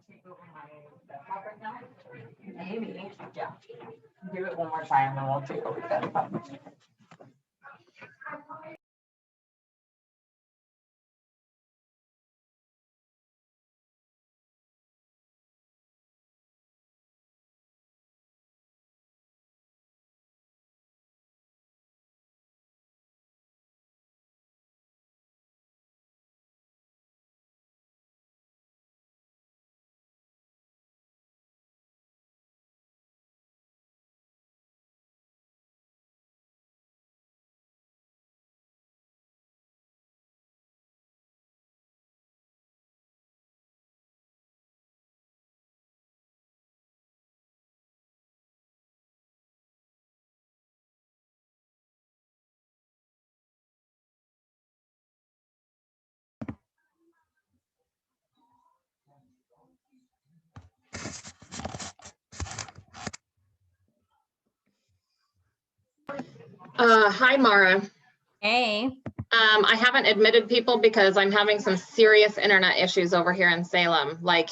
Take over my desktop right now? Maybe, yeah. Give it one more time and we'll take over the desktop. Hi, Mara. Hey. I haven't admitted people because I'm having some serious internet issues over here in Salem. Like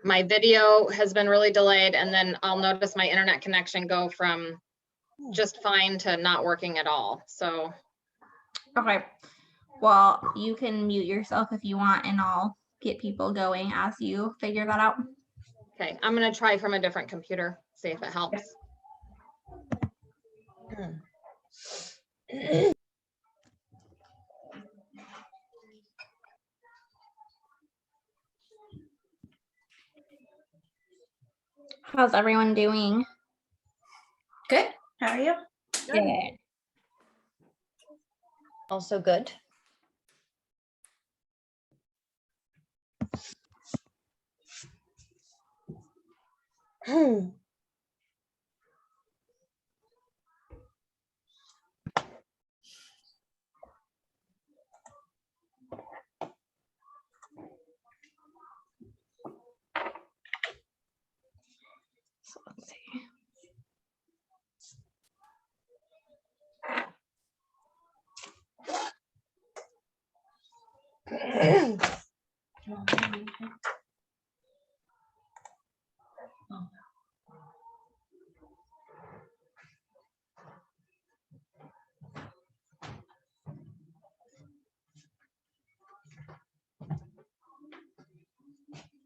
my video has been really delayed, and then I'll notice my internet connection go from just fine to not working at all. So. Okay. Well, you can mute yourself if you want, and I'll get people going as you figure that out. Okay, I'm gonna try from a different computer, see if it helps. How's everyone doing? Good. How are you? Good. Also good. So let's see.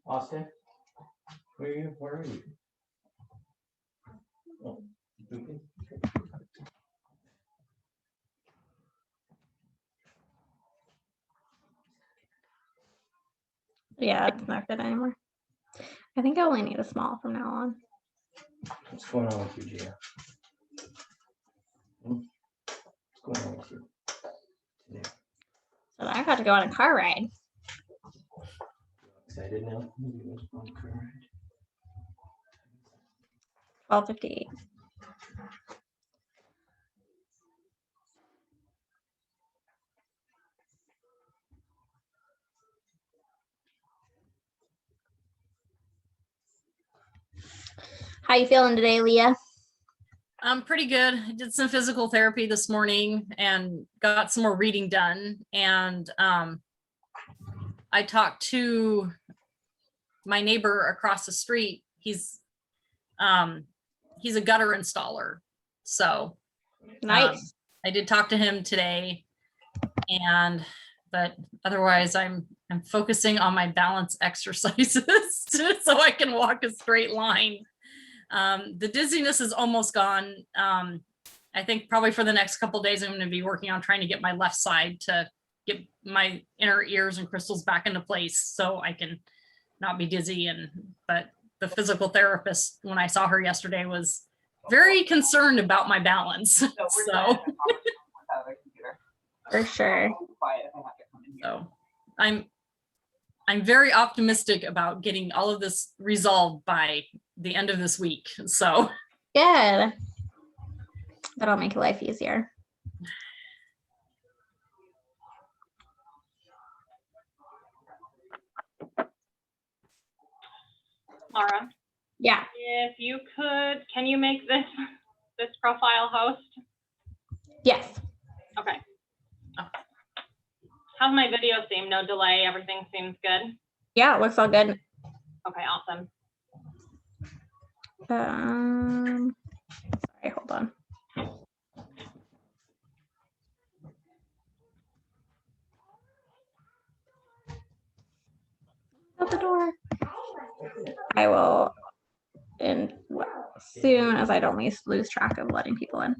Austin, where are you? Where are you? Oh, okay. Yeah, it's not good anymore. I think I only need a small from now on. What's going on with you, Gia? What's going on with you? Yeah. So I got to go on a car ride. Excited now? Maybe it was on the car ride. 12:58. How you feeling today, Leah? I'm pretty good. I did some physical therapy this morning and got some more reading done. And I talked to my neighbor across the street. He's a gutter installer. So Nice. I did talk to him today, but otherwise I'm focusing on my balance exercises so I can walk a straight line. The dizziness is almost gone. I think probably for the next couple of days, I'm going to be working on trying to get my left side to get my inner ears and crystals back into place so I can not be dizzy. But the physical therapist, when I saw her yesterday, was very concerned about my balance. So we're So, done in the conference without a computer. For sure. I'll be quiet if I have to come in here. so I'm very optimistic about getting all of this resolved by the end of this week. So, Good. That'll make life easier. Laura, Yeah. if you could, can you make this profile host? Yes. Okay. How's my video seem? No delay, everything seems good? Yeah, it looks all good. Okay, awesome. Sorry, hold on. Out the door. I will, and as soon as I don't lose track of letting people in.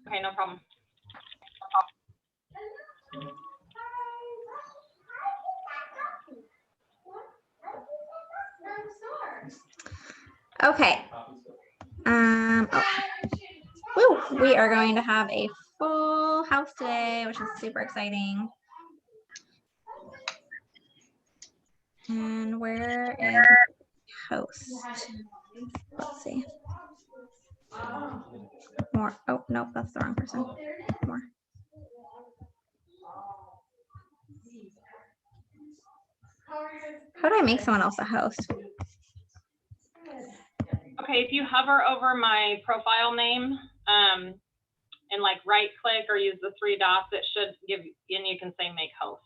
Okay, no problem. Okay. Woo, we are going to have a full house today, which is super exciting. And where is host? Let's see. More. Oh, nope, that's the wrong person. More. How do I make someone else a host? Okay, if you hover over my profile name, and like right click or use the three dots, it should give, and you can say make host.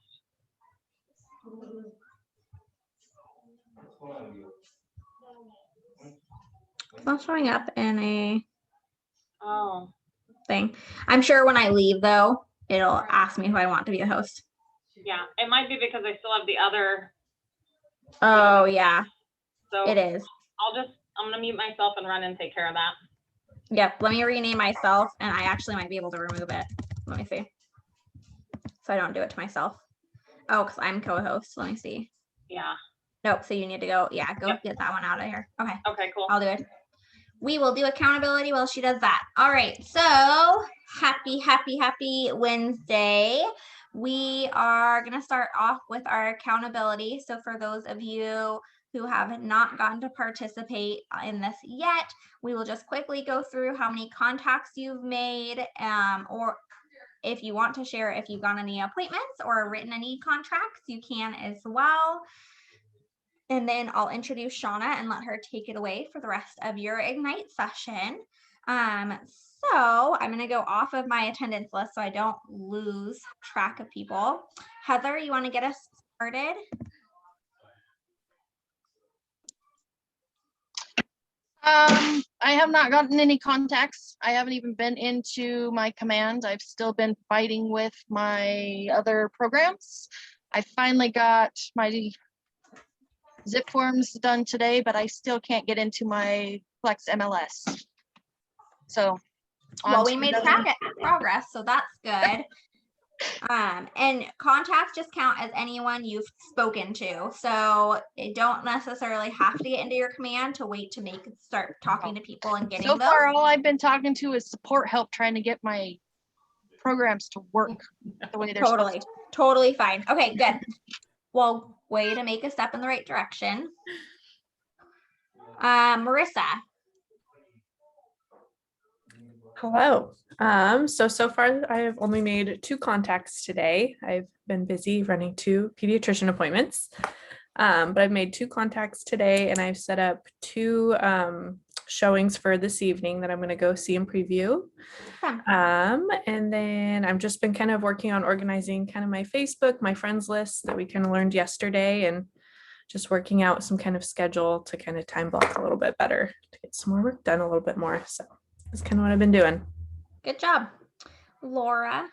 It's not showing up in a Oh, thing. I'm sure when I leave though, it'll ask me who I want to be the host. yeah, it might be because I still have the other, Oh yeah, so it is. I'm gonna mute myself and run and take care of that. Yep, let me rename myself and I actually might be able to remove it. Let me see. So I don't do it to myself. Oh, because I'm co-host. Let me see. Yeah, Nope, so you need to go, yeah, go Yep. get that one out of here. Okay, okay, cool. I'll do it. We will do accountability while she does that. All right, so happy Wednesday. We are gonna start off with our accountability. So for those of you who have not gotten to participate in this yet, we will just quickly go through how many contacts you've made, or if you want to share if you've gone any appointments or written any contracts, you can as well. And then I'll introduce Shauna and let her take it away for the rest of your Ignite session. So I'm going to go off of my attendance list so I don't lose track of people. Heather, you want to get us started? I have not gotten any contacts. I haven't even been into my command. I've still been fighting with my other programs. I finally got my zip forms done today, but I still can't get into my Flex MLS. So, well, we made progress, so that's good. And contacts just count as anyone you've spoken to. So you don't necessarily have to get into your command to wait to start talking to people and getting so them. far, all I've been talking to is support help trying to get my programs to work the way they're supposed to. Totally fine. Okay, good. Well, way to make a step in the right direction. Marissa. Hello. So far I have only made 2 contacts today. I've been busy running 2 pediatrician appointments, but I've made 2 contacts today and I've set up 2 showings for this evening that I'm going to go see and preview. And then I've just been kind of working on organizing kind of my Facebook, my friends list that we kind of learned yesterday, and just working out some kind of schedule to kind of time block a little bit better to get some more work done a little bit more. So that's kind of what I've been doing. Good job. Laura.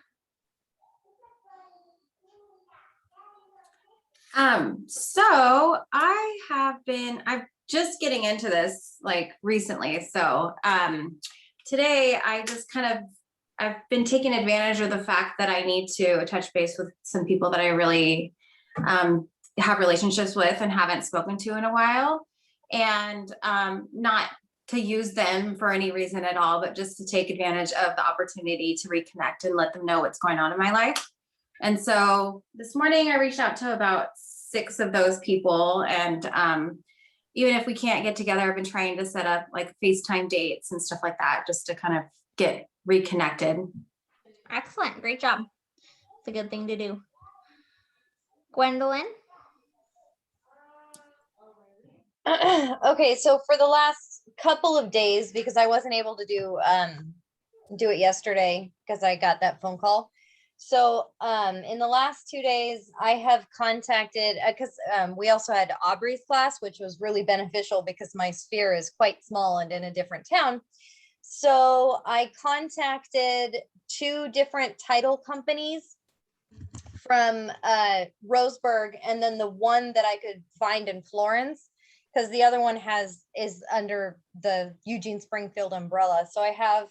So I'm just getting into this like recently. So today I've been taking advantage of the fact that I need to touch base with some people that I really have relationships with and haven't spoken to in a while. And not to use them for any reason at all, but just to take advantage of the opportunity to reconnect and let them know what's going on in my life. And so this morning I reached out to about 6 of those people. And even if we can't get together, I've been trying to set up like FaceTime dates and stuff like that, just to kind of get reconnected. Excellent. Great job. It's a good thing to do. Gwendolyn? Okay, so for the last couple of days, because I wasn't able to do it yesterday because I got that phone call. So in the last 2 days, I have contacted, because we also had Aubrey's class, which was really beneficial because my sphere is quite small and in a different town. So I contacted 2 different title companies from Roseburg, and then the one that I could find in Florence, because the other one is under the Eugene Springfield umbrella. So I have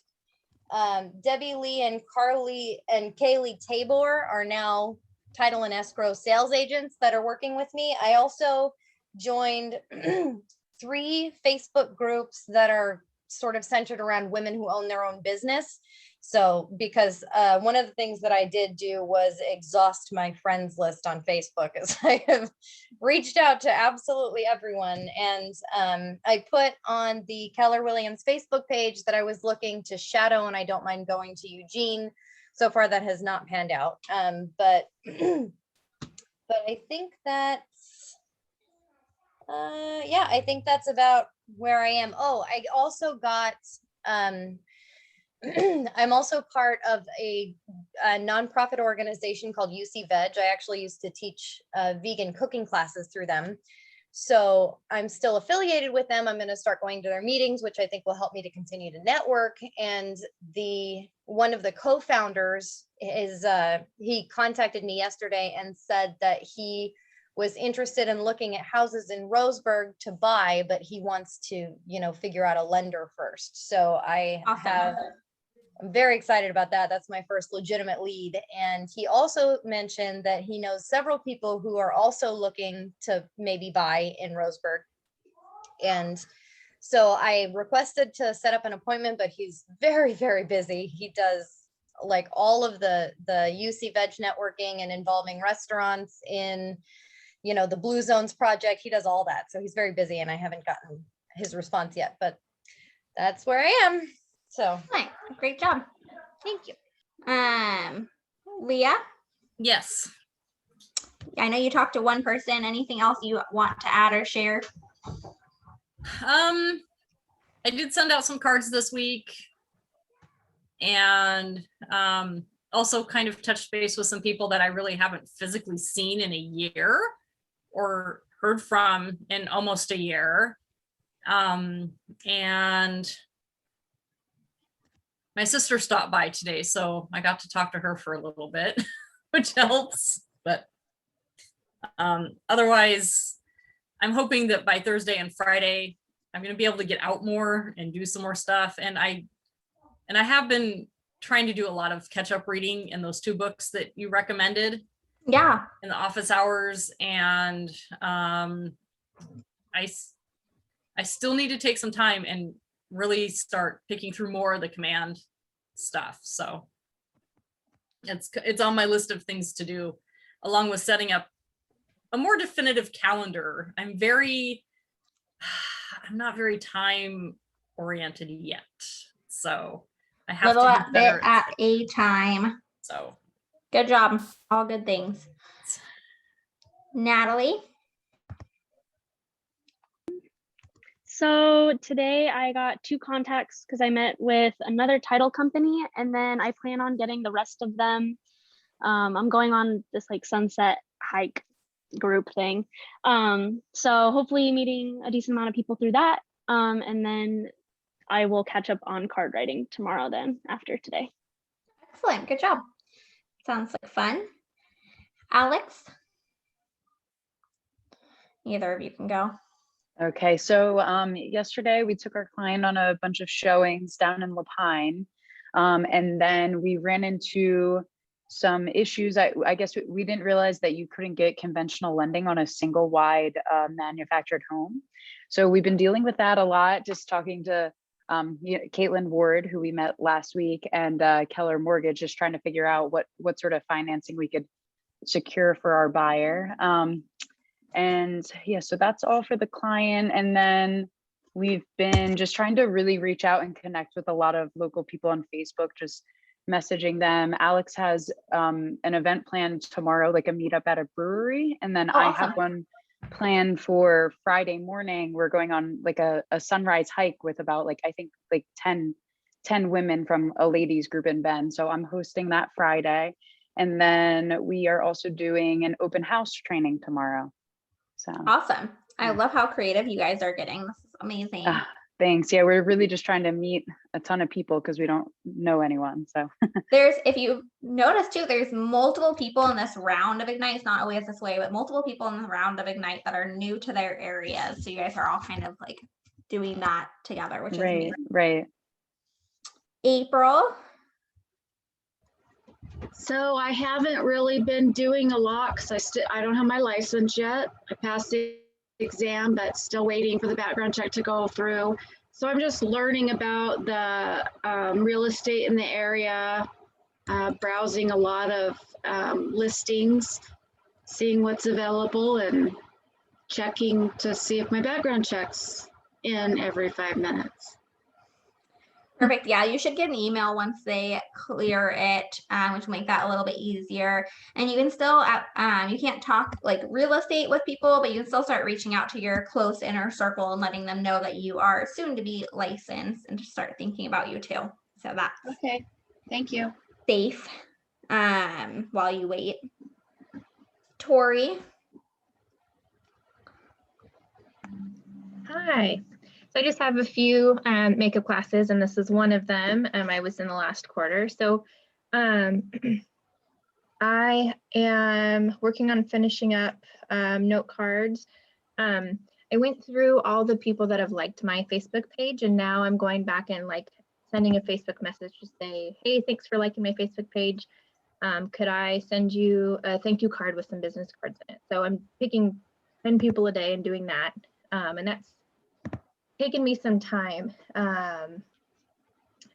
Debbie Lee and Carly and Kaylee Tabor are now title and escrow sales agents that are working with me. I also joined 3 Facebook groups that are sort of centered around women who own their own business. So because one of the things that I did do was exhaust my friends list on Facebook, as I have reached out to absolutely everyone. And I put on the Keller Williams Facebook page that I was looking to shadow, and I don't mind going to Eugene. So far that has not panned out. But I think that's, yeah, I think that's about where I am. Oh, I also got, I'm also part of a nonprofit organization called UC Veg. I actually used to teach vegan cooking classes through them. So I'm still affiliated with them. I'm going to start going to their meetings, which I think will help me to continue to network. And one of the co-founders is, he contacted me yesterday and said that he was interested in looking at houses in Roseburg to buy, but he wants to, figure out a lender first. So I'm very excited about that. That's my first legitimate lead. And he also mentioned that he knows several people who are also looking to maybe buy in Roseburg. And so I requested to set up an appointment, but he's very, very busy. He does like all of the UC Veg networking and involving restaurants in, the Blue Zones project. He does all that. So he's very busy, and I haven't gotten his response yet, but that's where I am. So great job. Thank you. Leah? Yes. I know you talked to one person. Anything else you want to add or share? I did send out some cards this week, and also kind of touched base with some people that I really haven't physically seen in a year or heard from in almost a year. And my sister stopped by today, so I got to talk to her for a little bit, which helps. But otherwise, I'm hoping that by Thursday and Friday, I'm going to be able to get out more and do some more stuff. And I have been trying to do a lot of catch-up reading in those 2 books that you recommended. Yeah. In the office hours. And I still need to take some time and really start picking through more of the command stuff. So it's on my list of things to do, along with setting up a more definitive calendar. I'm not very time oriented yet. So I have to do better at a time. So good job. All good things. Natalie? So today I got 2 contacts because I met with another title company, and then I plan on getting the rest of them. I'm going on this like sunset hike group thing. So hopefully meeting a decent amount of people through that. And then I will catch up on card writing tomorrow then after today. Excellent. Good job. Sounds like fun. Alex? Either of you can go. Okay, so yesterday we took our client on a bunch of showings down in La Pine, and then we ran into some issues. I guess we didn't realize that you couldn't get conventional lending on a single wide manufactured home. So we've been dealing with that a lot, just talking to Caitlin Ward, who we met last week, and Keller Mortgage, just trying to figure out what sort of financing we could secure for our buyer. And yeah, so that's all for the client. And then we've been just trying to really reach out and connect with a lot of local people on Facebook, just messaging them. Alex has an event planned tomorrow, like a meetup at a brewery. And then I have one planned for Friday morning. We're going on like a sunrise hike with about I think 10 women from a ladies group in Bend. So I'm hosting that Friday. And then we are also doing an open house training tomorrow. So awesome. I love how creative you guys are getting. This is amazing. Thanks. Yeah, we're really just trying to meet a ton of people because we don't know anyone. So if you notice too, there's multiple people in this round of Ignite. It's not always this way, but multiple people in the round of Ignite that are new to their areas. So you guys are all kind of doing that together, which is amazing. Right. April. So I haven't really been doing a lot because I don't have my license yet. I passed the exam, but still waiting for the background check to go through. So I'm just learning about the real estate in the area, browsing a lot of listings, seeing what's available, and checking to see if my background check's in every 5 minutes. Perfect. Yeah, you should get an email once they clear it, which will make that a little bit easier. And you can still, you can't talk real estate with people, but you can still start reaching out to your close inner circle and letting them know that you are soon to be licensed and just start thinking about you too. So that's okay. Thank you. Safe while you wait. Tori. Hi. So I just have a few makeup classes, and this is one of them. I was in the last quarter. So I am working on finishing up note cards. I went through all the people that have liked my Facebook page, and now I'm going back and sending a Facebook message to say, hey, thanks for liking my Facebook page. Could I send you a thank you card with some business cards in it? So I'm picking 10 people a day and doing that. And that's taken me some time.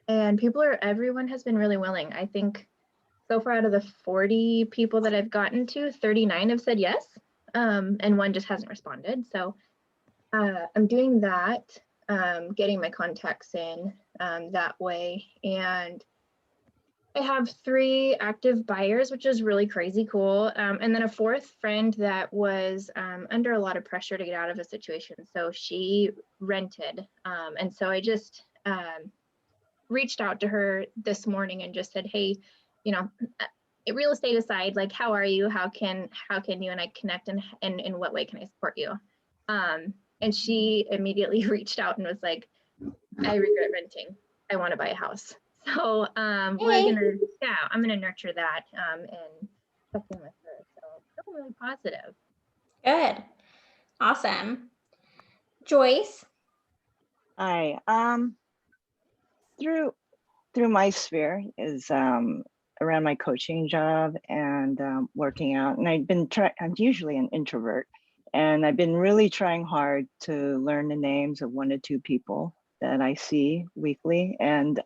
And everyone has been really willing. I think so far out of the 40 people that I've gotten to, 39 have said yes. And one just hasn't responded. So I'm doing that, getting my contacts in that way. And I have 3 active buyers, which is really crazy cool. And then a 4th friend that was under a lot of pressure to get out of a situation. So she rented. And so I just reached out to her this morning and just said, hey, real estate aside, how are you? How can you and I connect, and in what way can I support you? And she immediately reached out and was like, I regret renting. I want to buy a house. So I'm gonna nurture that and check in with her. So I feel really positive. Good. Awesome. Joyce. Hi. Through my sphere is around my coaching job and working out. And I'm usually an introvert, and I've been really trying hard to learn the names of 1 to 2 people that I see weekly. And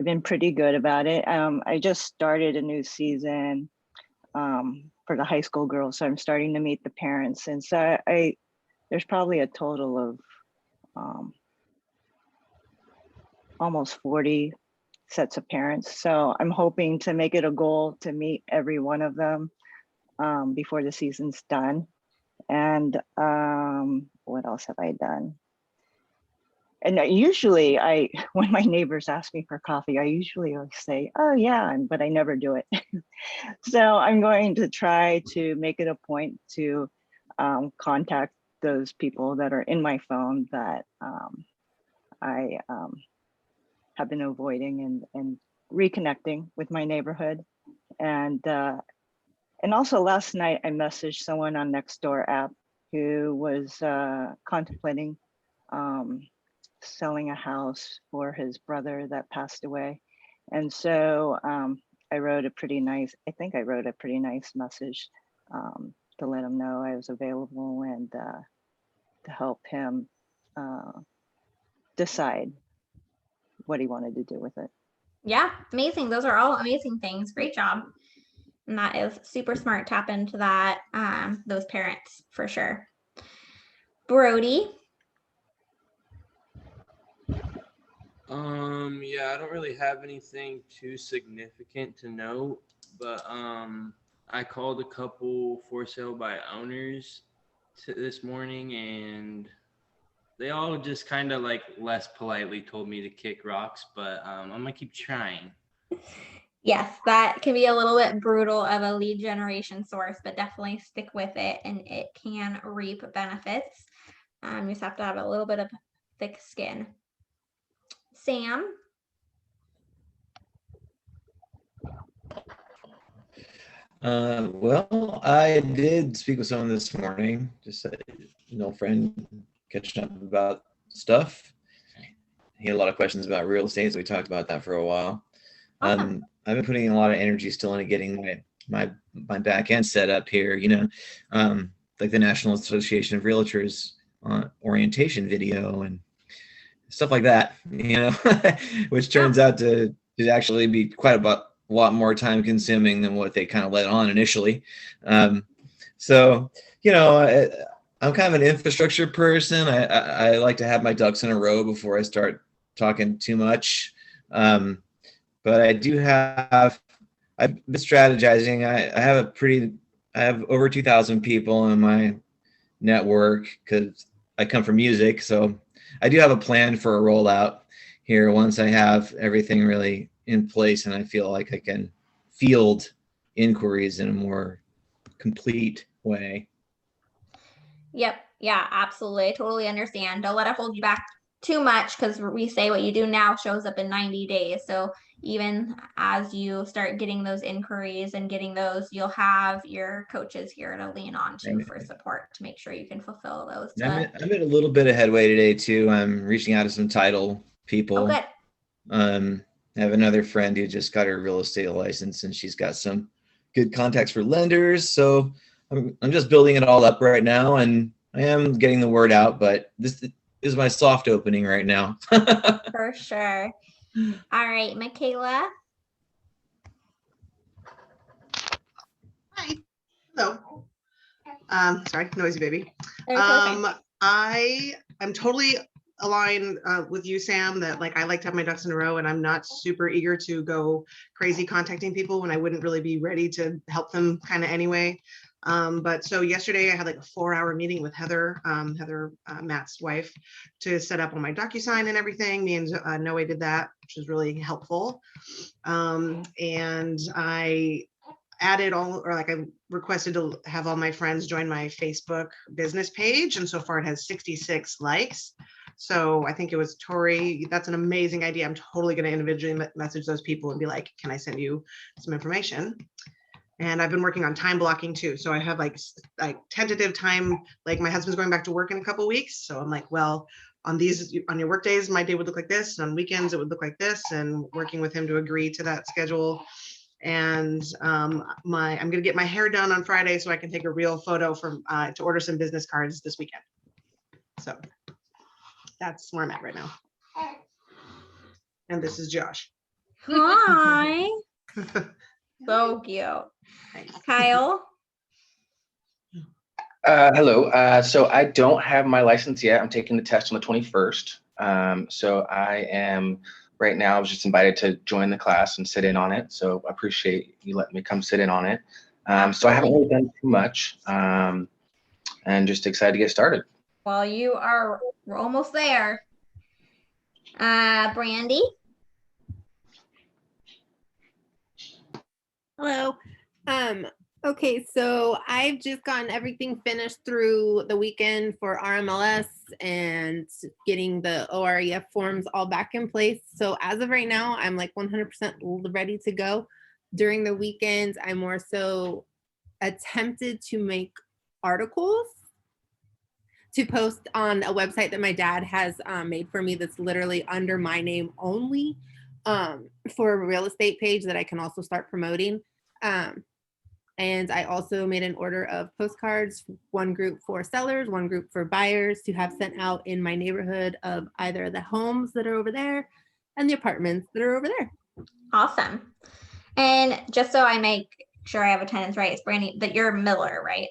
I've been pretty good about it. I just started a new season for the high school girls, so I'm starting to meet the parents. And so there's probably a total of almost 40 sets of parents. So I'm hoping to make it a goal to meet every one of them before the season's done. And what else have I done? And usually when my neighbors ask me for coffee, I usually always say, oh yeah, but I never do it. So I'm going to try to make it a point to contact those people that are in my phone that I have been avoiding and reconnecting with my neighborhood. And also last night I messaged someone on Nextdoor app who was contemplating selling a house for his brother that passed away. And so I wrote a pretty nice, I think I wrote a pretty nice message to let him know I was available and to help him decide what he wanted to do with it. Yeah, amazing. Those are all amazing things. Great job. And that is super smart. Tap into that, those parents for sure. Brody. Yeah, I don't really have anything too significant to note, but I called a couple for sale by owners this morning, and they all just kind of like less politely told me to kick rocks, but I'm gonna keep trying. Yes, that can be a little bit brutal of a lead generation source, but definitely stick with it and it can reap benefits. You just have to have a little bit of thick skin. Sam? Well, I did speak with someone this morning, just a friend catching up about stuff. He had a lot of questions about real estate, so we talked about that for a while. I've been putting a lot of energy still into getting my back end set up here, like the National Association of Realtors orientation video and stuff like that, which turns out to actually be quite a lot more time consuming than what they kind of let on initially. So, I'm kind of an infrastructure person. I like to have my ducks in a row before I start talking too much. But I've been strategizing. I have over 2,000 people in my network because I come from music. So I do have a plan for a rollout here once I have everything really in place and I feel like I can field inquiries in a more complete way. Yep. Yeah, absolutely. I totally understand. Don't let it hold you back too much because we say what you do now shows up in 90 days. So even as you start getting those inquiries and getting those, you'll have your coaches here to lean on to for support to make sure you can fulfill those. I'm in a little bit of headway today too. I'm reaching out to some title people. Oh, good. I have another friend who just got her real estate license and she's got some good contacts for lenders. So I'm just building it all up right now and I am getting the word out, but this is my soft opening right now. For sure. All right, Michaela. Hello. Sorry, noisy baby. Okay. I am totally aligned with you, Sam, that I like to have my ducks in a row and I'm not super eager to go crazy contacting people when I wouldn't really be ready to help them kind of anyway. But so yesterday I had a 4-hour meeting with Heather, Matt's wife, to set up on my DocuSign and everything. Me and Noe did that, which was really helpful. And I added I requested to have all my friends join my Facebook business page. And so far it has 66 likes. So I think it was Tori. That's an amazing idea. I'm totally going to individually message those people and be like, can I send you some information? And I've been working on time blocking too. So I have like tentative time, like my husband's going back to work in a couple of weeks. So I'm like, well, on your work days, my day would look like this. And on weekends, it would look like this, and working with him to agree to that schedule. And I'm going to get my hair done on Friday so I can take a real photo to order some business cards this weekend. So that's where I'm at right now. And this is Josh. Hi. So cute. Thanks. Kyle. Hello. So I don't have my license yet. I'm taking the test on the 21st. So I am right now, I was just invited to join the class and sit in on it. So I appreciate you letting me come sit in on it. So I haven't really done too much and just excited to get started. Well, we're almost there. Brandy. Hello. Okay, so I've just gotten everything finished through the weekend for RMLS and getting the OREF forms all back in place. So as of right now, I'm like 100% ready to go. During the weekends, I more so attempted to make articles to post on a website that my dad has made for me that's literally under my name only. for a real estate page that I can also start promoting. And I also made an order of postcards, one group for sellers, one group for buyers, to have sent out in my neighborhood of either the homes that are over there and the apartments that are over there. Awesome. And just so I make sure I have attendance right, it's Brandy, that you're Miller, right?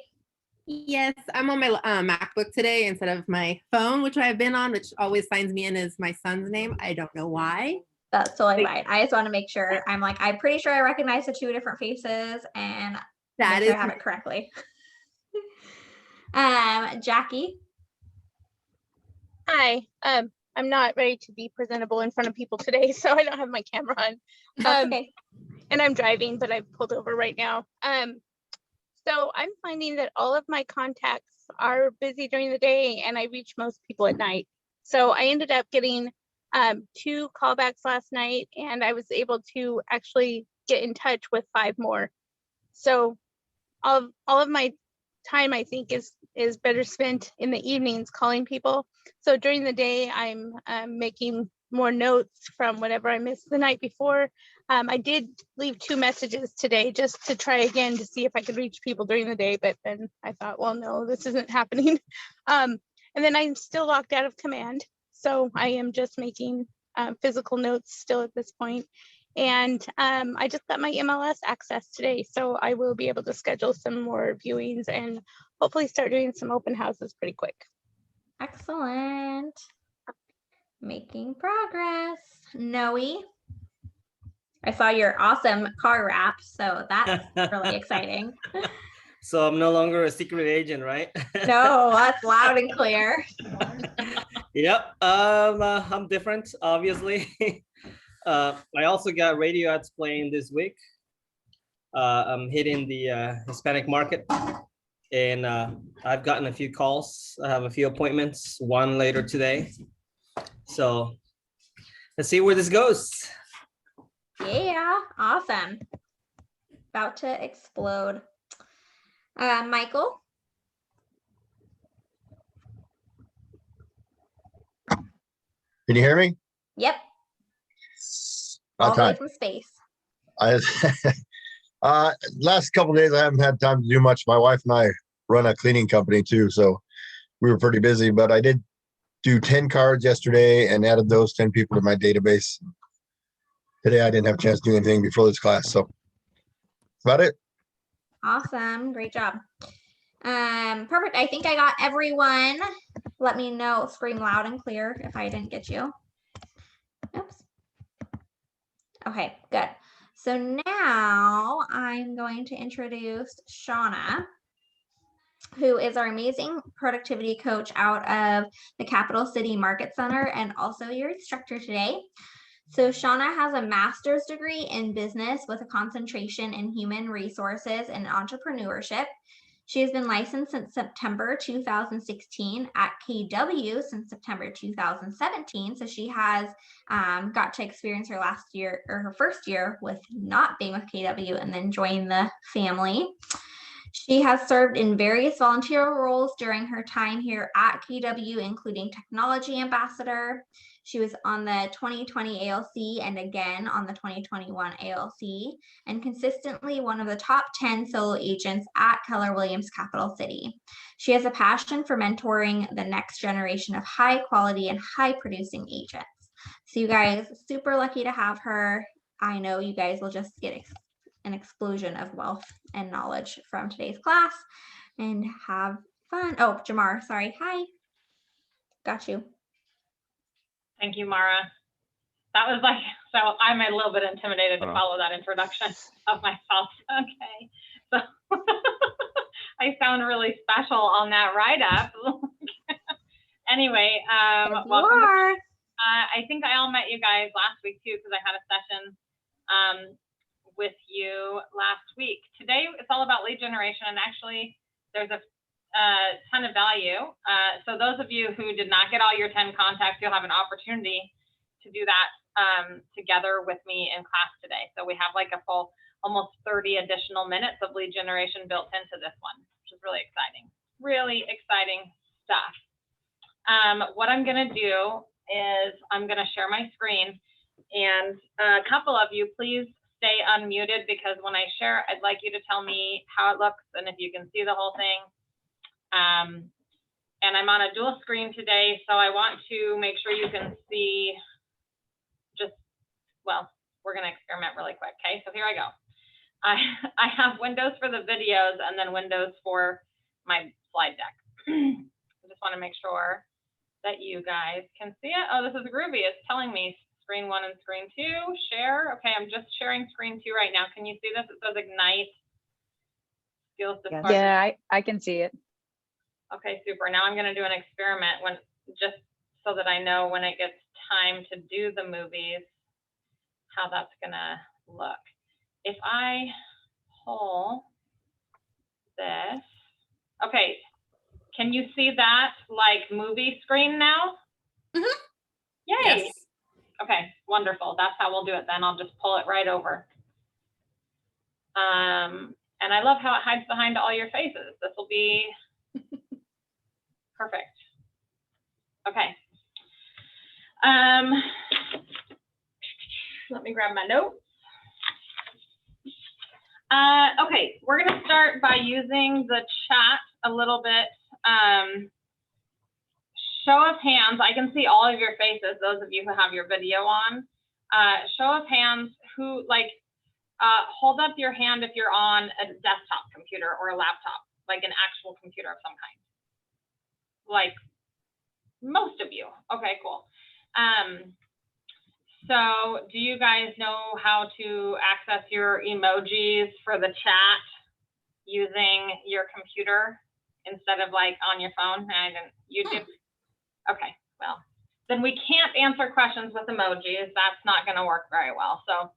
Yes, I'm on my MacBook today instead of my phone, which I've been on, which always signs me in as my son's name. I don't know why. That's totally fine. I just want to make sure. I'm like, I'm pretty sure I recognize the two different faces, and that make sure is I have it correctly. Jackie. Hi. I'm not ready to be presentable in front of people today, so I don't have my camera on. Okay. And I'm driving, but I've pulled over right now. So I'm finding that all of my contacts are busy during the day, and I reach most people at night. So I ended up getting 2 callbacks last night, and I was able to actually get in touch with 5 more. So all of my time, I think, is better spent in the evenings calling people. So during the day, I'm making more notes from whatever I missed the night before. I did leave 2 messages today just to try again to see if I could reach people during the day, but then I thought, well, no, this isn't happening. And then I'm still locked out of command. So I am just making physical notes still at this point. And I just got my MLS access today, so I will be able to schedule some more viewings and hopefully start doing some open houses pretty quick. Excellent. Making progress. Noe. I saw your awesome car wrap, so that's really exciting. So I'm no longer a secret agent, right? No, that's loud and clear. Yep. I'm different, obviously. I also got radio ads playing this week. I'm hitting the Hispanic market, and I've gotten a few calls. I have a few appointments, one later today. So let's see where this goes. Yeah, awesome. About to explode. Michael. Can you hear me? Yep. All the way Okay. from space. Last couple of days I haven't had time to do much. My wife and I run a cleaning company too, so we were pretty busy, but I did do 10 cards yesterday and added those 10 people to my database. Today I didn't have a chance to do anything before this class, so that's about it. Awesome. Great job. Perfect. I think I got everyone. Let me know, scream loud and clear if I didn't get you. Oops. Okay, good. So now I'm going to introduce Shauna, who is our amazing productivity coach out of the Capital City Market Center and also your instructor today. So Shauna has a master's degree in business with a concentration in human resources and entrepreneurship. She has been licensed since September 2016 at KW since September 2017. So she has got to experience her last year or her first year with not being with KW and then join the family. She has served in various volunteer roles during her time here at KW, including technology ambassador. She was on the 2020 ALC and again on the 2021 ALC, and consistently one of the top 10 solo agents at Keller Williams Capital City. She has a passion for mentoring the next generation of high quality and high producing agents. So you guys, super lucky to have her. I know you guys will just get an explosion of wealth and knowledge from today's class and have fun. Oh, Jamar, sorry. Hi. Got you. Thank you, Mara. That was like, so I'm a little bit intimidated to follow that introduction of myself. Okay. So I sound really special on that write-up. Anyway, welcome. I think I all met you guys last week too, because I had a session with you last week. Today, it's all about lead generation, and actually there's a ton of value. So those of you who did not get all your 10 contacts, you'll have an opportunity to do that together with me in class today. So we have like a full almost 30 additional minutes of lead generation built into this one, which is really exciting. Really exciting stuff. What I'm going to do is I'm going to share my screen. And a couple of you, please stay unmuted because when I share, I'd like you to tell me how it looks and if you can see the whole thing. And I'm on a dual screen today, so I want to make sure you can see well, we're gonna experiment really quick, okay? So here I go. I have windows for the videos and then windows for my slide deck. I just wanna make sure that you guys can see it. Oh, this is groovy. It's telling me screen 1 and screen 2, share. Okay, I'm just sharing screen 2 right now. Can you see this? It says Ignite. Skills to Partner. Yeah, I can see it. Okay, super. Now I'm gonna do an experiment just so that I know when it gets time to do the movies, how that's gonna look. If I pull this, okay, can you see that like movie screen now? Mm-hmm. Yay. Yes. Okay, wonderful. That's how we'll do it then. I'll just pull it right over. And I love how it hides behind all your faces. This will be perfect. Okay. Let me grab my notes. Okay, we're gonna start by using the chat a little bit. Show of hands, I can see all of your faces, those of you who have your video on. Show of hands who hold up your hand if you're on a desktop computer or a laptop, like an actual computer of some kind. Like most of you. Okay, cool. So do you guys know how to access your emojis for the chat using your computer instead of like on your phone? You do? Okay, well, then we can't answer questions with emojis. That's not gonna work very well. So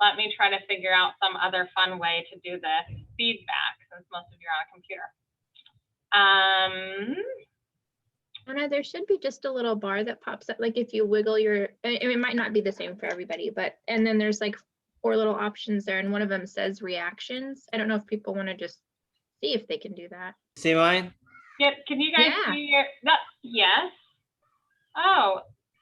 let me try to figure out some other fun way to do this feedback since most of you are on a computer. Anna, there should be just a little bar that pops up. Like if you wiggle your, it might not be the same for everybody, and then there's like 4 little options there and one of them says reactions. I don't know if people want to just see if they can do that. See mine? Yeah, can you guys see that? Yes. Oh,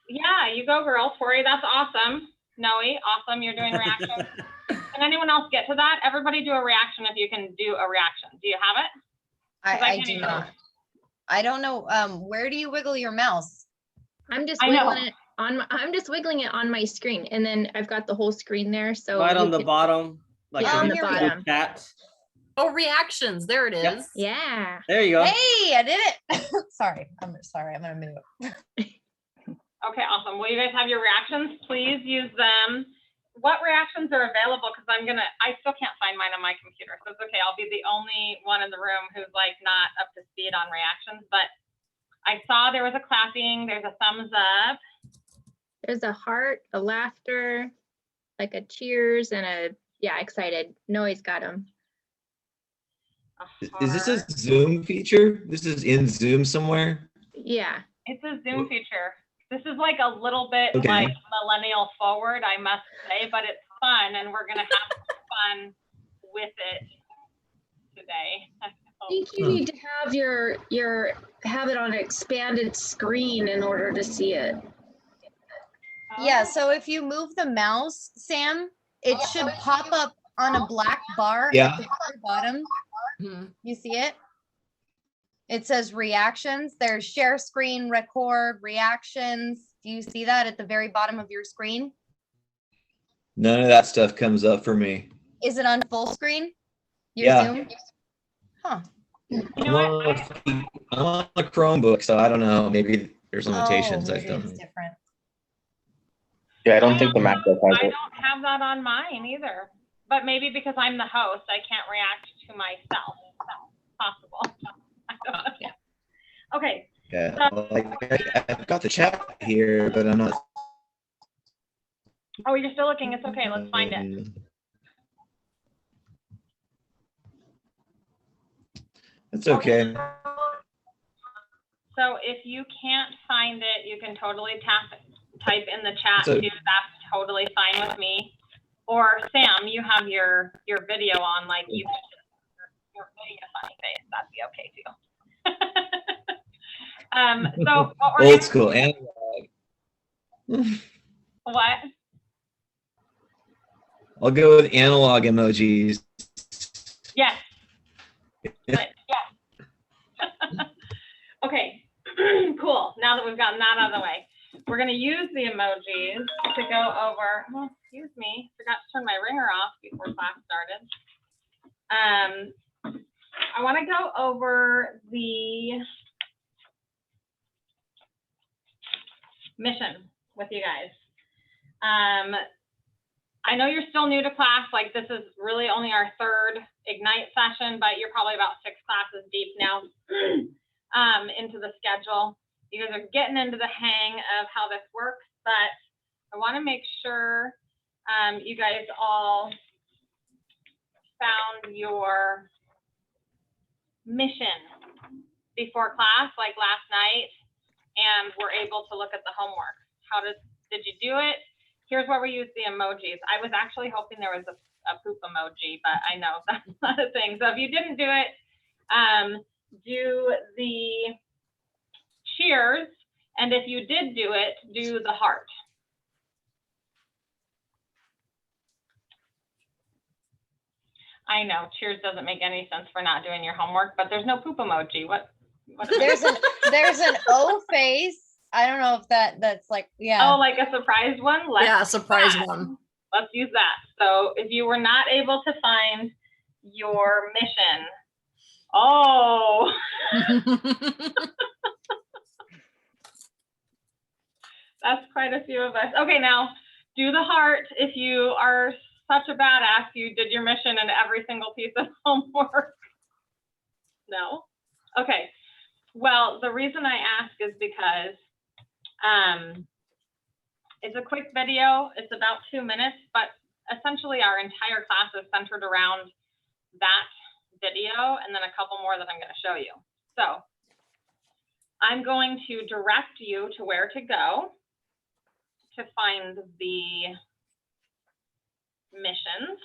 yeah, you go girl, Tori, that's awesome. Noe, awesome, you're doing reactions. Can anyone else get to that? Everybody do a reaction if you can do a reaction. Do you have it? I do not. I don't know. Where do you wiggle your mouse? I'm just wiggling it on my screen, and then I've got the whole screen there. So right on the bottom, like on the bottom. Chat. Oh, reactions. There it is. Yep. Yeah. There you go. Hey, I did it. Sorry. I'm gonna move. Okay, awesome. Will you guys have your reactions? Please use them. What reactions are available? Because I still can't find mine on my computer. So it's okay. I'll be the only one in the room who's like not up to speed on reactions. But I saw there was a clapping. There's a thumbs up. There's a heart, a laughter, like a cheers, and a excited. Noe's got them. Is this a Zoom feature? This is in Zoom somewhere? Yeah. It's a Zoom feature. This is like a little bit Okay. like millennial forward, I must say, but it's fun and we're gonna have fun with it today. I think you need to have have it on an expanded screen in order to see it. Yeah, so if you move the mouse, Sam, it should pop up on a black bar Yeah. at the very bottom. You see it? It says reactions. There's share screen, record, reactions. Do you see that at the very bottom of your screen? None of that stuff comes up for me. Is it on full screen? Your Yeah. Zoom? Huh. I'm on a Chromebook, so I don't know. Maybe there's limitations. I maybe don't it's know. different. Yeah, I don't think the MacBook has I it. don't have that on mine either, but maybe because I'm the host, I can't react to myself. Possible. I don't know. Okay. Yeah, I've got the chat here, but I'm not. Oh, you're still looking. It's okay. Let's find it. It's okay. So if you can't find it, you can totally type in the chat So- too. That's totally fine with me. Or Sam, you have your video on, like you could just your video funny face. That'd be okay too. So what we're Old gonna- school analog. What? I'll go with analog emojis. Yes. But, yeah. Okay, cool. Now that we've gotten that out of the way, we're going to use the emojis to go over. Oh, excuse me, forgot to turn my ringer off before class started. I want to go over the mission with you guys. I know you're still new to class. Like, this is really only our third Ignite session, but you're probably about 6 classes deep now into the schedule. You guys are getting into the hang of how this works, but I want to make sure you guys all found your mission before class, like last night, and were able to look at the homework. Did you do it? Here's where we use the emojis. I was actually hoping there was a poop emoji, but I know that's not a thing. So if you didn't do it, do the cheers. And if you did do it, do the heart. I know cheers doesn't make any sense for not doing your homework, but there's no poop emoji. What There's an O face. I don't know if that's like, yeah. Oh, like a surprise one? Yeah, a surprise one. Let's use that. So if you were not able to find your mission, oh. That's quite a few of us. Okay, now do the heart. If you are such a badass, you did your mission and every single piece of homework. No? Okay. Well, the reason I ask is because it's a quick video. It's about 2 minutes, but essentially our entire class is centered around that video and then a couple more that I'm going to show you. So I'm going to direct you to where to go to find the missions,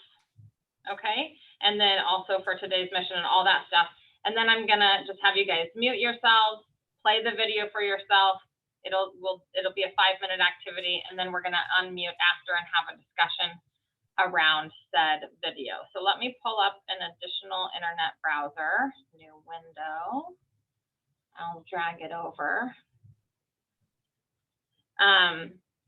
okay? And then also for today's mission and all that stuff. And then I'm gonna just have you guys mute yourselves, play the video for yourself. It'll be a 5-minute activity, and then we're gonna unmute after and have a discussion around said video. So let me pull up an additional internet browser, new window. I'll drag it over.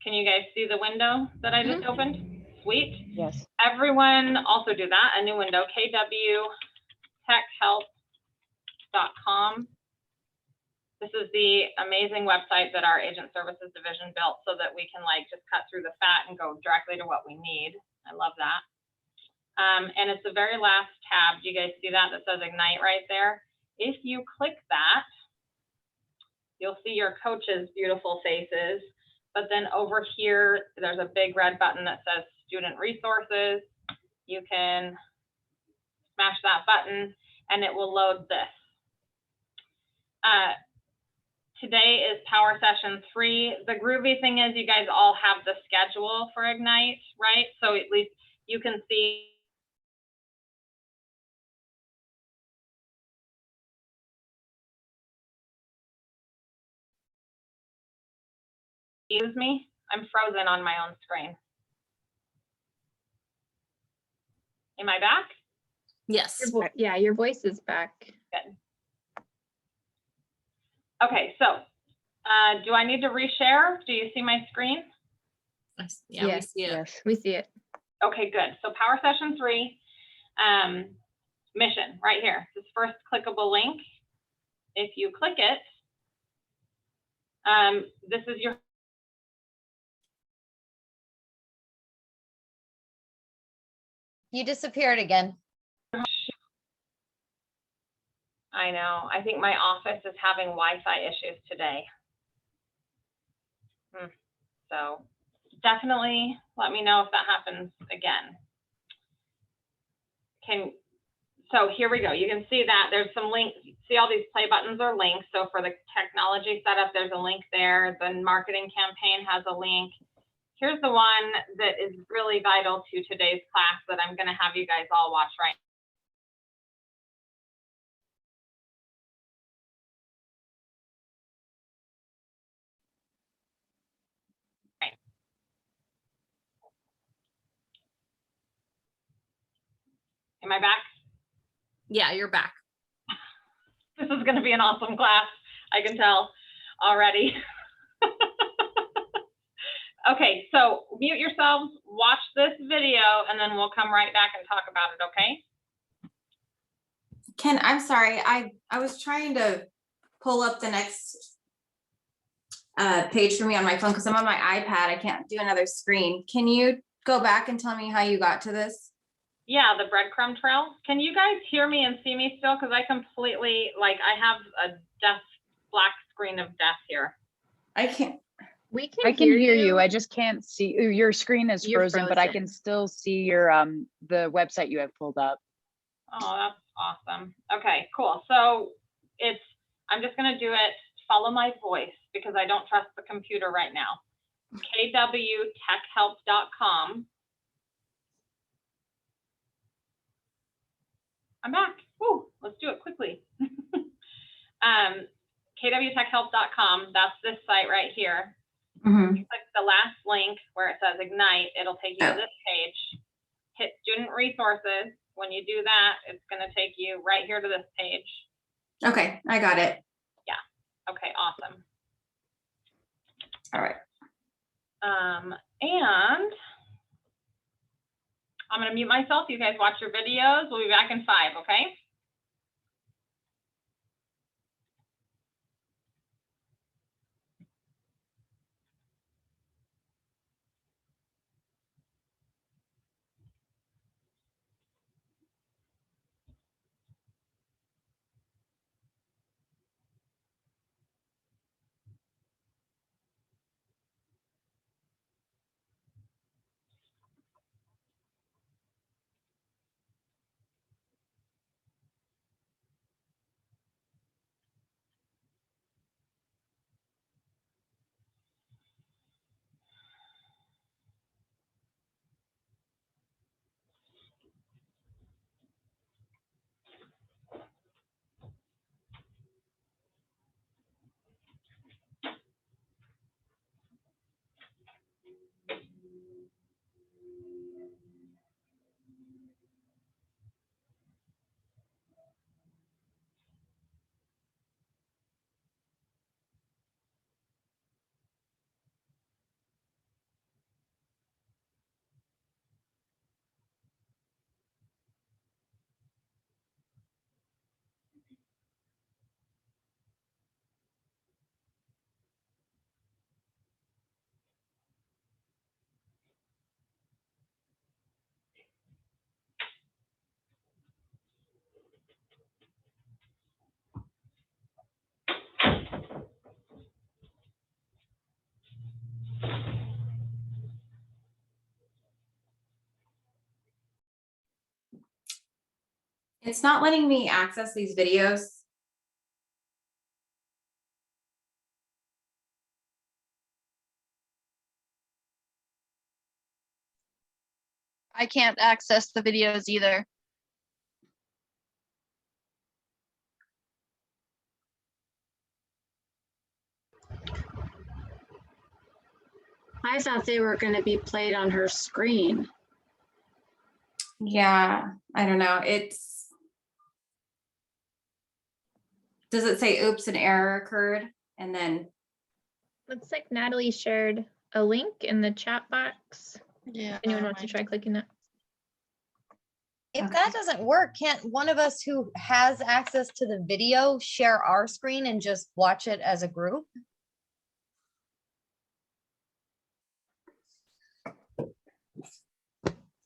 Can you guys see the window that I just opened? Sweet. Yes. Everyone also do that, a new window, kwtechhelp.com. This is the amazing website that our agent services division built so that we can like just cut through the fat and go directly to what we need. I love that. And it's the very last tab. Do you guys see that says Ignite right there? If you click that, you'll see your coaches' beautiful faces. But then over here, there's a big red button that says Student Resources. You can smash that button and it will load this. Today is Power Session 3. The groovy thing is you guys all have the schedule for Ignite, right? So at least you can see Excuse me, I'm frozen on my own screen. Am I back? Yes. Yeah, your voice is back. Good. Okay, so do I need to reshare? Do you see my screen? Yeah, Yes. we see it. Yes, we see it. Okay, good. So Power Session 3, mission right here. This first clickable link. If you click it, this is your You disappeared again. I know. I think my office is having Wi-Fi issues today. So definitely let me know if that happens again. So here we go. You can see that there's some links. See all these play buttons are links. So for the technology setup, there's a link there. The marketing campaign has a link. Here's the one that is really vital to today's class that I'm going to have you guys all watch right now. Am I back? Yeah, you're back. This is going to be an awesome class. I can tell already. Okay, so mute yourselves, watch this video, and then we'll come right back and talk about it, okay? Ken, I'm sorry, I was trying to pull up the next page for me on my phone because I'm on my iPad. I can't do another screen. Can you go back and tell me how you got to this? Yeah, the breadcrumb trail. Can you guys hear me and see me still? Because I completely, like, I have a death, black screen of death here. I can't. We I can hear you. I just can't see. Your screen is You're frozen, but I frozen. can still see your the website you have pulled up. Oh, that's awesome. Okay, cool. So I'm just going to do it, follow my voice because I don't trust the computer right now. kwtechhelp.com. I'm back. Woo, let's do it quickly. kwtechhelp.com. That's this site right here. Mm-hmm. Click the last link where it says Ignite. It'll take you to this page. Hit Student Resources. When you do that, it's going to take you right here to this page. Okay, I got it. Yeah. Okay, awesome. All right. And I'm going to mute myself. You guys watch your videos. We'll be back in 5, okay? It's not letting me access these videos. I can't access the videos either. I thought they were going to be played on her screen. Yeah, I don't know. Does it say oops, an error occurred? And then Looks like Natalie shared a link in the chat box. Yeah. Anyone wants to try clicking that? If that doesn't work, can't one of us who has access to the video share our screen and just watch it as a group?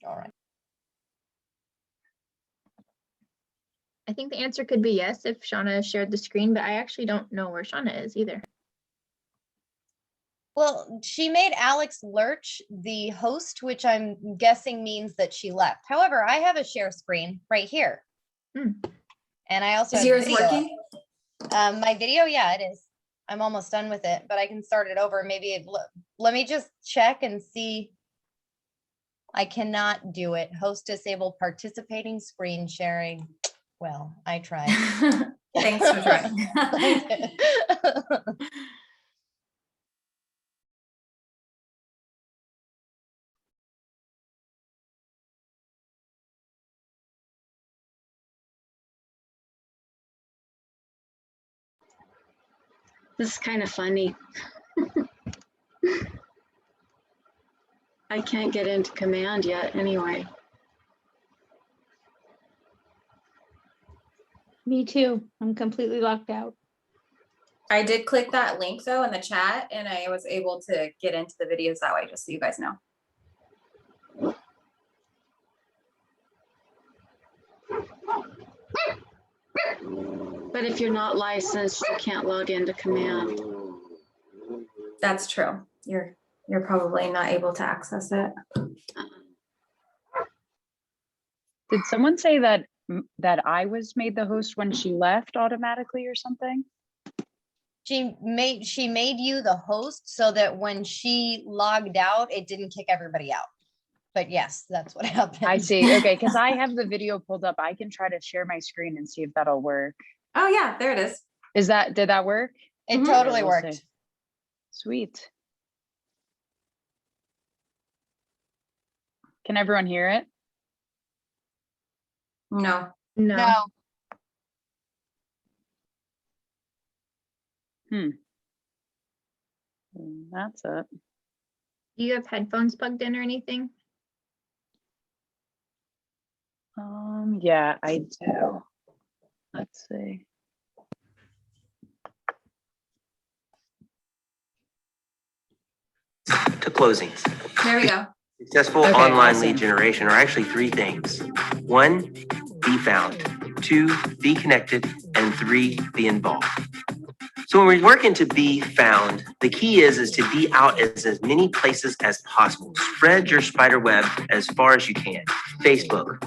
All right. I think the answer could be yes if Shauna shared the screen, but I actually don't know where Shauna is either. Well, she made Alex Lurch the host, which I'm guessing means that she left. However, I have a share screen right here. And I also Is have yours video. working? My video, yeah, it is. I'm almost done with it, but I can start it over. Maybe let me just check and see. I cannot do it. Host disabled participating screen sharing. Well, I tried. Thanks for trying. This is kind of funny. I can't get into command yet anyway. Me too. I'm completely locked out. I did click that link though in the chat and I was able to get into the videos that way, just so you guys know. But if you're not licensed, you can't log into command. That's true. You're probably not able to access it. Did someone say that I was made the host when she left automatically or something? She made you the host so that when she logged out, it didn't kick everybody out. But yes, that's what happened. I see. Okay, because I have the video pulled up. I can try to share my screen and see if that'll work. Oh yeah, there it is. Did that work? It totally We'll worked. see. Sweet. Can everyone hear it? No. No. That's it. Do you have headphones plugged in or anything? Yeah, I do. Let's see. To closings. There we go. Successful Okay, online awesome. lead generation are actually three things. One, be found. Two, be connected. And three, be involved. So when we're working to be found, the key is to be out as many places as possible. Spread your spider web as far as you can. Facebook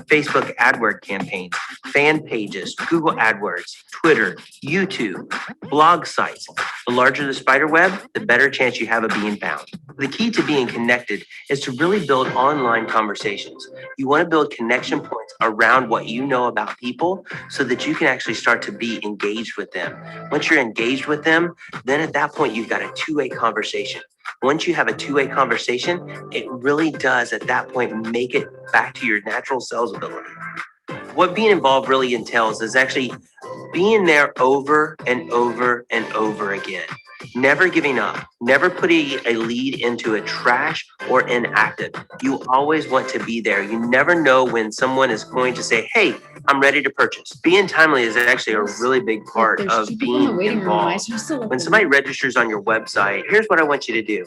AdWord campaigns, fan pages, Google AdWords, Twitter, YouTube, blog sites. The larger the spider web, the better chance you have of being found. The key to being connected is to really build online conversations. You want to build connection points around what you know about people so that you can actually start to be engaged with them. Once you're engaged with them, then at that point, you've got a two-way conversation. Once you have a two-way conversation, it really does at that point make it back to your natural sales ability. What being involved really entails is actually being there over and over and over again. Never giving up, never putting a lead into a trash or inactive. You always want to be there. You never know when someone is going to say, hey, I'm ready to purchase. Being timely is actually a really big part of being involved. When somebody registers on your website, here's what I want you to do.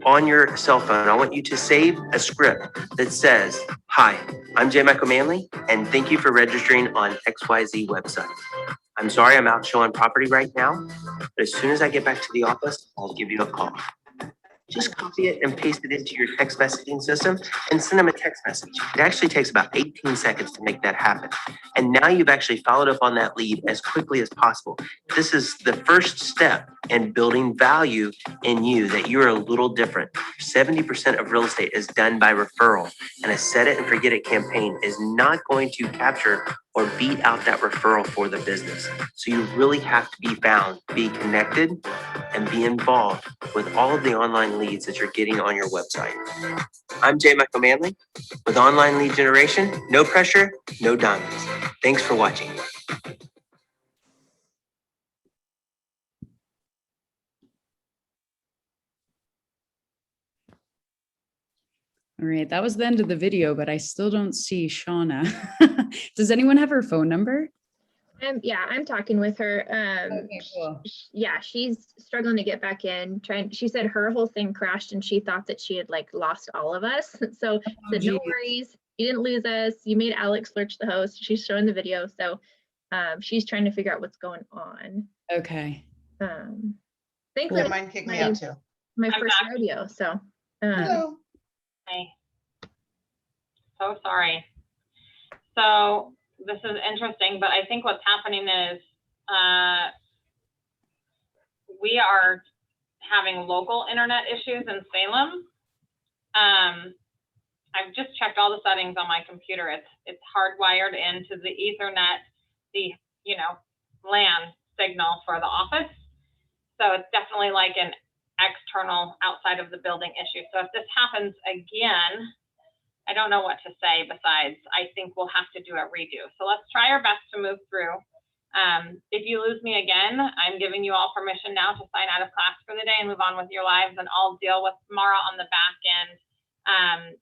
On your cell phone, I want you to save a script that says, hi, I'm J. Michael Manley, and thank you for registering on XYZ website. I'm sorry I'm out showing property right now, but as soon as I get back to the office, I'll give you a call. Just copy it and paste it into your text messaging system and send them a text message. It actually takes about 18 seconds to make that happen. And now you've actually followed up on that lead as quickly as possible. This is the first step in building value in you, that you're a little different. 70% of real estate is done by referral, and a set it and forget it campaign is not going to capture or beat out that referral for the business. So you really have to be found, be connected, and be involved with all of the online leads that you're getting on your website. I'm J. Michael Manley with Online Lead Generation. No pressure, no diamonds. Thanks for watching. All right, that was the end of the video, but I still don't see Shauna. Does anyone have her phone number? Yeah, I'm talking with her. Okay, cool. Yeah, she's struggling to get back in. She said her whole thing crashed and she thought that she had like lost all of us. So said, no worries, you didn't lose us. You made Alex Lurch the host. She's showing the video. So she's trying to figure out what's going on. Okay. Thankfully, Yeah, mine kicked me out too. My I'm first back. rodeo. So Hello. Hey. So sorry. So this is interesting, but I think what's happening is we are having local internet issues in Salem. I've just checked all the settings on my computer. It's hardwired into the Ethernet, the LAN signal for the office. So it's definitely like an external outside of the building issue. So if this happens again, I don't know what to say besides I think we'll have to do a redo. So let's try our best to move through. If you lose me again, I'm giving you all permission now to sign out of class for the day and move on with your lives, and I'll deal with Mara on the back end,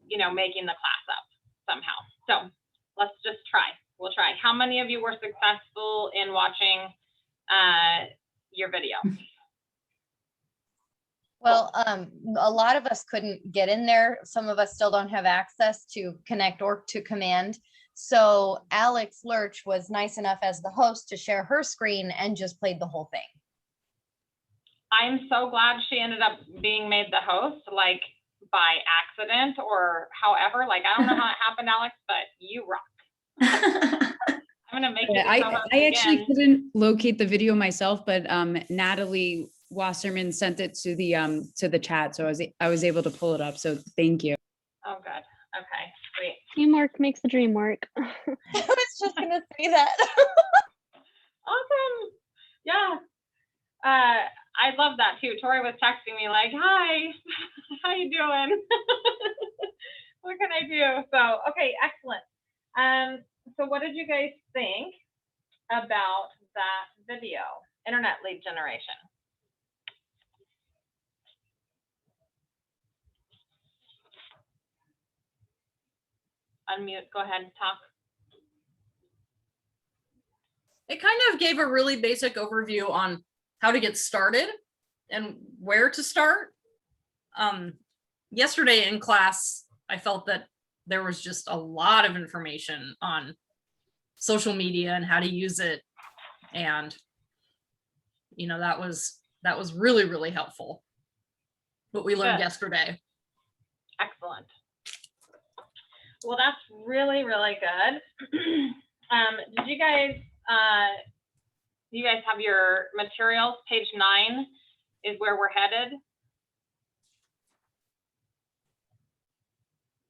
you know, making the class up somehow. So let's just try. We'll try. How many of you were successful in watching your video? Well, a lot of us couldn't get in there. Some of us still don't have access to connect or to command. So Alex Lurch was nice enough as the host to share her screen and just played the whole thing. I'm so glad she ended up being made the host, like by accident or however. Like, I don't know how it happened, Alex, but you rock. I'm gonna make you the co-host I actually again. couldn't locate the video myself, but Natalie Wasserman sent it to the chat, so I was able to pull it up. So thank you. Oh, good. Okay, great. Teamwork makes the dream work. I was just gonna say that. Awesome. Yeah. I love that too. Tori was texting me like, hi, how you doing? What can I do? So, okay, excellent. So what did you guys think about that video, internet lead generation? Unmute, go ahead and talk. It kind of gave a really basic overview on how to get started and where to start. Yesterday in class, I felt that there was just a lot of information on social media and how to use it. And, you know, that was really, really helpful. What we learned yesterday. Excellent. Well, that's really, really good. Did you guys, have your materials? Page 9 is where we're headed.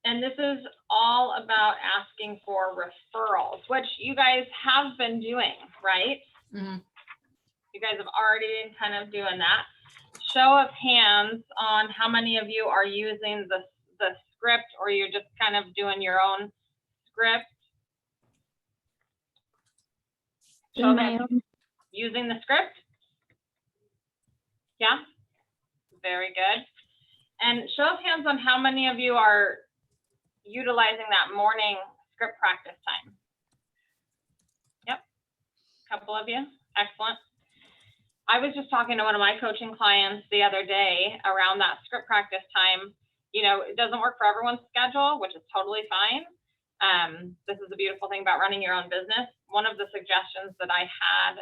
And this is all about asking for referrals, which you guys have been doing, right? Mm-hmm. You guys have already been kind of doing that. Show of hands on how many of you are using the script, or you're just kind of doing your own script. Show of hands. Using the script? Yeah, very good. And show of hands on how many of you are utilizing that morning script practice time. Yep, a couple of you, excellent. I was just talking to one of my coaching clients the other day around that script practice time. You know, it doesn't work for everyone's schedule, which is totally fine. This is the beautiful thing about running your own business. One of the suggestions that I had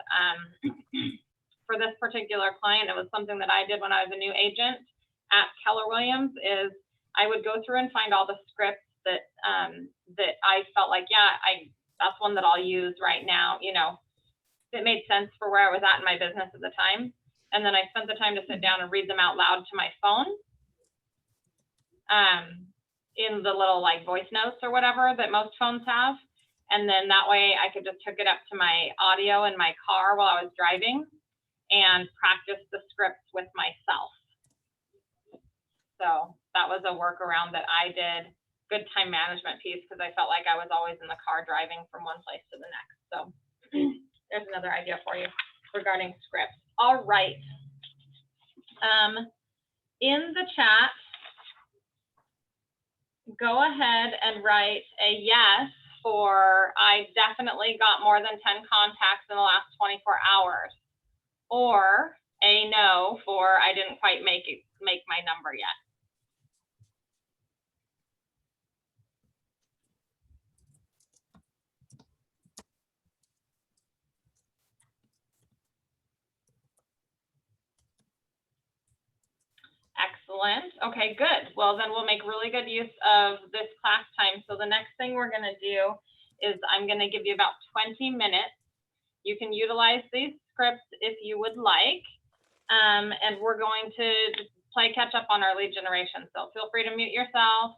for this particular client, it was something that I did when I was a new agent at Keller Williams, is I would go through and find all the scripts that that I felt like, yeah, that's one that I'll use right now. You know, it made sense for where I was at in my business at the time. And then I spent the time to sit down and read them out loud to my phone. In the little like voice notes or whatever that most phones have. And then that way I could just hook it up to my audio in my car while I was driving and practice the scripts with myself. So that was a workaround that I did. Good time management piece, because I felt like I was always in the car driving from one place to the next. So there's another idea for you regarding scripts. All right. In the chat, go ahead and write a yes for I definitely got more than 10 contacts in the last 24 hours, or a no for I didn't quite make my number yet. Excellent. Okay, good. Well, then we'll make really good use of this class time. So the next thing we're going to do is I'm going to give you about 20 minutes. You can utilize these scripts if you would like. And we're going to play catch up on our lead generation. So feel free to mute yourself,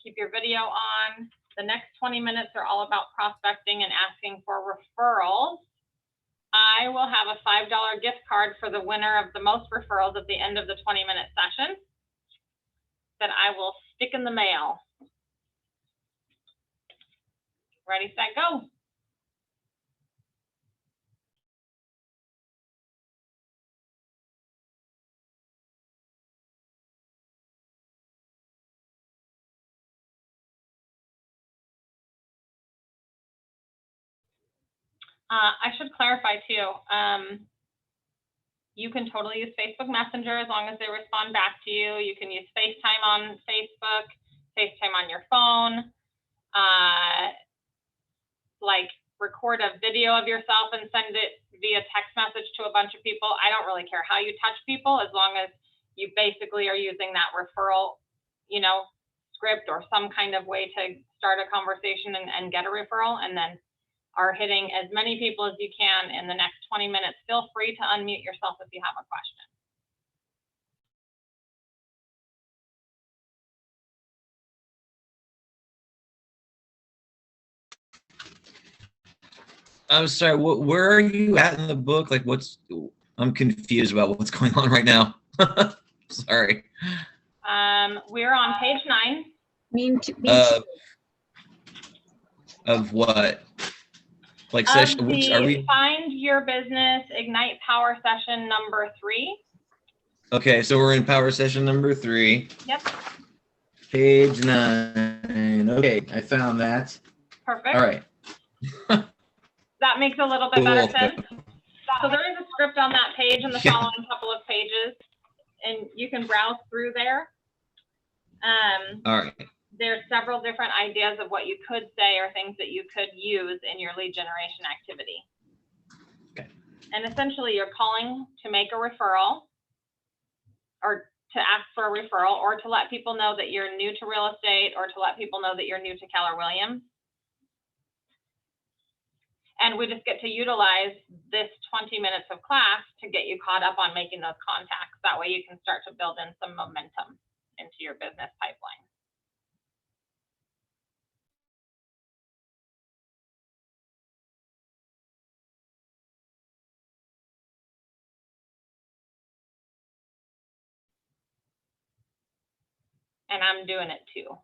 keep your video on. The next 20 minutes are all about prospecting and asking for referrals. I will have a $5 gift card for the winner of the most referrals at the end of the 20-minute session that I will stick in the mail. Ready, set, go. I should clarify too. You can totally use Facebook Messenger as long as they respond back to you. You can use FaceTime on Facebook, FaceTime on your phone, like record a video of yourself and send it via text message to a bunch of people. I don't really care how you touch people as long as you basically are using that referral, script or some kind of way to start a conversation and get a referral, and then are hitting as many people as you can in the next 20 minutes. Feel free to unmute yourself if you have a question. I'm sorry, where are you at in the book? Like I'm confused about what's going on right now. Sorry. We're on page 9. Of what? Like Of session, the are we? Find Your Business Ignite Power session number 3. Okay, so we're in power session number 3. Yep. Page 9. Okay, I found that. Perfect. All right. That makes a little bit better Cool. sense. So there is a script on that page and the following couple of pages, and you can browse through there. All right. There's several different ideas of what you could say or things that you could use in your lead generation activity. Okay. And essentially you're calling to make a referral or to ask for a referral or to let people know that you're new to real estate or to let people know that you're new to Keller Williams. And we just get to utilize this 20 minutes of class to get you caught up on making those contacts. That way you can start to build in some momentum into your business pipeline. And I'm doing it too.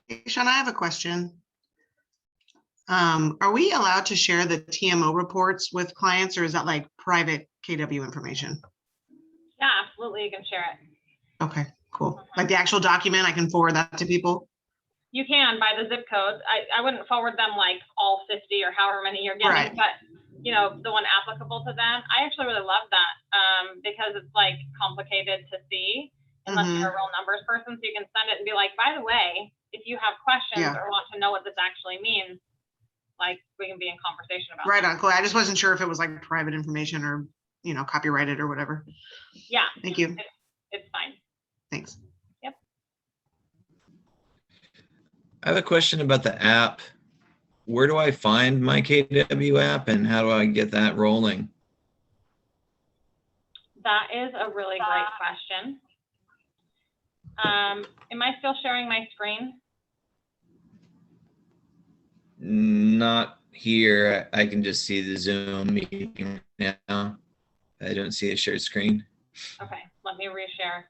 Hey, Sean, I have a question. Are we allowed to share the TMO reports with clients, or is that like private KW information? Yeah, absolutely. You can share it. Okay, cool. Like the actual document, I can forward that to people? You can by the zip code. I wouldn't forward them like all 50 or however many you're getting, Right. but you know, the one applicable to them. I actually really love that because it's like complicated to see unless you're a real numbers person. So you can send it and be like, by the way, if you have questions Yeah. or want to know what this actually means, like we can be in conversation about Right that. on, cool. I just wasn't sure if it was like private information or, you know, copyrighted or whatever. Yeah. Thank you. It's fine. Thanks. Yep. I have a question about the app. Where do I find my KW app and how do I get that rolling? That is a really great question. Am I still sharing my screen? Not here. I can just see the Zoom meeting now. I don't see a shared screen. Okay, let me reshare.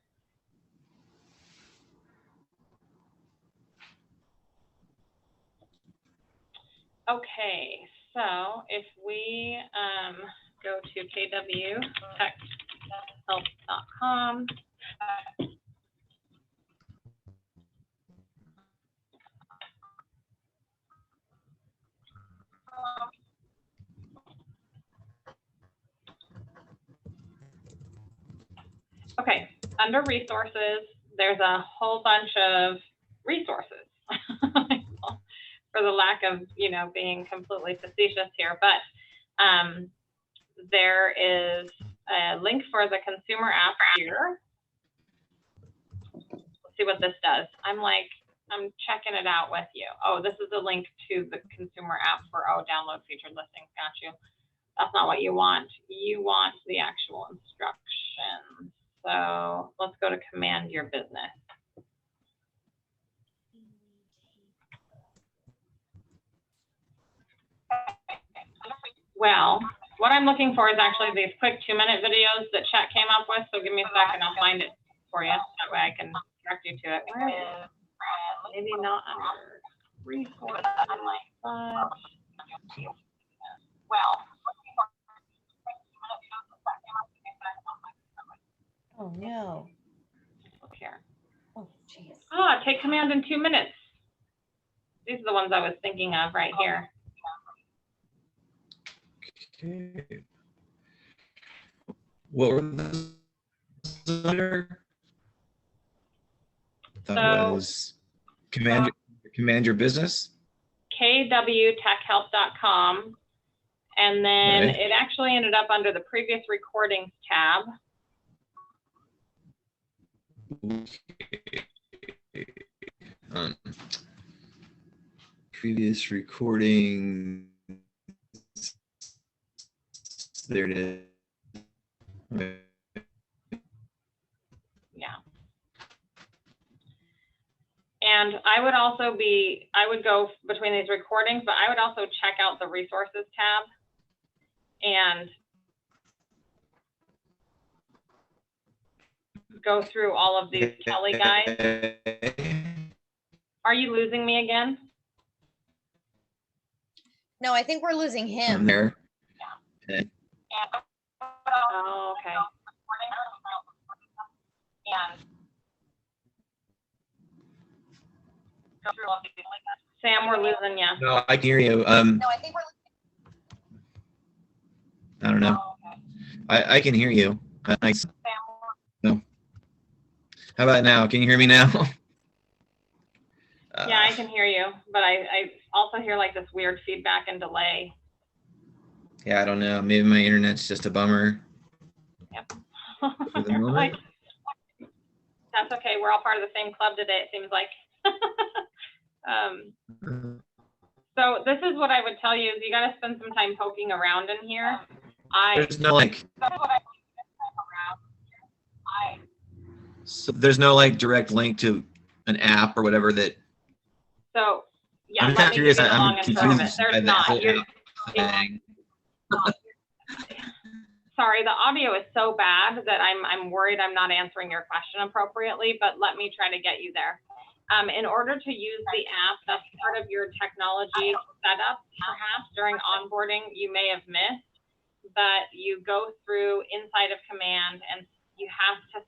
Okay, so if we go to kwtechhealth.com. Okay, under resources, there's a whole bunch of resources for the lack of, you know, being completely facetious here, but there is a link for the consumer app here. Let's see what this does. I'm checking it out with you. Oh, this is a link to the consumer app for, download featured listings. Got you. That's not what you want. You want the actual instructions. So let's go to command your business. Well, what I'm looking for is actually these quick 2-minute videos that Chat came up with. So give me a second, I'll find it for you. That way I can direct you to it. Where is it? Maybe not under resources. Well. Oh no. Look here. Oh jeez. Take command in 2 minutes. These are the ones I was thinking of right here. Okay. What were those under? That So- was command your business. kwtechhealth.com. And then Right. it actually ended up under the previous recordings tab. Previous recording. There it is. Okay. Yeah. And I would go between these recordings, but I would also check out the resources tab and go through all of these Kelly guides. Are you losing me again? No, I think we're losing him. I'm there. Okay. Oh, okay. Sam, we're losing you. No, I can hear you. No, I think we're I don't know. I can hear you. No. How about now? Can you hear me now? Yeah, I can hear you, but I also hear like this weird feedback and delay. Yeah, I don't know. Maybe my internet's just a bummer. Yep. For the moment. That's okay. We're all part of the same club today, it seems like. So this is what I would tell you is you got to spend some time poking around in here. There's no like. So there's no like direct link to an app or whatever that. So yeah, I'm let me curious. give you the long I'm and short of it. confused by There's that not. whole You're, app thing. sorry, the audio is so bad that I'm worried I'm not answering your question appropriately, but let me try to get you there. In order to use the app, that's part of your technology setup, perhaps during onboarding, you may have missed, but you go through inside of Command and you have to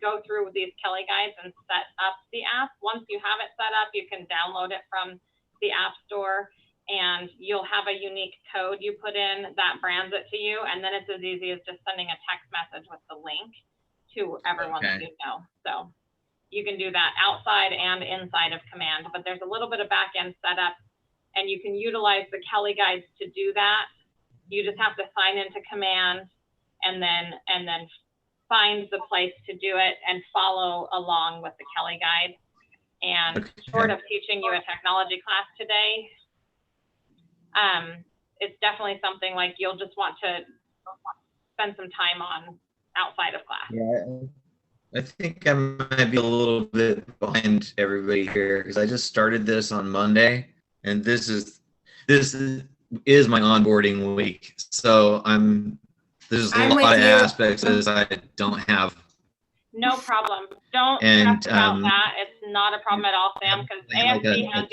go through these Kelly guides and set up the app. Once you have it set up, you can download it from the App Store and you'll have a unique code you put in that brands it to you. And then it's as easy as just sending a text message with the link to everyone that you know. So you can do that outside and inside of Command, but there's a little bit of back-end setup and you can utilize the Kelly guides to do that. You just have to sign into Command and then find the place to do it and follow along with the Kelly guide. And short of teaching you a technology class today, it's definitely something like you'll just want to spend some time on outside of class. Yeah, I think I might be a little bit behind everybody here because I just started this on Monday, and this is my onboarding week. So there's a lot of aspects as I don't have. No problem. Don't And, stress about that. It's not a problem at all, Sam, because AFC has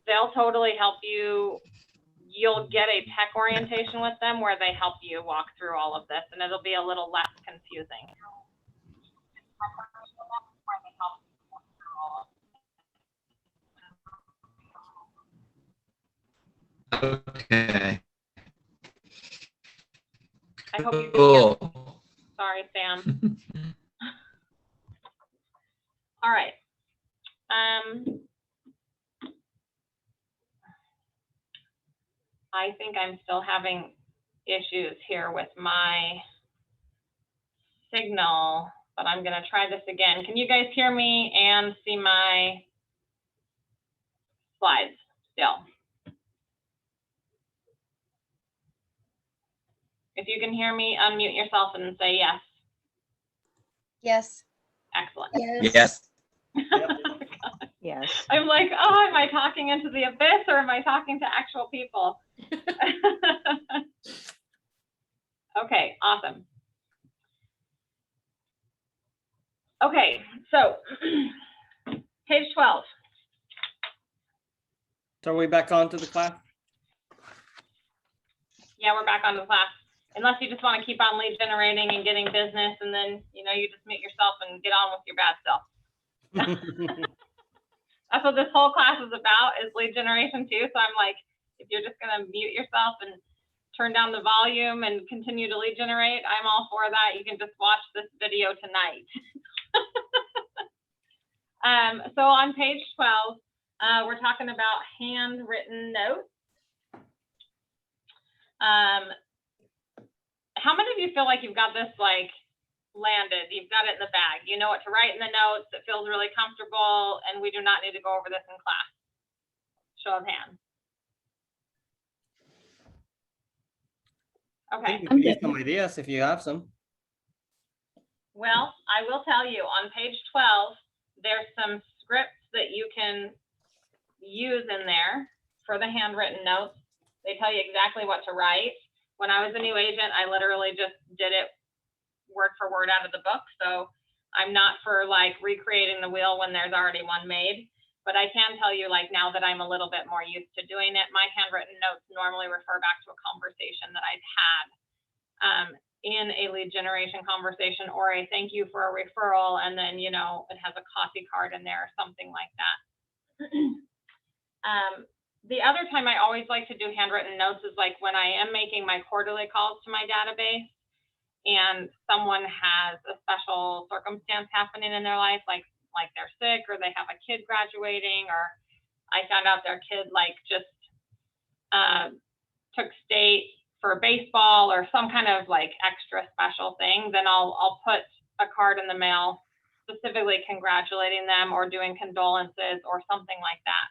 they'll totally help you. You'll get a tech orientation with them where they help you walk through all of this, and it'll be a little less confusing. Okay. I hope you Cool. can get. Sorry, Sam. All right. I think I'm still having issues here with my signal, but I'm going to try this again. Can you guys hear me and see my slides still? If you can hear me, unmute yourself and say yes. Yes. Excellent. Yes. Yes. I'm like, oh, am I talking into the abyss or am I talking to actual people? Okay, awesome. Okay, so page 12. So are we back on to the class? Yeah, we're back on the class. Unless you just want to keep on lead generating and getting business and then, you just mute yourself and get on with your bad self. That's what this whole class is about, is lead generation too. So I'm like, if you're just going to mute yourself and turn down the volume and continue to lead generate, I'm all for that. You can just watch this video tonight. So on page 12, we're talking about handwritten notes. How many of you feel like you've got this landed? You've got it in the bag. You know what to write in the notes. It feels really comfortable, and we do not need to go over this in class. Show of hands. Okay. I think we can get some ideas if you have some. Well, I will tell you on page 12, there's some scripts that you can use in there for the handwritten notes. They tell you exactly what to write. When I was a new agent, I literally just did it word for word out of the book. So I'm not for recreating the wheel when there's already one made. But I can tell you now that I'm a little bit more used to doing it, my handwritten notes normally refer back to a conversation that I've had in a lead generation conversation or a thank you for a referral. And then, it has a coffee card in there or something like that. The other time I always like to do handwritten notes is when I am making my quarterly calls to my database and someone has a special circumstance happening in their life, like they're sick or they have a kid graduating, or I found out their kid just took state for baseball or some kind of extra special thing, then I'll put a card in the mail specifically congratulating them or doing condolences or something like that.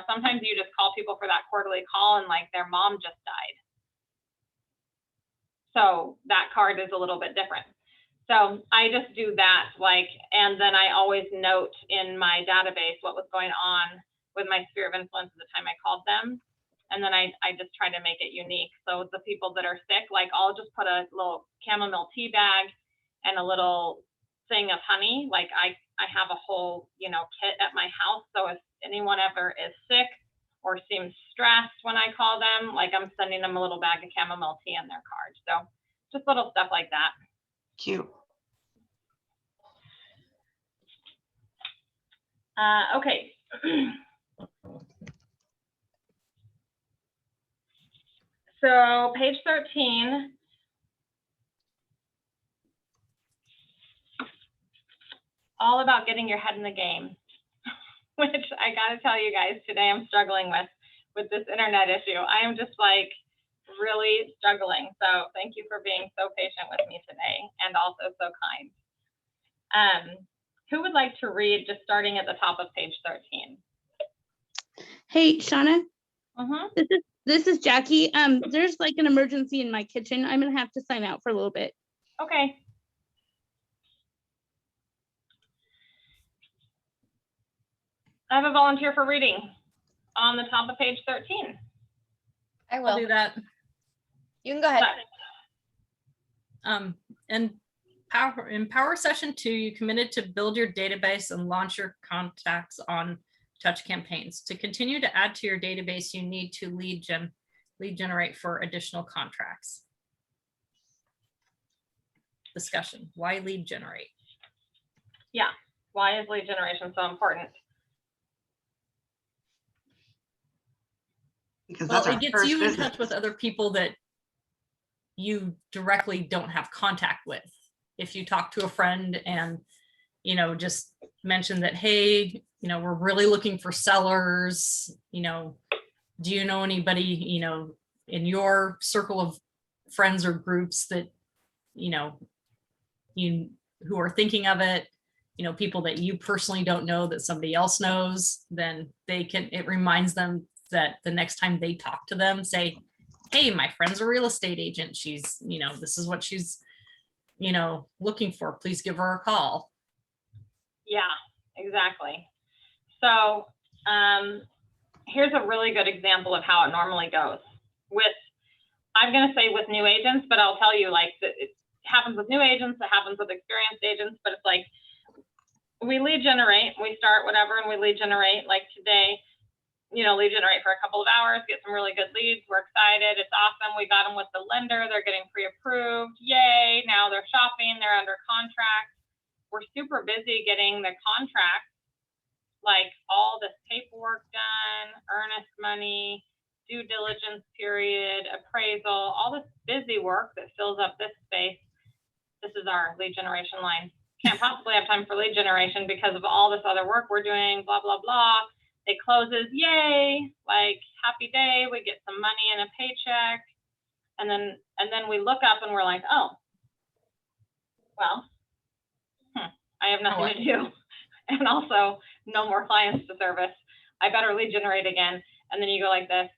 Sometimes you just call people for that quarterly call and their mom just died. So that card is a little bit different. So I just do that, and then I always note in my database what was going on with my sphere of influence at the time I called them. And then I just try to make it unique. So the people that are sick, I'll just put a little chamomile tea bag and a little thing of honey. Like I have a whole, you know, kit at my house. So if anyone ever is sick or seems stressed when I call them, like I'm sending them a little bag of chamomile tea in their card. So just little stuff like that. Cute. Okay. So page 13. All about getting your head in the game, which I gotta tell you guys, today I'm struggling with this internet issue. I am just like really struggling. So thank you for being so patient with me today and also so kind. Who would like to read just starting at the top of page 13? Hey, Shauna. Mm-hmm. This is Jackie. There's like an emergency in my kitchen. I'm gonna have to sign out for a little bit. Okay. I have a volunteer for reading on the top of page 13. I will I'll do that. You can go ahead. And in Power Session 2, you committed to build your database and launch your contacts on touch campaigns. To continue to add to your database, you need to lead generate for additional contracts. Discussion, why lead generate? Yeah, why is lead generation so important? Because Well, that's our it gets first you in business. touch with other people that you directly don't have contact with. If you talk to a friend and, you know, just mention that, hey, you know, we're really looking for sellers, you know, do you know anybody, you know, in your circle of friends or groups that, you know, who are thinking of it, you know, people that you personally don't know that somebody else knows, then it reminds them that the next time they talk to them, say, hey, my friend's a real estate agent. She's, you know, this is what she's, you know, looking for. Please give her a call. Yeah, exactly. So here's a really good example of how it normally goes I'm going to say with new agents, but I'll tell you, like, it happens with new agents, it happens with experienced agents, but it's like, we lead generate, we start whatever, and we lead generate, like today, you know, lead generate for a couple of hours, get some really good leads. We're excited. It's awesome. We got them with the lender. They're getting pre-approved. Yay. Now they're shopping. They're under contract. We're super busy getting the contract, like all this paperwork done, earnest money, due diligence period, appraisal, all this busy work that fills up this space. This is our lead generation line. Can't possibly have time for lead generation because of all this other work we're doing, blah, blah, blah. It closes, yay, like happy day, we get some money and a paycheck. And then we look up and we're like, oh, well, I have nothing to do. And also no more clients to service. I better lead generate again. And then you go like this.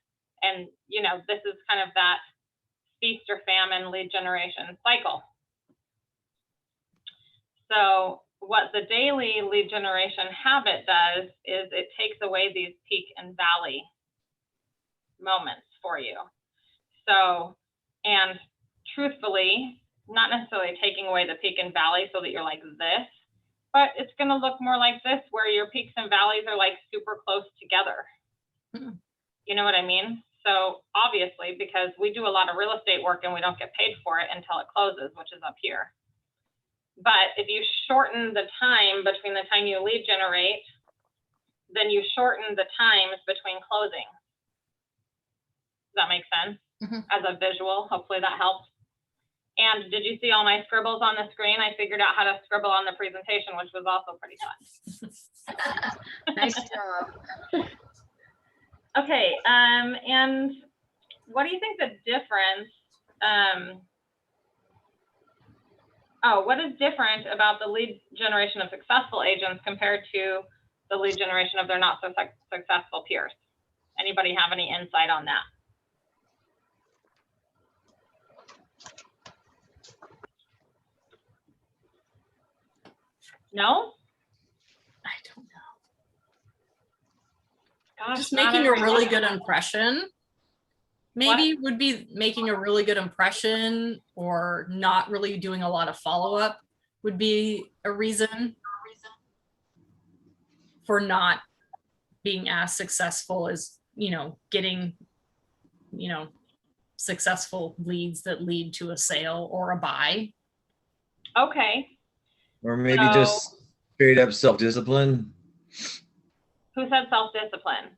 And you know, this is kind of that feast or famine lead generation cycle. So what the daily lead generation habit does is it takes away these peak and valley moments for you. So, and truthfully, not necessarily taking away the peak and valley so that you're like this, but it's going to look more like this, where your peaks and valleys are like super close together. You know what I mean? So obviously, because we do a lot of real estate work and we don't get paid for it until it closes, which is up here. But if you shorten the time between the time you lead generate, then you shorten the times between closing. Does that make sense? As a visual? Hopefully that helps. And did you see all my scribbles on the screen? I figured out how to scribble on the presentation, which was also pretty fun. Nice job. Okay, and what do you think the difference, what is different about the lead generation of successful agents compared to the lead generation of their not so successful peers? Anybody have any insight on that? No? I don't know. Gosh, Just not making a really everybody. good impression. Maybe would be making a really good impression or not really doing a lot of follow-up. would be a reason for not being as successful as, getting, successful leads that lead to a sale or a buy. Okay. Or maybe So- just straight up self-discipline. Who said self-discipline?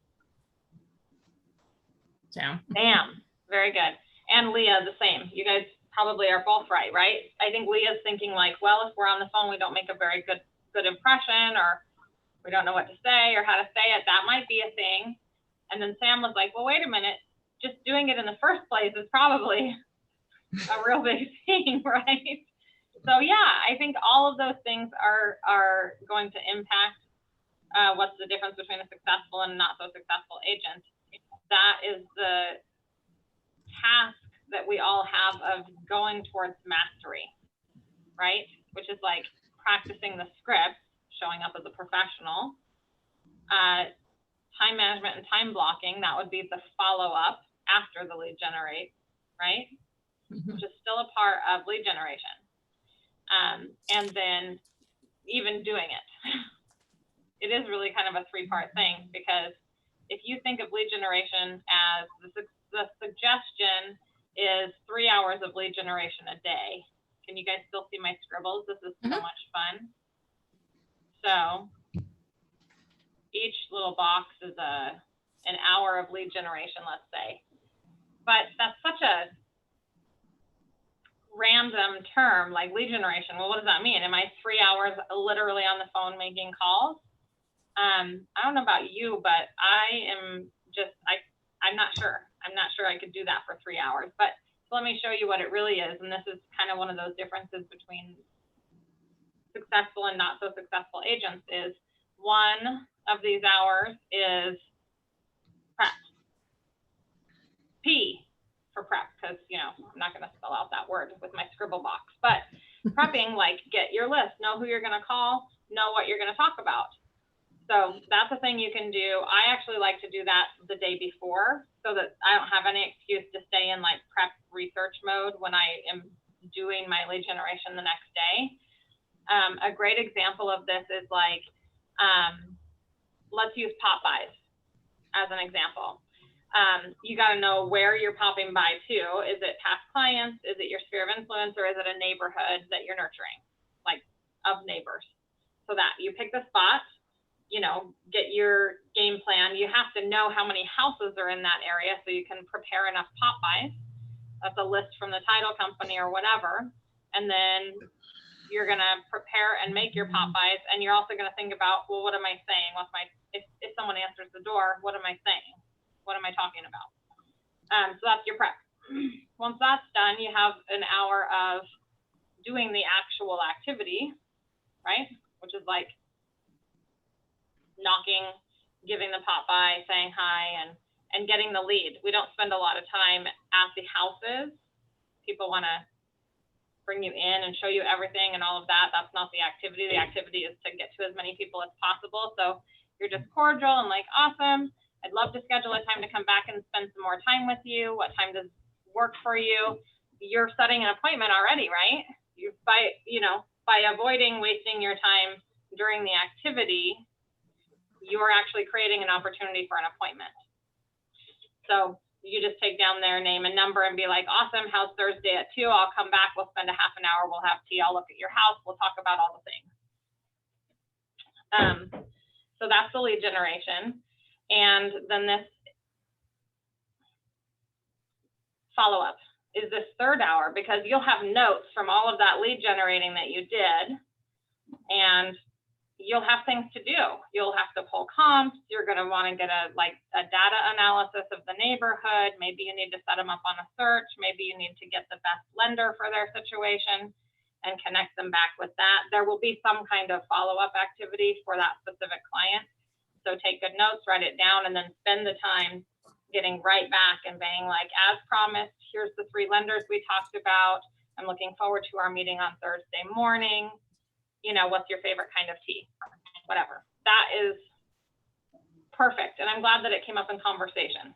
Sam. Damn, very good. And Leah, the same. You guys probably are both right? I think Leah's thinking like, well, if we're on the phone, we don't make a very good impression, or we don't know what to say or how to say it. That might be a thing. And then Sam was like, well, wait a minute. Just doing it in the first place is probably a real big thing, right? So yeah, I think all of those things are going to impact what's the difference between a successful and not so successful agent. That is the task that we all have of going towards mastery, right? Which is like practicing the script, showing up as a professional. Time management and time blocking, that would be the follow-up after the lead generate, right? Which is still a part of lead generation. And then even doing it. It is really kind of a three-part thing, because if you think of lead generation as the suggestion is 3 hours of lead generation a day. Can you guys still see my scribbles? This is so much fun. So each little box is an hour of lead generation, let's say. But that's such a random term, like lead generation. Well, what does that mean? Am I 3 hours literally on the phone making calls? I don't know about you, but I'm not sure. I'm not sure I could do that for 3 hours. But let me show you what it really is. And this is kind of one of those differences between successful and not so successful agents is one of these hours is prep. P for prep, because, I'm not going to spell out that word with my scribble box. But prepping, like get your list, know who you're going to call, know what you're going to talk about. So that's a thing you can do. I actually like to do that the day before so that I don't have any excuse to stay in like prep research mode when I am doing my lead generation the next day. A great example of this is like, let's use pop buys as an example. You got to know where you're popping by to. Is it past clients? Is it your sphere of influence? Or is it a neighborhood that you're nurturing, like of neighbors? So that you pick the spot, get your game plan. You have to know how many houses are in that area so you can prepare enough pop buys. That's a list from the title company or whatever. And then you're going to prepare and make your pop buys. And you're also going to think about, well, what am I saying? If someone answers the door, what am I saying? What am I talking about? So that's your prep. Once that's done, you have an hour of doing the actual activity, right? Which is like knocking, giving the pop by, saying hi, and getting the lead. We don't spend a lot of time at the houses. People want to bring you in and show you everything and all of that. That's not the activity. The activity is to get to as many people as possible. So you're just cordial and like, awesome. I'd love to schedule a time to come back and spend some more time with you. What time does work for you? You're setting an appointment already, right? By avoiding wasting your time during the activity, you're actually creating an opportunity for an appointment. So you just take down their name and number and be like, awesome, how's Thursday at 2? I'll come back. We'll spend a half an hour. We'll have tea. I'll look at your house. We'll talk about all the things. So that's the lead generation. And then this follow-up is this third hour, because you'll have notes from all of that lead generating that you did, and you'll have things to do. You'll have to pull comps. You're going to want to get a data analysis of the neighborhood. Maybe you need to set them up on a search. Maybe you need to get the best lender for their situation and connect them back with that. There will be some kind of follow-up activity for that specific client. So take good notes, write it down, and then spend the time getting right back and being like, as promised, here's the 3 lenders we talked about. I'm looking forward to our meeting on Thursday morning. What's your favorite kind of tea? Whatever. That is perfect. And I'm glad that it came up in conversation.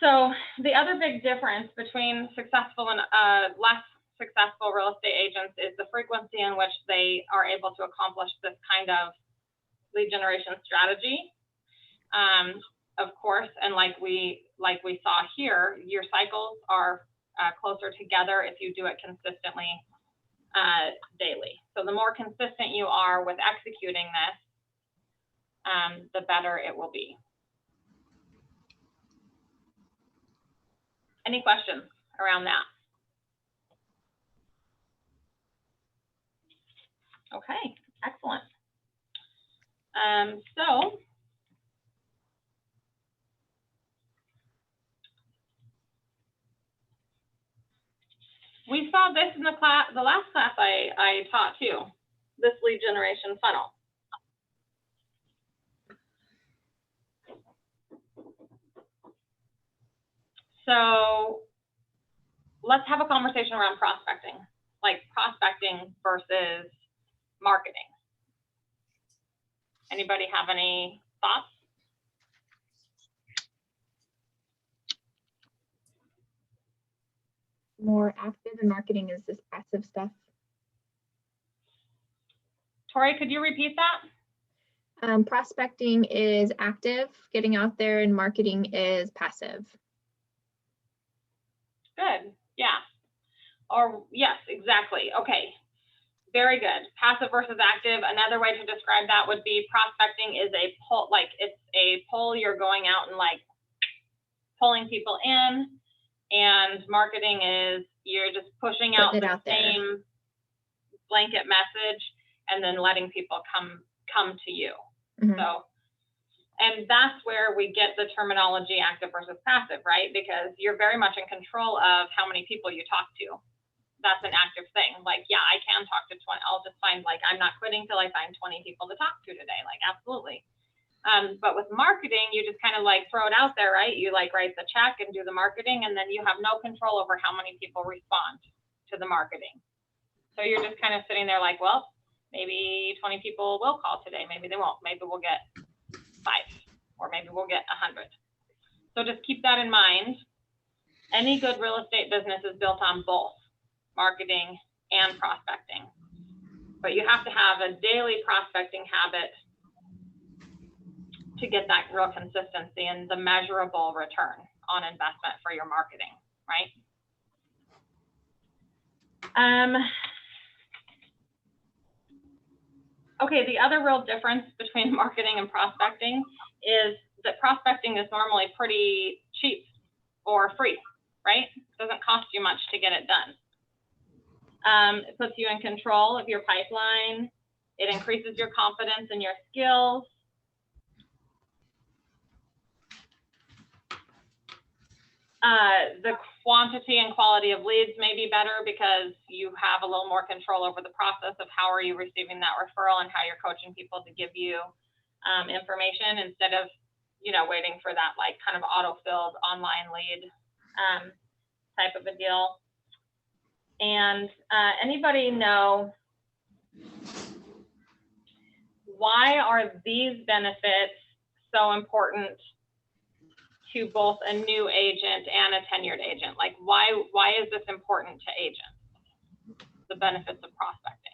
So the other big difference between successful and less successful real estate agents is the frequency in which they are able to accomplish this kind of lead generation strategy. Of course, and like we saw here, your cycles are closer together if you do it consistently daily. So the more consistent you are with executing this, the better it will be. Any questions around that? Okay, excellent. So we saw this in the class, the last class I taught too, this lead generation funnel. So let's have a conversation around prospecting, like prospecting versus marketing. Anybody have any thoughts? More active and marketing is this passive stuff. Tori, could you repeat that? Prospecting is active, getting out there, and marketing is passive. Good, yeah. Or yes, exactly. Okay, very good. Passive versus active. Another way to describe that would be prospecting is a pull, like it's a pull, you're going out and like pulling people in, and marketing is you're just pushing out the same blanket message and then letting people come to you. Mm-hmm. So, and that's where we get the terminology active versus passive, right? Because you're very much in control of how many people you talk to. That's an active thing. Like, yeah, I can talk to 20. I'll just find, like, I'm not quitting till I find 20 people to talk to today. Like, absolutely. But with marketing, you just kind of like throw it out there, right? You like write the check and do the marketing, and then you have no control over how many people respond to the marketing. So you're just kind of sitting there like, well, maybe 20 people will call today. Maybe they won't. Maybe we'll get 5, or maybe we'll get 100. So just keep that in mind. Any good real estate business is built on both marketing and prospecting. But you have to have a daily prospecting habit to get that real consistency and the measurable return on investment for your marketing, right? Okay, the other real difference between marketing and prospecting is that prospecting is normally pretty cheap or free, right? It doesn't cost you much to get it done. It puts you in control of your pipeline. It increases your confidence in your skills. The quantity and quality of leads may be better because you have a little more control over the process of how are you receiving that referral and how you're coaching people to give you information instead of, you know, waiting for that like kind of auto-filled online lead type of a deal. And anybody know why are these benefits so important to both a new agent and a tenured agent? Like why is this important to agents? The benefits of prospecting.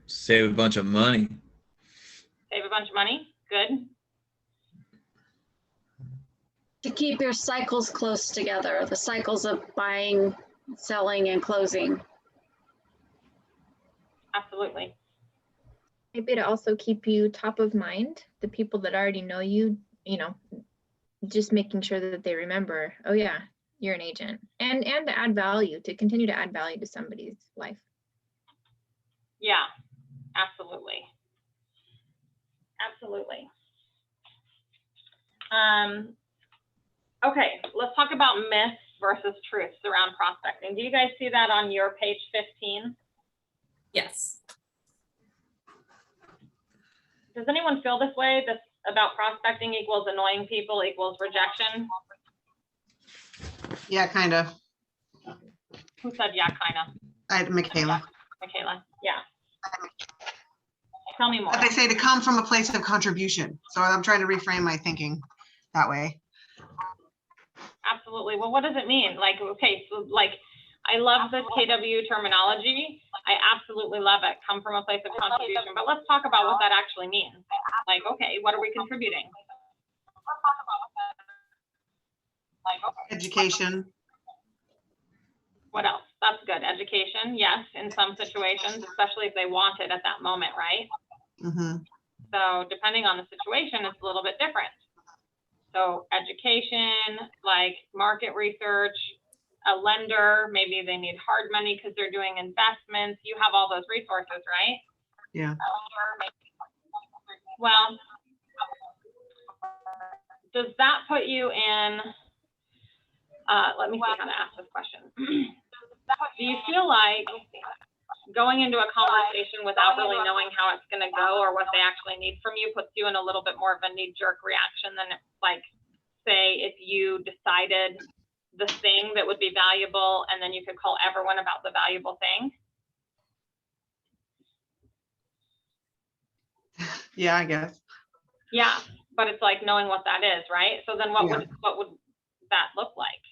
Save a bunch of money. Save a bunch of money, good. To keep your cycles close together, the cycles of buying, selling, and closing. Absolutely. Maybe to also keep you top of mind, the people that already know you, you know, just making sure that they remember, oh yeah, you're an agent. And to add value, to continue to add value to somebody's life. Yeah, absolutely. Absolutely. Okay, let's talk about myths versus truths around prospecting. Do you guys see that on your page 15? Yes. Does anyone feel this way? This about prospecting equals annoying people equals rejection? Yeah, kind of. Who said yeah, kind of? Michaela. Michaela, yeah. Tell me more. But they say to come from a place of contribution. So I'm trying to reframe my thinking. that way. Absolutely. Well, what does it mean? Like, okay, so like, I love this KW terminology. I absolutely love it. Come from a place of contribution. But let's talk about what that actually means. Like, okay, what are we contributing? Education. What else? That's good. Education, yes, in some situations, especially if they want it at that moment, right? Mm-hmm. So depending on the situation, it's a little bit different. So education, like market research, a lender, maybe they need hard money because they're doing investments. You have all those resources, right? Yeah. Well, does that put you in, let me see how to ask this question. Do you feel like going into a conversation without really knowing how it's going to go or what they actually need from you puts you in a little bit more of a knee-jerk reaction than like, say, if you decided the thing that would be valuable and then you could call everyone about the valuable thing? Yeah, I guess. Yeah, but it's like knowing what that is, right? So then what would that look like?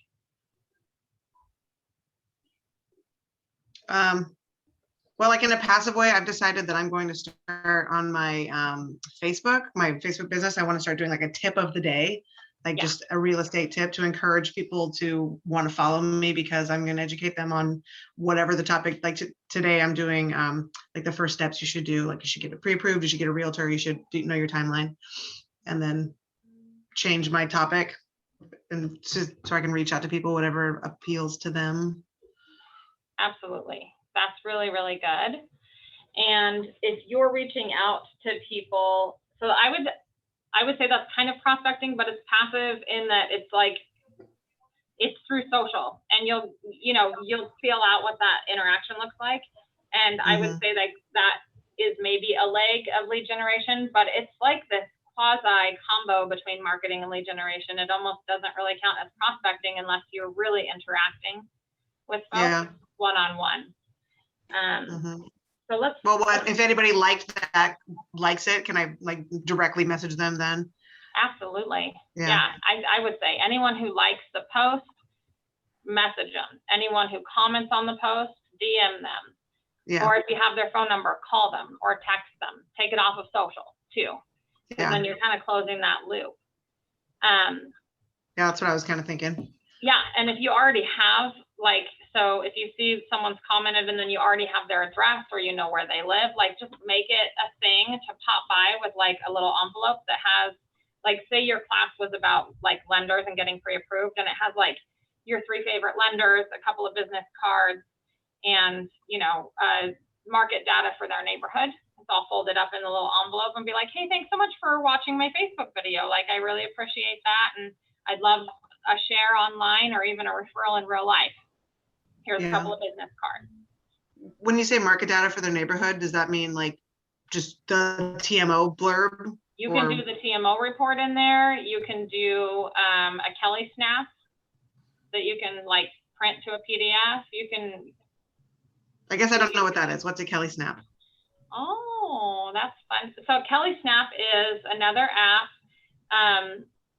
Well, like in a passive way, I've decided that I'm going to start on my Facebook business. I want to start doing like a tip of the day, like just a real estate tip to encourage people to want to follow me because I'm going to educate them on whatever the topic. Like today I'm doing like the first steps you should do, like you should get it pre-approved, you should get a realtor, you should know your timeline, and then change my topic and so I can reach out to people, whatever appeals to them. Absolutely. That's really, really good. And if you're reaching out to people, so I would say that's kind of prospecting, but it's passive in that it's like, it's through social and you'll feel out what that interaction looks like. And I would say that is maybe a leg of lead generation, but it's like this quasi combo between marketing and lead generation. It almost doesn't really count as prospecting unless you're really interacting with folks one-on-one. So let's. Well, if anybody likes it, can I like directly message them then? Absolutely. Yeah. I would say anyone who likes the post, message them. Anyone who comments on the post, DM them. Yeah. Or if you have their phone number, call them or text them. Take it off of social too. And then you're kind of closing that loop. Yeah, that's what I was kind of thinking. Yeah, and if you already have like, so if you see someone's commented and then you already have their address or you know where they live, like just make it a thing to pop by with like a little envelope that has, like, say your class was about like lenders and getting pre-approved, and it has like your 3 favorite lenders, a couple of business cards, and market data for their neighborhood. It's all folded up in a little envelope, and be like, hey, thanks so much for watching my Facebook video. Like, I really appreciate that, and I'd love a share online or even a referral in real life. Here's a couple of business cards. When you say market data for their neighborhood, does that mean like just the TMO blurb? You can do the TMO report in there. You can do a Kelly Snap that you can like print to a PDF. You can. I guess I don't know what that is. What's a Kelly Snap? Oh, that's fun. So Kelly Snap is another app.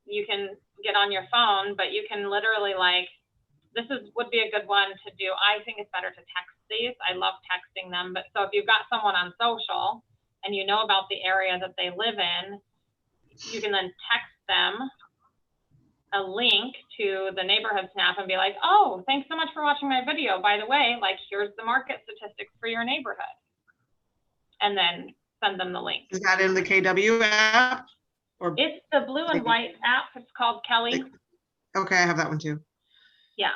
You can get on your phone, but you can literally like, would be a good one to do. I think it's better to text these. I love texting them. But so if you've got someone on social and you know about the area that they live in, you can then text them a link to the neighborhood snap and be like, oh, thanks so much for watching my video. By the way, like, here's the market statistics for your neighborhood. And then send them the link. Is that in the KW app? Or it's the blue and white app. It's called Kelly. Okay, I have that one too. Yeah.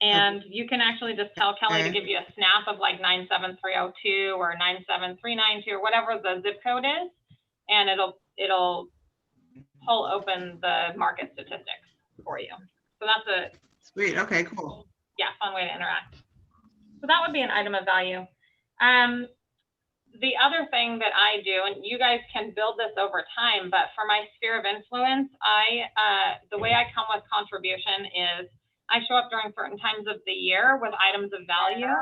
And you can actually just tell Kelly to give you a snap of like 97302 or 97392 or whatever the zip code is, and it'll pull open the market statistics for you. So that's a sweet. Okay, cool. Yeah, fun way to interact. So that would be an item of value. The other thing that I do, and you guys can build this over time, but for my sphere of influence, the way I come with contribution is I show up during certain times of the year with items of value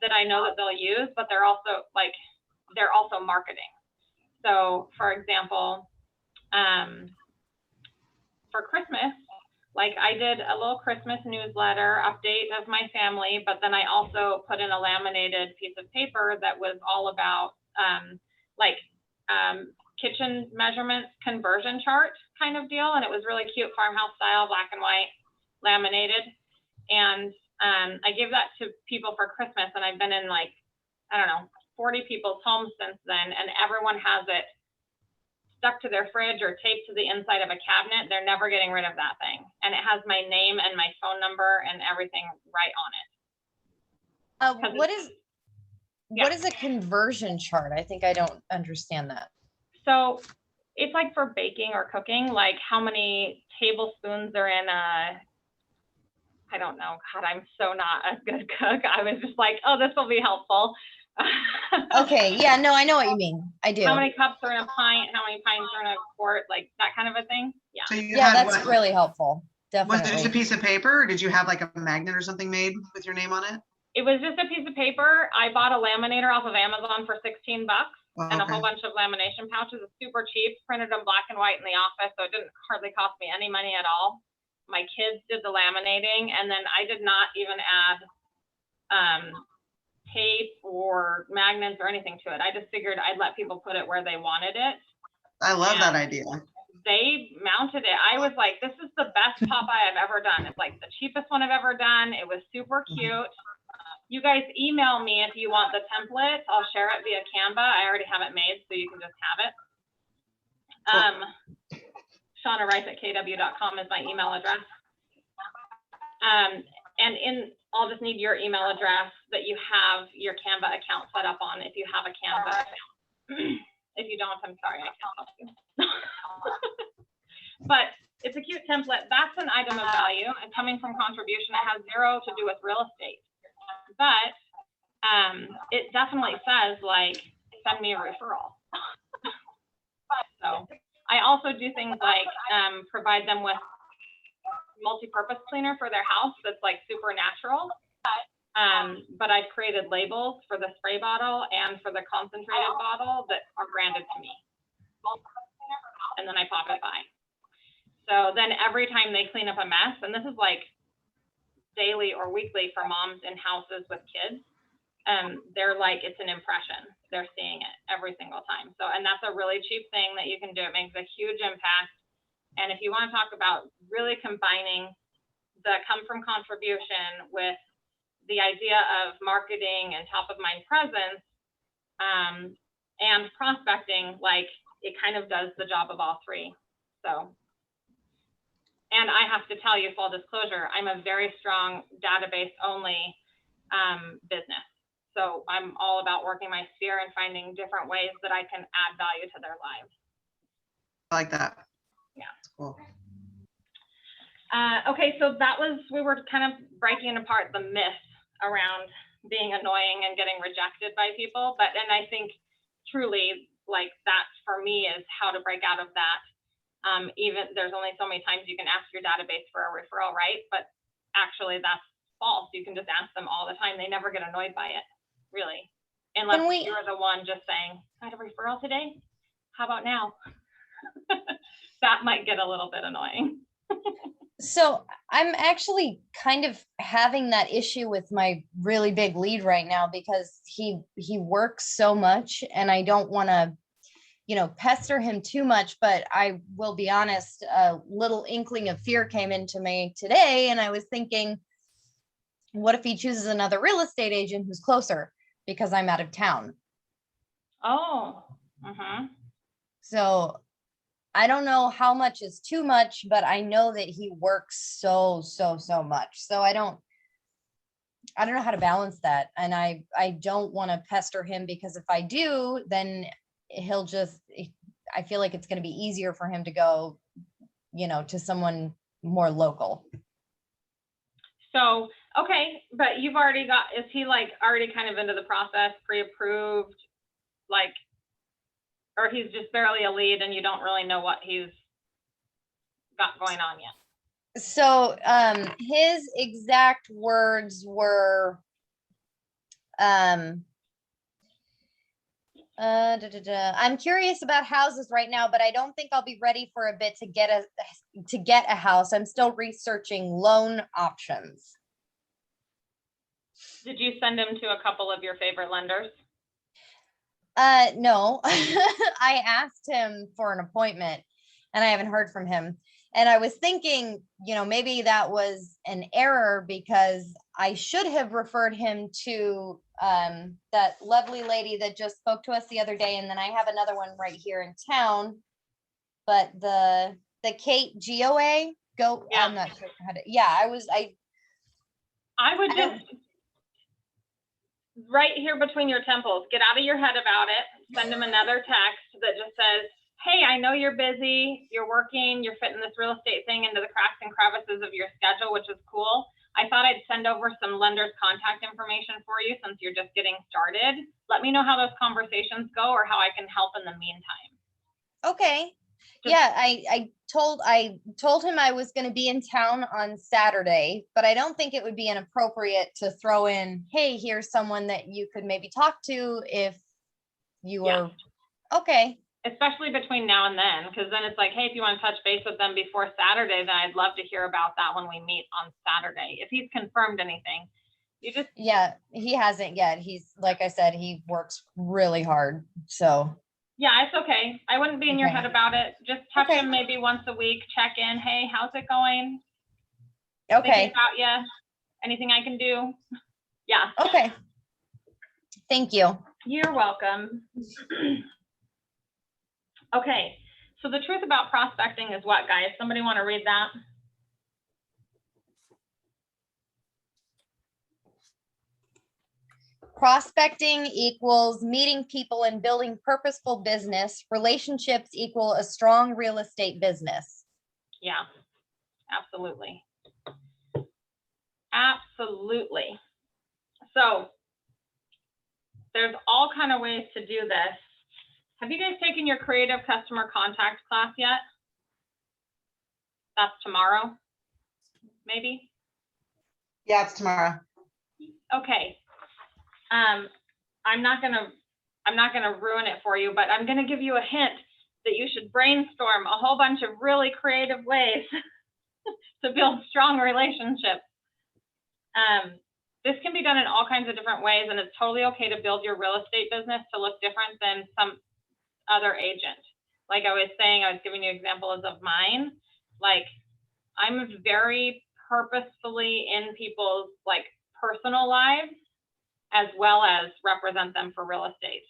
that I know that they'll use, but they're also marketing. So for example, for Christmas, like I did a little Christmas newsletter update of my family, but then I also put in a laminated piece of paper that was all about kitchen measurements conversion chart kind of deal. And it was really cute, farmhouse style, black and white, laminated. And I gave that to people for Christmas, and I've been in 40 people's homes since then, and everyone has it stuck to their fridge or taped to the inside of a cabinet. They're never getting rid of that thing. And it has my name and my phone number and everything right on it. What is a conversion chart? I think I don't understand that. So it's like for baking or cooking, like how many tablespoons are in I don't know. God, I'm so not a good cook. I was just like, oh, this will be helpful. Okay. Yeah, no, I know what you mean. I do. How many cups are in a pint? How many pints are in a quart? Like that kind of a thing. Yeah. So you Yeah, had that's what? really helpful. Definitely. Was it just a piece of paper, or did you have like a magnet or something made with your name on it? It was just a piece of paper. I bought a laminator off of Amazon for $16 and a whole bunch of lamination pouches. It's super cheap, printed them black and white in the office, so it didn't hardly cost me any money at all. My kids did the laminating, and then I did not even add tape or magnets or anything to it. I just figured I'd let people put it where they wanted it. I love that idea. They mounted it. I was like, this is the best Popeye I've ever done. It's like the cheapest one I've ever done. It was super cute. You guys email me if you want the template. I'll share it via Canva. I already have it made, so you can just have it. ShaunaRice@kw.com is my email address. And I'll just need your email address that you have your Canva account set up on if you have a Canva account. If you don't, I'm sorry, I can't help you. But it's a cute template. That's an item of value, and coming from contribution, it has zero to do with real estate. But it definitely says like, send me a referral. So I also do things like provide them with multi-purpose cleaner for their house that's like super natural. But I've created labels for the spray bottle and for the concentrated bottle that are branded to me. And then I pop it by. So then every time they clean up a mess, and this is like daily or weekly for moms in houses with kids, they're like, it's an impression. They're seeing it every single time. So, and that's a really cheap thing that you can do. It makes a huge impact. And if you want to talk about really combining the come from contribution with the idea of marketing and top of mind presence and prospecting, like it kind of does the job of all three. So, and I have to tell you, full disclosure, I'm a very strong database only business. So I'm all about working my sphere and finding different ways that I can add value to their lives. I like that. Yeah. Cool. Okay, so we were kind of breaking apart the myth around being annoying and getting rejected by people. And I think truly like that for me is how to break out of that. Even there's only so many times you can ask your database for a referral, right? But actually that's false. You can just ask them all the time. They never get annoyed by it, really. Unless you're the one just saying, I had a referral today. How about now? That might get a little bit annoying. So I'm actually kind of having that issue with my really big lead right now because he works so much and I don't want to, pester him too much, but I will be honest, a little inkling of fear came into me today. And I was thinking, what if he chooses another real estate agent who's closer because I'm out of town? Oh, So I don't know how much is too much, but I know that he works so much. So I don't know how to balance that. And I don't want to pester him because if I do, then I feel like it's going to be easier for him to go, to someone more local. So, okay, but you've already is he like already kind of into the process, pre-approved, like, or he's just barely a lead and you don't really know what he's got going on yet? So his exact words were, I'm curious about houses right now, but I don't think I'll be ready for a bit to get a house. I'm still researching loan options. Did you send him to a couple of your favorite lenders? No, I asked him for an appointment and I haven't heard from him. And I was thinking, maybe that was an error because I should have referred him to that lovely lady that just spoke to us the other day. And then I have another one right here in town. But the Kate GOA, I'm not sure how to, I would just, right here between your temples, get out of your head about it. Send him another text that just says, hey, I know you're busy, you're working, you're fitting this real estate thing into the cracks and crevices of your schedule, which is cool. I thought I'd send over some lenders' contact information for you since you're just getting started. Let me know how those conversations go or how I can help in the meantime. Okay. Yeah, I told him I was going to be in town on Saturday, but I don't think it would be inappropriate to throw in, hey, here's someone that you could maybe talk to if you were okay. Especially between now and then, because then it's like, hey, if you want to touch base with them before Saturday, then I'd love to hear about that when we meet on Saturday. If he's confirmed anything, Yeah, he hasn't yet. He's, like I said, he works really hard. So. Yeah, it's okay. I wouldn't be in your head about it. Just touch him maybe once a week, check in. Hey, how's it going? Okay. Thinking about you. Anything I can do? Yeah. Okay. Thank you. You're welcome. Okay, so the truth about prospecting is what, guys? Somebody want to read that? Prospecting equals meeting people and building purposeful business. Relationships equal a strong real estate business. Yeah, absolutely. Absolutely. So there's all kind of ways to do this. Have you guys taken your creative customer contact class yet? That's tomorrow, maybe? Yeah, it's tomorrow. Okay. I'm not gonna ruin it for you, but I'm gonna give you a hint that you should brainstorm a whole bunch of really creative ways to build strong relationships. This can be done in all kinds of different ways, and it's totally okay to build your real estate business to look different than some other agent. Like I was saying, I was giving you examples of mine. Like I'm very purposefully in people's like personal lives as well as represent them for real estate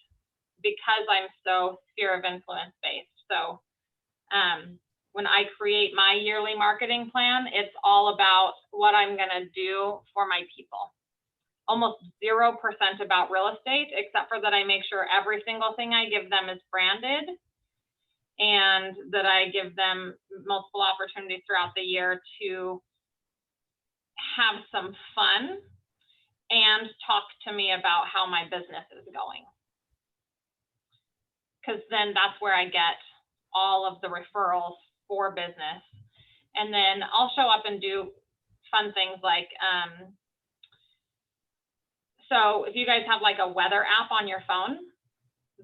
because I'm so sphere of influence based. So when I create my yearly marketing plan, it's all about what I'm gonna do for my people. Almost 0% about real estate, except for that I make sure every single thing I give them is branded and that I give them multiple opportunities throughout the year to have some fun and talk to me about how my business is going. Because then that's where I get all of the referrals for business. And then I'll show up and do fun things like, so if you guys have like a weather app on your phone,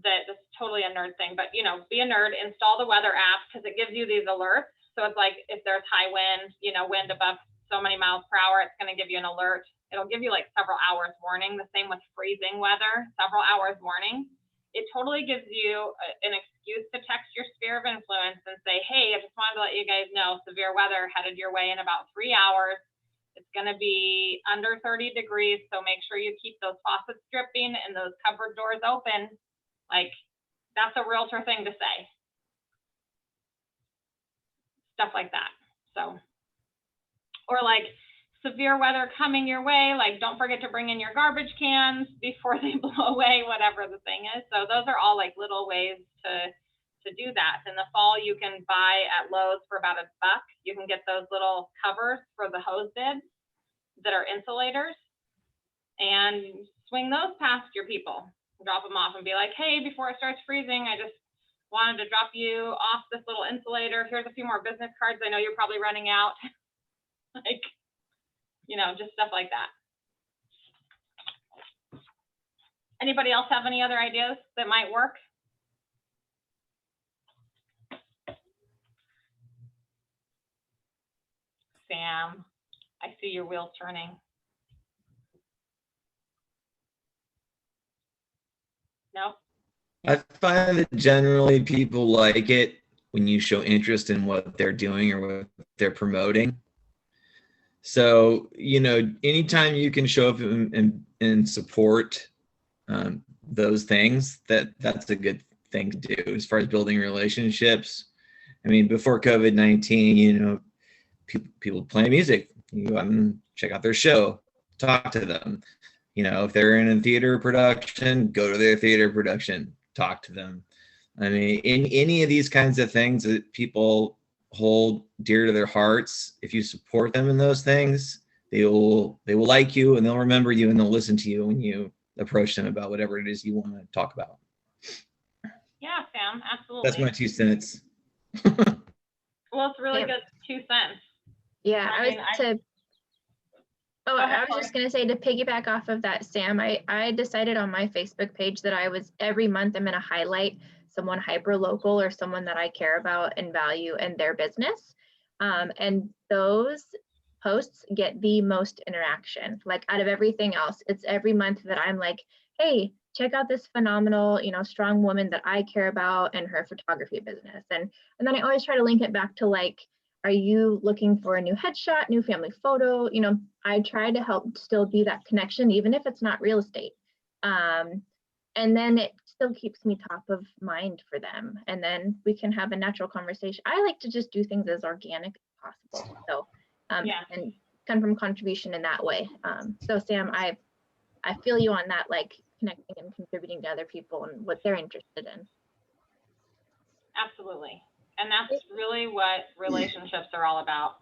that's totally a nerd thing, but be a nerd, install the weather app because it gives you these alerts. So it's like if there's high wind, wind above so many miles per hour, it's going to give you an alert. It'll give you like several hours warning. The same with freezing weather, several hours warning. It totally gives you an excuse to text your sphere of influence and say, hey, I just wanted to let you guys know severe weather headed your way in about 3 hours. It's going to be under 30 degrees, so make sure you keep those faucets dripping and those cupboard doors open. Like, that's a realtor thing to say. Stuff like that. So, or like severe weather coming your way, like don't forget to bring in your garbage cans before they blow away, whatever the thing is. So those are all like little ways to do that. In the fall, you can buy at Lowe's for about $1. You can get those little covers for the hose bibs that are insulators and swing those past your people. Drop them off and be like, hey, before it starts freezing, I just wanted to drop you off this little insulator. Here's a few more business cards. I know you're probably running out. Like, just stuff like that. Anybody else have any other ideas that might work? Sam, I see your wheels turning. No? I find that generally people like it when you show interest in what they're doing or what they're promoting. So, you know, anytime you can show up and support those things, that's a good thing to do as far as building relationships. I mean, before COVID-19, you know, people play music. You go out and check out their show, talk to them. You know, if they're in a theater production, go to their theater production, talk to them. I mean, in any of these kinds of things that people hold dear to their hearts, if you support them in those things, they will like you and they'll remember you and they'll listen to you when you approach them about whatever it is you want to talk about. Yeah, Sam, absolutely. That's my 2 cents. Well, it's really good 2 cents. Yeah, I I was just gonna say, to piggyback off of that, Sam, I decided on my Facebook page that every month I'm gonna highlight someone hyper local or someone that I care about and value in their business. And those posts get the most interaction. Like out of everything else, it's every month that I'm like, hey, check out this phenomenal, strong woman that I care about and her photography business. And then I always try to link it back to like, are you looking for a new headshot, new family photo? I try to help still be that connection, even if it's not real estate. And then it still keeps me top of mind for them. And then we can have a natural conversation. I like to just do things as organic as possible. So, and come from contribution in that way. So Sam, I feel you on that, like connecting and contributing to other people and what they're interested in. Absolutely. And that's really what relationships are all about.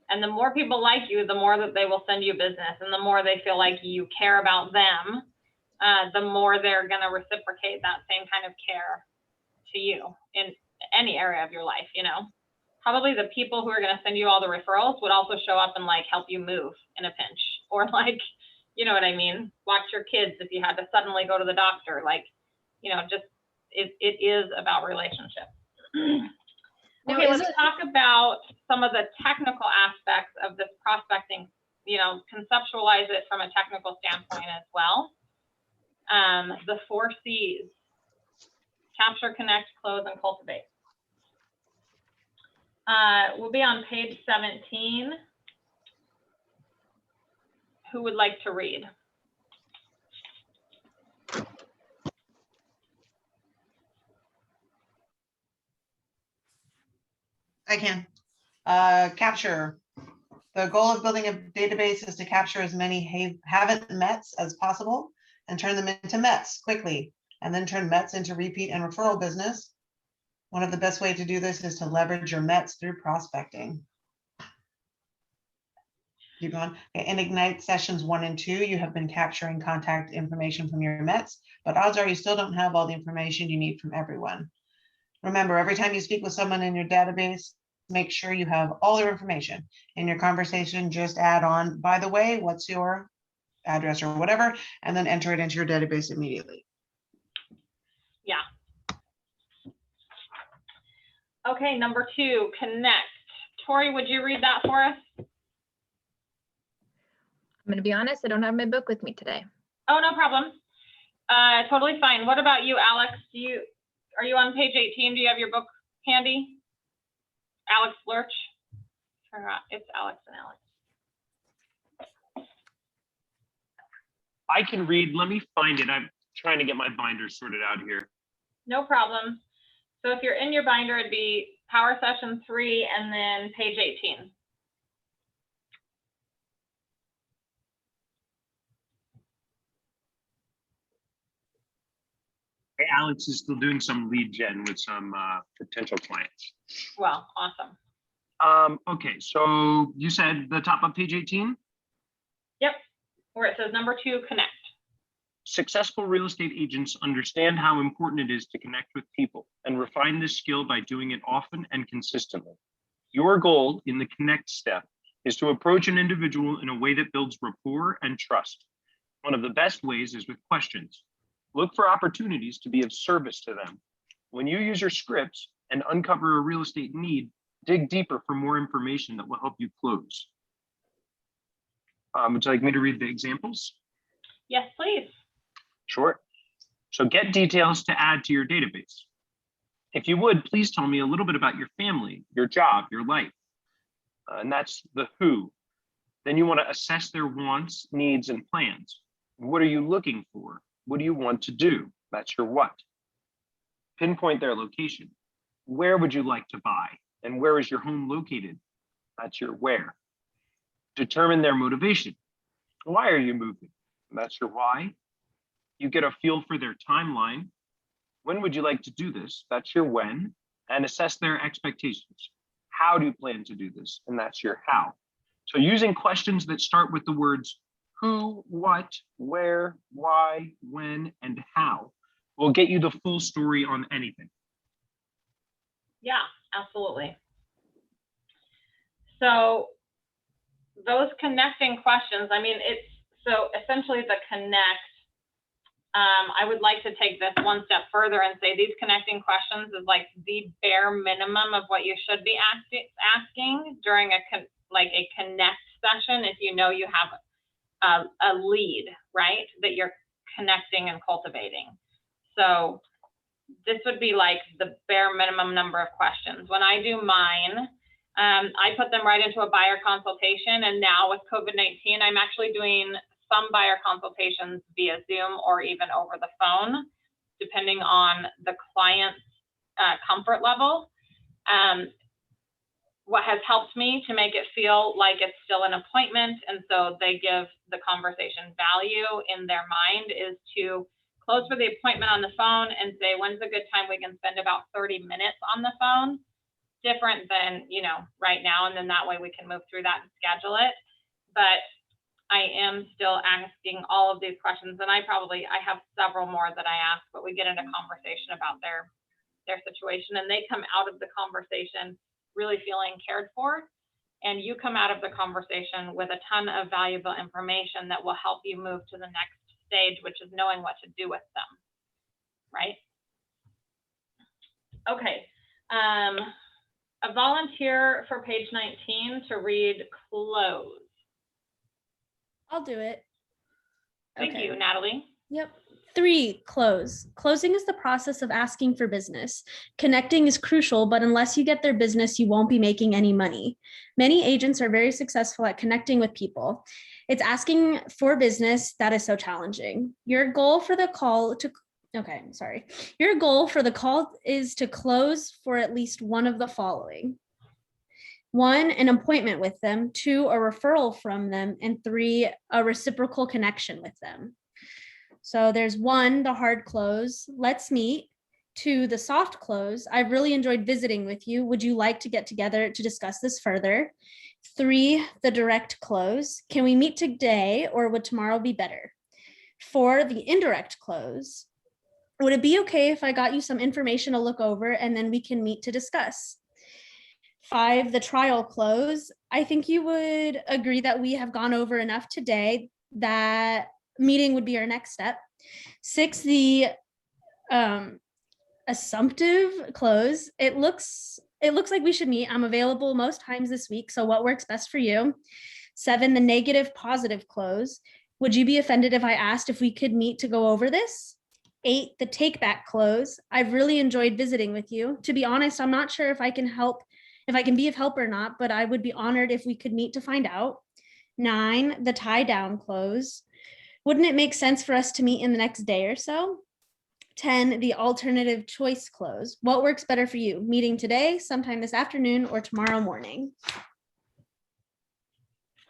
And the more people like you, the more that they will send you business, and the more they feel like you care about them, the more they're going to reciprocate that same kind of care to you in any area of your life. Probably the people who are going to send you all the referrals would also show up and like help you move in a pinch, or like, you know what I mean? Watch your kids if you had to suddenly go to the doctor, like, just it is about relationships. Okay, let's talk about some of the technical aspects of this prospecting, conceptualize it from a technical standpoint as well. The 4 C's: capture, connect, close, and cultivate. We'll be on page 17. Who would like to read? I can. Capture. The goal of building a database is to capture as many haven't mets as possible and turn them into mets quickly, and then turn mets into repeat and referral business. One of the best ways to do this is to leverage your mets through prospecting. Keep going. In Ignite sessions 1 and 2, you have been capturing contact information from your mets, but odds are you still don't have all the information you need from everyone. Remember, every time you speak with someone in your database, make sure you have all their information. In your conversation, just add on, by the way, what's your address or whatever, and then enter it into your database immediately. Yeah. Okay, number 2, connect. Tori, would you read that for us? I'm going to be honest, I don't have my book with me today. Oh, no problem. Totally fine. What about you, Alex? Are you on page 18? Do you have your book handy? Alex Lurch? It's Alex and Alex. I can read. Let me find it. I'm trying to get my binder sorted out here. No problem. So if you're in your binder, it'd be Power Session 3 and then page 18. Alex is still doing some lead gen with some potential clients. Well, awesome. Okay, so you said the top of page 18? Yep, where it says number 2, connect. Successful real estate agents understand how important it is to connect with people and refine this skill by doing it often and consistently. Your goal in the connect step is to approach an individual in a way that builds rapport and trust. One of the best ways is with questions. Look for opportunities to be of service to them. When you use your scripts and uncover a real estate need, dig deeper for more information that will help you close. Would you like me to read the examples? Yes, please. Sure. So get details to add to your database. If you would, please tell me a little bit about your family, your job, your life. And that's the who. Then you want to assess their wants, needs, and plans. What are you looking for? What do you want to do? That's your what. Pinpoint their location. Where would you like to buy? And where is your home located? That's your where. Determine their motivation. Why are you moving? That's your why. You get a feel for their timeline. When would you like to do this? That's your when. And assess their expectations. How do you plan to do this? And that's your how. So using questions that start with the words who, what, where, why, when, and how will get you the full story on anything. Yeah, absolutely. So those connecting questions, I mean, it's so essentially the connect. I would like to take this one step further and say these connecting questions is like the bare minimum of what you should be asking during a connect session if you know you have a lead, right, that you're connecting and cultivating. So this would be like the bare minimum number of questions. When I do mine, I put them right into a buyer consultation. And now with COVID-19, I'm actually doing some buyer consultations via Zoom or even over the phone, depending on the client's comfort level. What has helped me to make it feel like it's still an appointment, and so they give the conversation value in their mind, is to close for the appointment on the phone and say, when's a good time we can spend about 30 minutes on the phone? Different than, you know, right now, and then that way we can move through that and schedule it. But I am still asking all of these questions, and I have several more that I ask, but we get into conversation about their situation, and they come out of the conversation really feeling cared for, and you come out of the conversation with a ton of valuable information that will help you move to the next stage, which is knowing what to do with them, right? Okay, a volunteer for page 19 to read close. I'll do it. Thank you, Natalie. Yep. 3, close. Closing is the process of asking for business. Connecting is crucial, but unless you get their business, you won't be making any money. Many agents are very successful at connecting with people. It's asking for business that is so challenging. Your goal for the call is to close for at least one of the following. 1, an appointment with them. 2, a referral from them. And 3, a reciprocal connection with them. So there's 1, the hard close. Let's meet. 2, the soft close. I've really enjoyed visiting with you. Would you like to get together to discuss this further? 3, the direct close. Can we meet today or would tomorrow be better? 4, the indirect close. Would it be okay if I got you some information to look over and then we can meet to discuss? 5, the trial close. I think you would agree that we have gone over enough today that meeting would be our next step. 6, the assumptive close. It looks like we should meet. I'm available most times this week, so what works best for you? 7, the negative positive close. Would you be offended if I asked if we could meet to go over this? 8, the take back close. I've really enjoyed visiting with you. To be honest, I'm not sure if I can be of help or not, but I would be honored if we could meet to find out. 9, the tie down close. Wouldn't it make sense for us to meet in the next day or so? 10, the alternative choice close. What works better for you? Meeting today, sometime this afternoon, or tomorrow morning?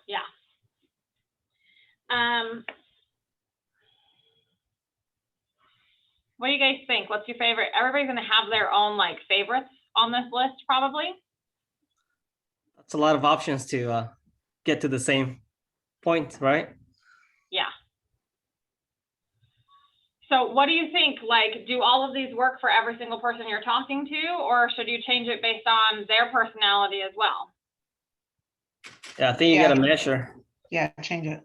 Yeah. What do you guys think? What's your favorite? Everybody's gonna have their own like favorites on this list, probably. That's a lot of options to get to the same point, right? Yeah. So what do you think? Like, do all of these work for every single person you're talking to, or should you change it based on their personality as well? Yeah, I think you got to measure. Yeah, change it.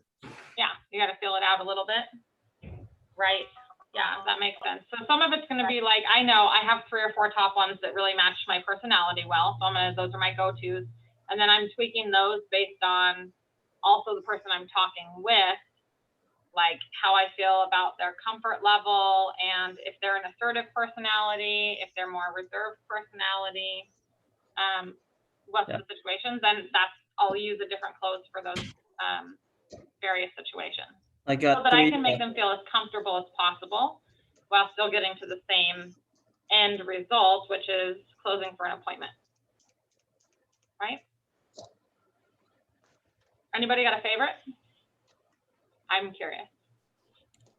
Yeah, you got to fill it out a little bit. Right. Yeah, that makes sense. So some of it's gonna be like, I know I have 3 or 4 top ones that really match my personality well. So those are my go-tos. And then I'm tweaking those based on also the person I'm talking with, like how I feel about their comfort level, and if they're an assertive personality, if they're more reserved personality, what's the situations, then I'll use a different clothes for those various situations. I got so that I 3. can make them feel as comfortable as possible while still getting to the same end result, which is closing for an appointment. Right? Anybody got a favorite? I'm curious.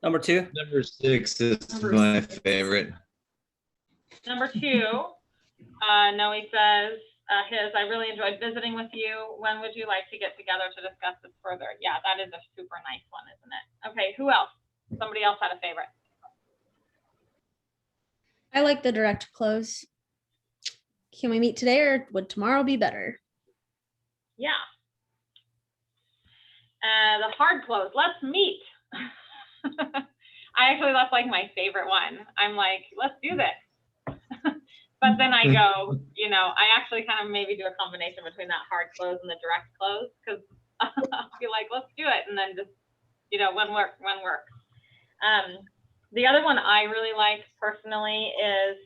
Number 2. Number 6 is my favorite. Number 2, Noe says, I really enjoyed visiting with you. When would you like to get together to discuss this further? Yeah, that is a super nice one, isn't it? Okay, who else? Somebody else had a favorite. I like the direct close. Can we meet today or would tomorrow be better? Yeah. The hard close, let's meet. That's like my favorite one. I'm like, let's do this. But then I go, I actually kind of maybe do a combination between that hard close and the direct close, because I'll be like, let's do it. And then just, when works. The other one I really like personally is,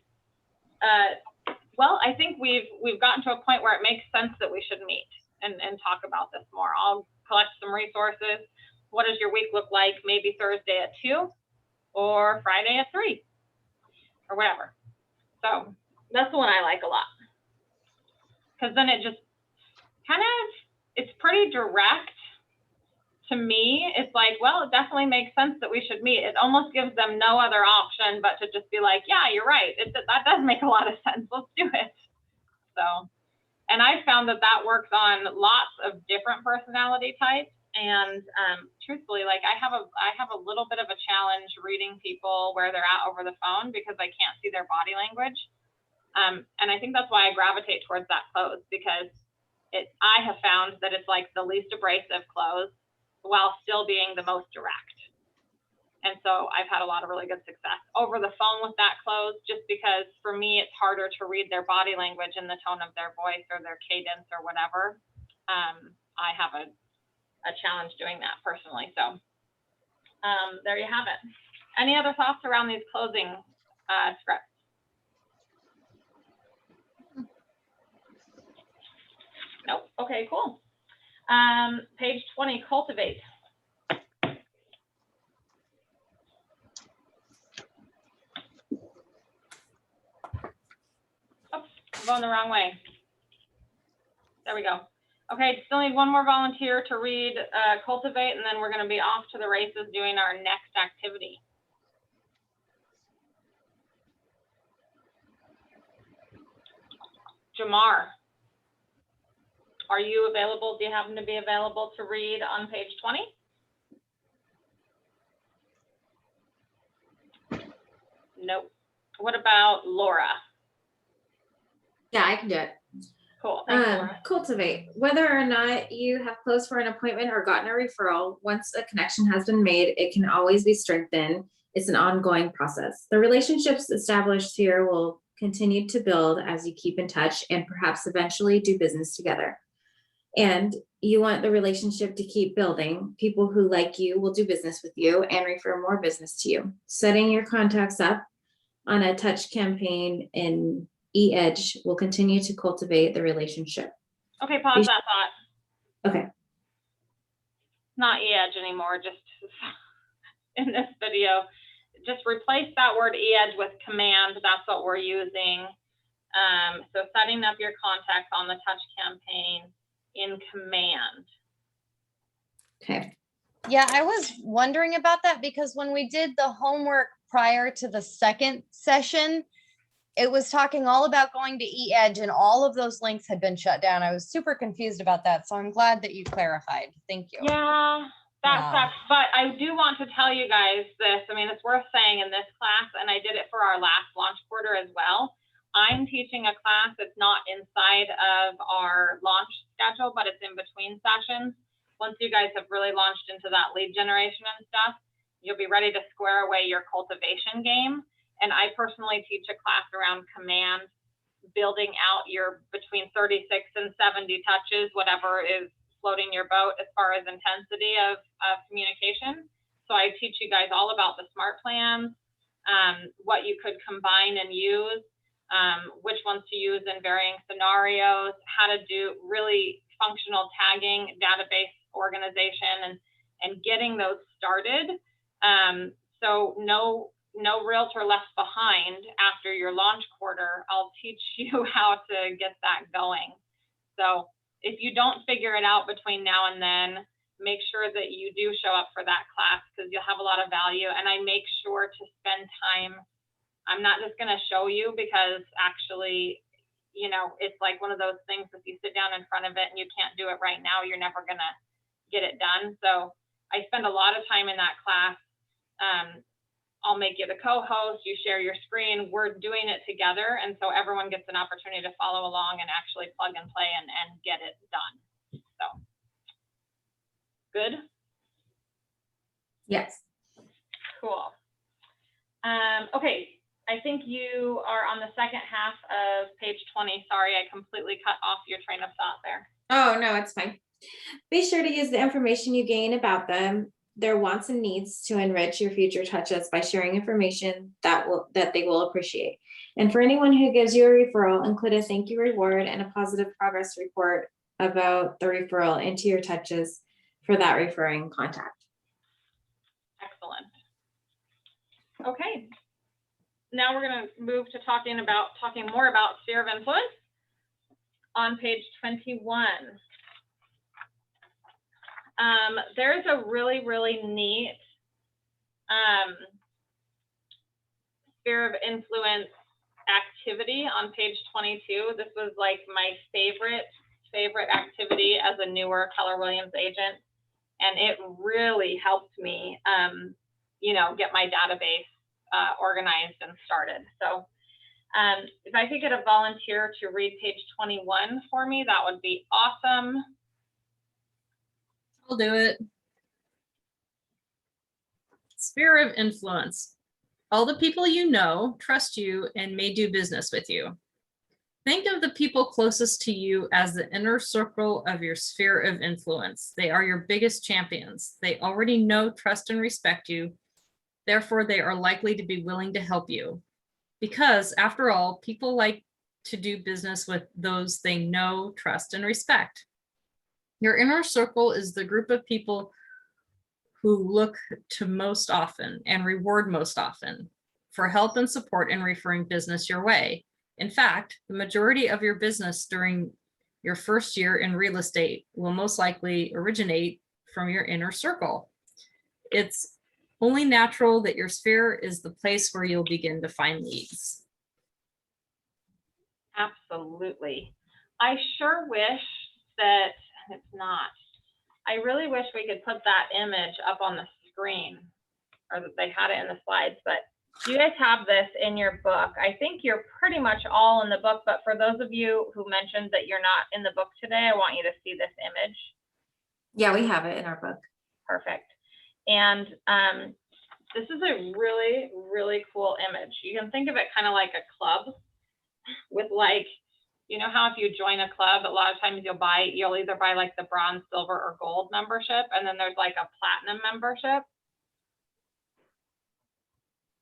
I think we've gotten to a point where it makes sense that we should meet and talk about this more. I'll collect some resources. What does your week look like? Maybe Thursday at 2 or Friday at 3 or whatever. So that's the one I like a lot. Because then it just it's pretty direct to me. It's like, well, it definitely makes sense that we should meet. It almost gives them no other option but to just be like, yeah, you're right. That does make a lot of sense. Let's do it. So, and I found that works on lots of different personality types. And truthfully, like I have a little bit of a challenge reading people where they're at over the phone because I can't see their body language. And I think that's why I gravitate towards that close, because I have found that it's like the least abrasive close while still being the most direct. And so I've had a lot of really good success over the phone with that close, just because for me, it's harder to read their body language and the tone of their voice or their cadence or whatever. I have a challenge doing that personally. So there you have it. Any other thoughts around these closing scripts? Nope. Okay, cool. Page 20, cultivate. Oops, I'm going the wrong way. There we go. Okay, still need one more volunteer to read cultivate, and then we're going to be off to the races doing our next activity. Jamar, are you available? Do you happen to be available to read on page 20? Nope. What about Laura? Yeah, I can do it. Cool. Thanks, Laura. Cultivate. Whether or not you have closed for an appointment or gotten a referral, once a connection has been made, it can always be strengthened. It's an ongoing process. The relationships established here will continue to build as you keep in touch and perhaps eventually do business together. And you want the relationship to keep building. People who like you will do business with you and refer more business to you. Setting your contacts up on a touch campaign in eEdge will continue to cultivate the relationship. Okay, pause that thought. Okay. Not eEdge anymore, just in this video. Just replace that word eEdge with command. That's what we're using. So setting up your contacts on the touch campaign in command. Okay. Yeah, I was wondering about that because when we did the homework prior to the second session, it was talking all about going to eEdge and all of those links had been shut down. I was super confused about that. So I'm glad that you clarified. Thank you. Yeah, that sucks. But I do want to tell you guys this. I mean, it's worth saying in this class, and I did it for our last launch quarter as well. I'm teaching a class that's not inside of our launch schedule, but it's in between sessions. Once you guys have really launched into that lead generation and stuff, you'll be ready to square away your cultivation game. And I personally teach a class around command, building out your between 36 and 70 touches, whatever is floating your boat as far as intensity of communication. So I teach you guys all about the SMART plans, what you could combine and use, which ones to use in varying scenarios, how to do really functional tagging, database organization, and getting those started. So no realtor left behind after your launch quarter. I'll teach you how to get that going. So if you don't figure it out between now and then, make sure that you do show up for that class, because you'll have a lot of value. And I make sure to spend time. I'm not just going to show you, because actually, you know, it's like one of those things, if you sit down in front of it and you can't do it right now, you're never going to get it done. So I spend a lot of time in that class. I'll make you the co-host, you share your screen, we're doing it together. And so everyone gets an opportunity to follow along and actually plug and play and get it done. So, good? Yes. Cool. Okay, I think you are on the second half of page 20. Sorry, I completely cut off your train of thought there. Oh, no, it's fine. Be sure to use the information you gain about them, their wants and needs, to enrich your future touches by sharing information that they will appreciate. And for anyone who gives you a referral, include a thank you reward and a positive progress report about the referral into your touches for that referring contact. Excellent. Okay. Now we're going to move to talking more about sphere of influence on page 21. There's a really, really neat sphere of influence activity on page 22. This was like my favorite activity as a newer Keller Williams agent. And it really helped me, you know, get my database organized and started. So if I could get a volunteer to read page 21 for me, that would be awesome. I'll do it. Sphere of influence. All the people you know, trust you, and may do business with you. Think of the people closest to you as the inner circle of your sphere of influence. They are your biggest champions. They already know, trust, and respect you. Therefore, they are likely to be willing to help you. Because, after all, people like to do business with those they know, trust, and respect. Your inner circle is the group of people who look to most often and reward most often for help and support in referring business your way. In fact, the majority of your business during your first year in real estate will most likely originate from your inner circle. It's only natural that your sphere is the place where you'll begin to find leads. Absolutely. I sure wish that it's not. I really wish we could put that image up on the screen, or that they had it in the slides, but you guys have this in your book. I think you're pretty much all in the book, but for those of you who mentioned that you're not in the book today, I want you to see this image. Yeah, we have it in our book. Perfect. And this is a really, really cool image. You can think of it kind of like a club with, like, you know how if you join a club, a lot of times you'll either buy like the bronze, silver, or gold membership, and then there's like a platinum membership.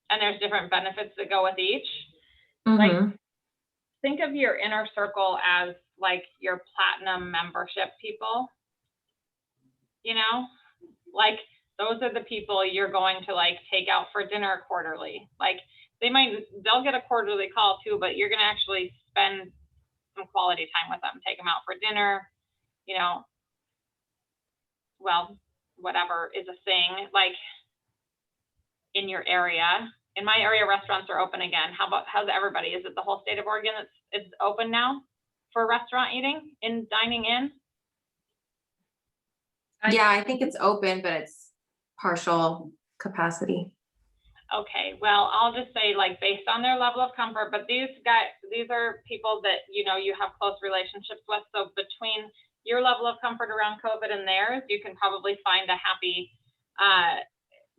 And there's different benefits that go with each. Like, think of your inner circle as like your platinum membership people. You know, like those are the people you're going to like take out for dinner quarterly. Like they'll get a quarterly call too, but you're gonna actually spend some quality time with them, take them out for dinner, you know, well, whatever is a thing, like in your area. In my area, restaurants are open again. How's everybody? Is it the whole state of Oregon that's open now for restaurant dining in? Yeah, I think it's open, but it's partial capacity. Okay, well, I'll just say, like, based on their level of comfort, but these are people that, you know, you have close relationships with. So between your level of comfort around COVID and theirs, you can probably find a happy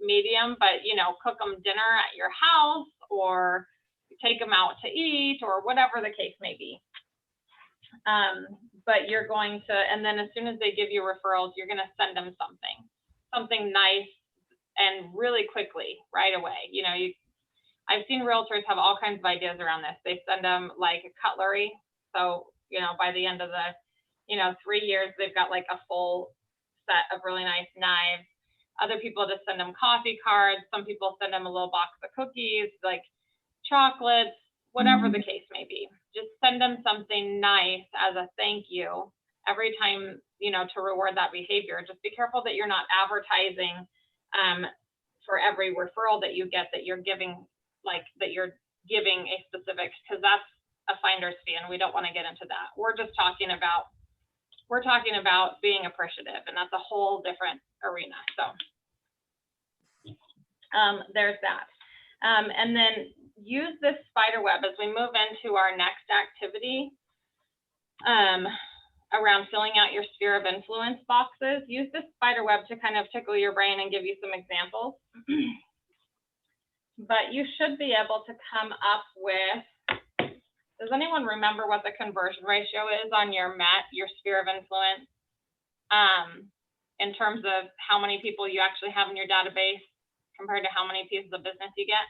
medium, but you know, cook them dinner at your house or take them out to eat or whatever the case may be. But you're going to, and then as soon as they give you referrals, you're going to send them something nice and really quickly right away. You know, I've seen realtors have all kinds of ideas around this. They send them like a cutlery. So, you know, by the end of the, 3 years, they've got like a full set of really nice knives. Other people just send them coffee cards. Some people send them a little box of cookies, like chocolates, whatever the case may be. Just send them something nice as a thank you every time, to reward that behavior. Just be careful that you're not advertising for every referral that you get, that you're giving, that you're giving a specific, because that's a finder's fee and we don't want to get into that. We're talking about being appreciative, and that's a whole different arena. So there's that. And then use this spider web as we move into our next activity around filling out your sphere of influence boxes. Use this spider web to kind of tickle your brain and give you some examples. But you should be able to come up with, does anyone remember what the conversion ratio is on your MET, your sphere of influence, in terms of how many people you actually have in your database compared to how many pieces of business you get?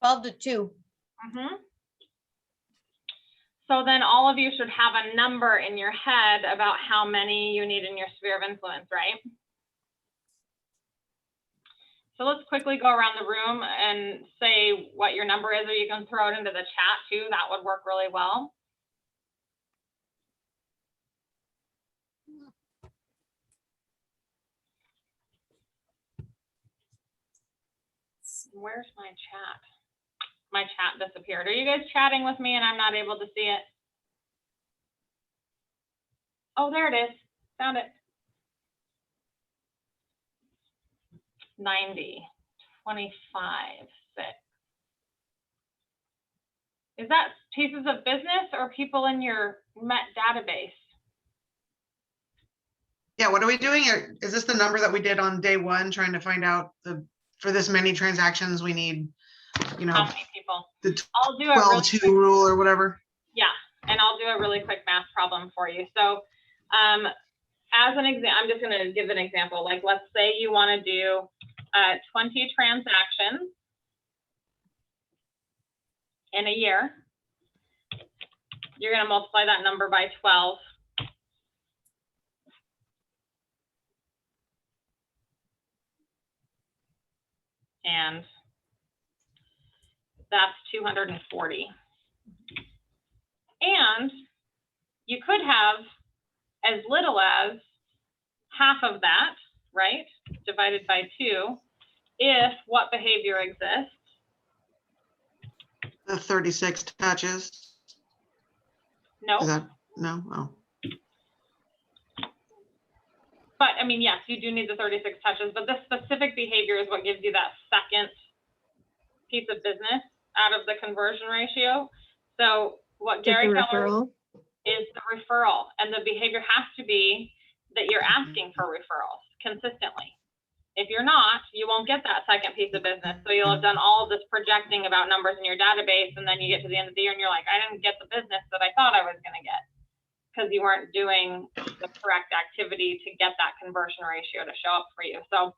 12 to 2. So then all of you should have a number in your head about how many you need in your sphere of influence, right? So let's quickly go around the room and say what your number is, or you can throw it into the chat too. That would work really well. Where's my chat? My chat disappeared. Are you guys chatting with me and I'm not able to see it? Oh, there it is. Found it. 90, 25, 6. Is that pieces of business or people in your MET database? Yeah, what are we doing? Is this the number that we did on day one, trying to find out for this many transactions we need, How many people? The I'll do a 12-2 rule or whatever? Yeah, and I'll do a really quick math problem for you. So as an example, I'm just going to give an example. Like, let's say you want to do 20 transactions in a year. You're going to multiply that number by 12. And that's 240. And you could have as little as half of that, right? Divided by 2, if what behavior exists? The 36 touches? No. Is that, no? Oh. But I mean, yes, you do need the 36 touches, but this specific behavior is what gives you that second piece of business out of the conversion ratio. So what Gary Keller is the referral, and the behavior has to be that you're asking for referrals consistently. If you're not, you won't get that second piece of business. So you'll have done all of this projecting about numbers in your database, and then you get to the end of the year and you're like, I didn't get the business that I thought I was going to get, because you weren't doing the correct activity to get that conversion ratio to show up for you. So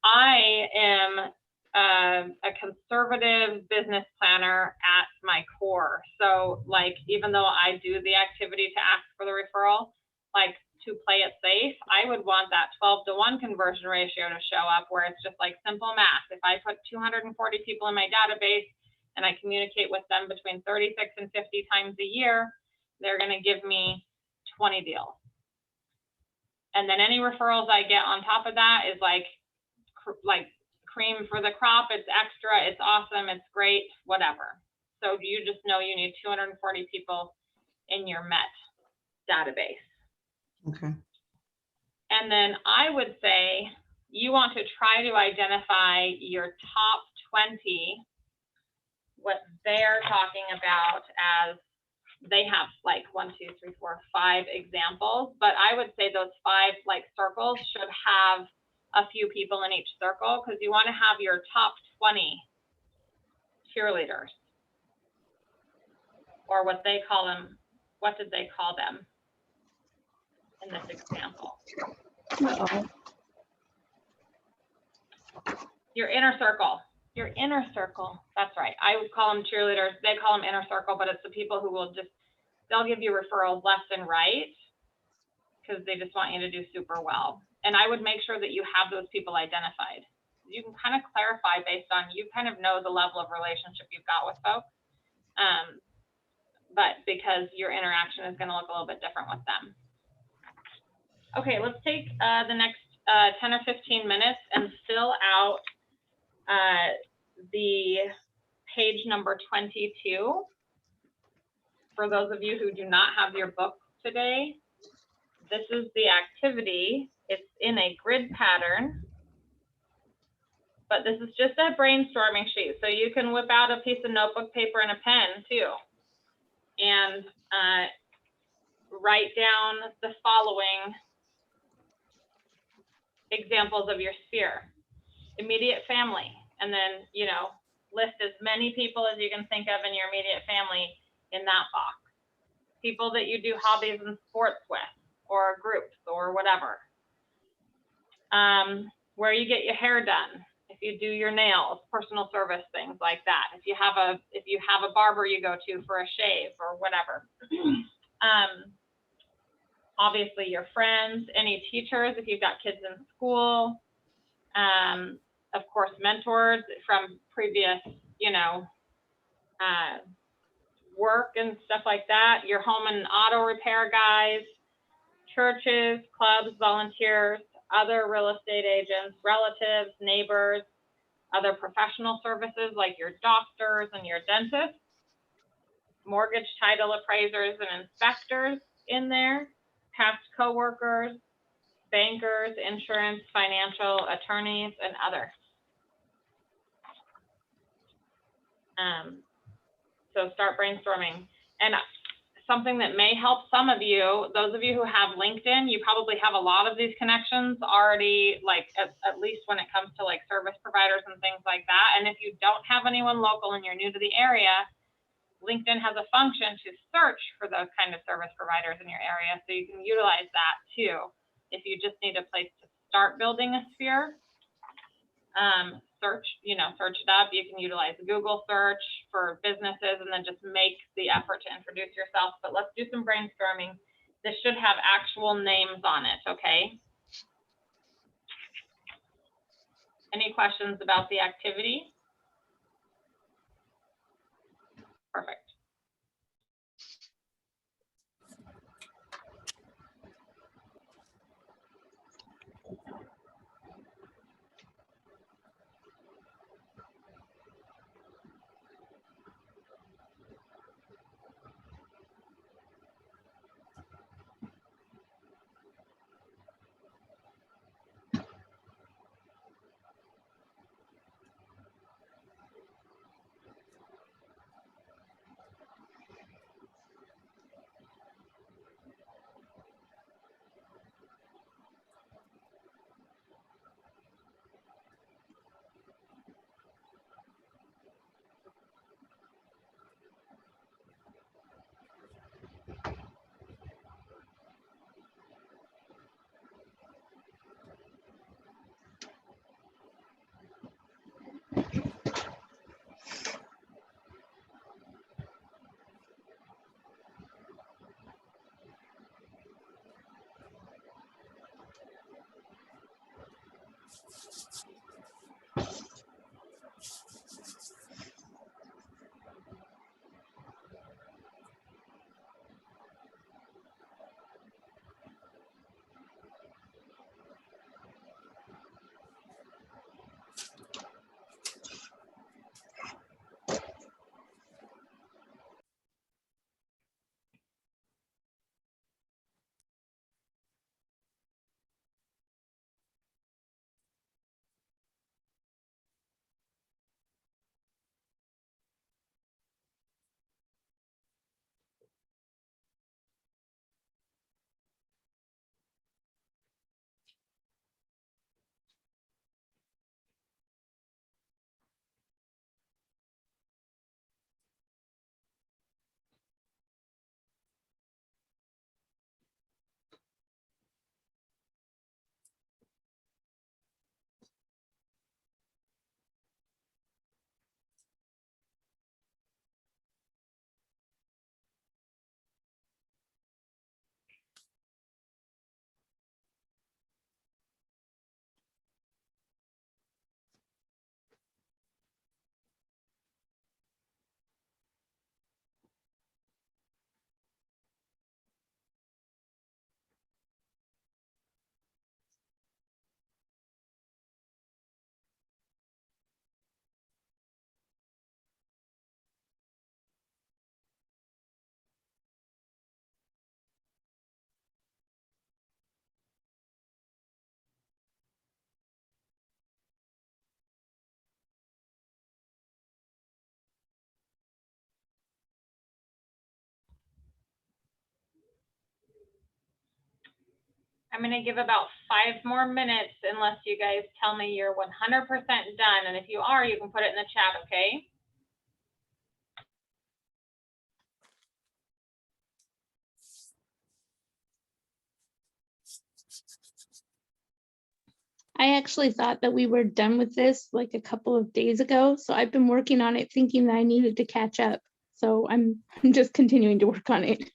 I am a conservative business planner at my core. So like, even though I do the activity to ask for the referral, like to play it safe, I would want that 12-to-1 conversion ratio to show up, where it's just like simple math. If I put 240 people in my database and I communicate with them between 36 and 50 times a year, they're going to give me 20 deals. And then any referrals I get on top of that is like cream for the crop. It's extra, it's awesome, it's great, whatever. So you just know you need 240 people in your MET database. Okay. And then I would say you want to try to identify your top 20, what they're talking about as, they have like 1, 2, 3, 4, 5 examples, but I would say those 5 like circles should have a few people in each circle because you want to have your top 20 cheerleaders, or what they call them. What did they call them in this example? Your inner circle. Your inner circle. That's right. I would call them cheerleaders. They call them inner circle, but it's the people who will just, they'll give you referrals left and right because they just want you to do super well. And I would make sure that you have those people identified. You can kind of clarify based on, you kind of know the level of relationship you've got with folks. But because your interaction is going to look a little bit different with them. Okay, let's take the next 10 or 15 minutes and fill out the page number 22. For those of you who do not have your book today, this is the activity. It's in a grid pattern, but this is just a brainstorming sheet. So you can whip out a piece of notebook paper and a pen too, and write down the following examples of your sphere. Immediate family, and then, you know, list as many people as you can think of in your immediate family in that box. People that you do hobbies and sports with, or groups, or whatever. Where you get your hair done, if you do your nails, personal service, things like that. If you have a barber you go to for a shave or whatever. Obviously your friends, any teachers, if you've got kids in school, of course, mentors from previous, you know, work and stuff like that, your home and auto repair guys, churches, clubs, volunteers, other real estate agents, relatives, neighbors, other professional services like your doctors and your dentists, mortgage title appraisers and inspectors in there, past coworkers, bankers, insurance, financial attorneys, and others. So start brainstorming. And something that may help some of you, those of you who have LinkedIn, you probably have a lot of these connections already, like at least when it comes to like service providers and things like that. And if you don't have anyone local and you're new to the area, LinkedIn has a function to search for those kind of service providers in your area. So you can utilize that too. If you just need a place to start building a sphere, search it up. You can utilize Google search for businesses and then just make the effort to introduce yourself. But let's do some brainstorming. This should have actual names on it, okay? Any questions about the activity? Perfect. I'm going to give about 5 more minutes unless you guys tell me you're 100% done. And if you are, you can put it in the chat, okay? I actually thought that we were done with this like a couple of days ago. So I've been working on it thinking that I needed to catch up. So I'm just continuing to work on it.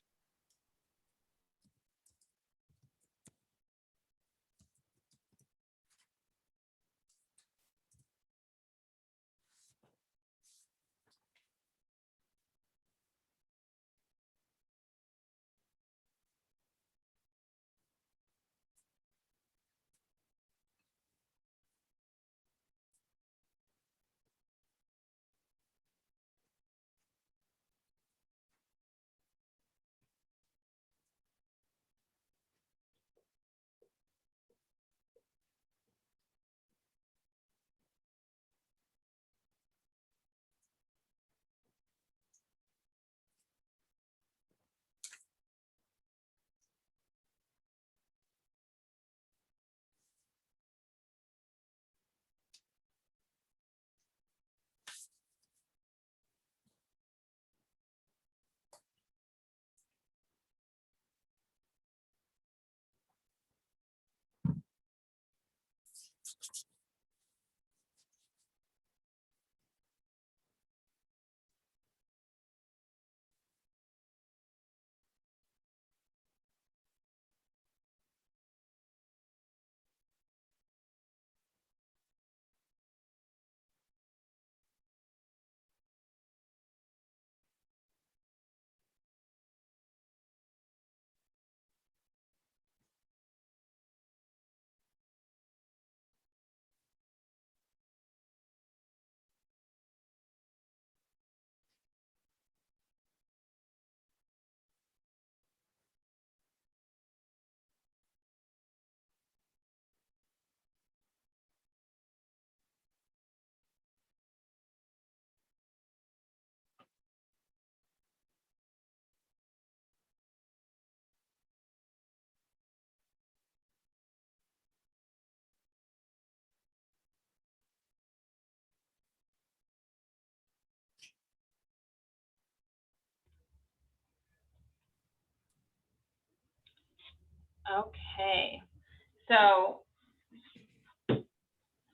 Okay, so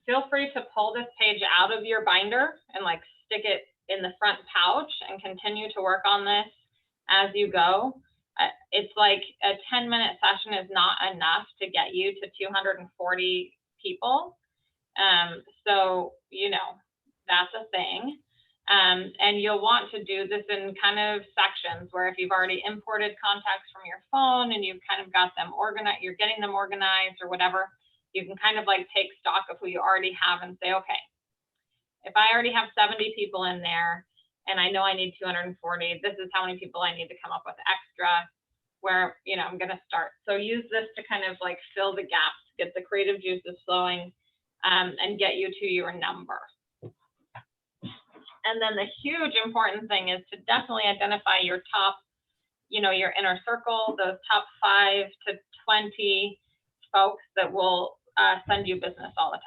feel free to pull this page out of your binder and like stick it in the front pouch and continue to work on this as you go. It's like a 10-minute session is not enough to get you to 240 people. So, you know, that's a thing. And you'll want to do this in kind of sections where if you've already imported contacts from your phone and you've kind of got them organized, you're getting them organized or whatever, you can kind of like take stock of who you already have and say, okay, if I already have 70 people in there and I know I need 240, this is how many people I need to come up with extra where, you know, I'm going to start. So use this to kind of like fill the gaps, get the creative juices flowing, and get you to your number. And then the huge important thing is to definitely identify your top, you know, your inner circle, those top 5 to 20 folks that will send you business all the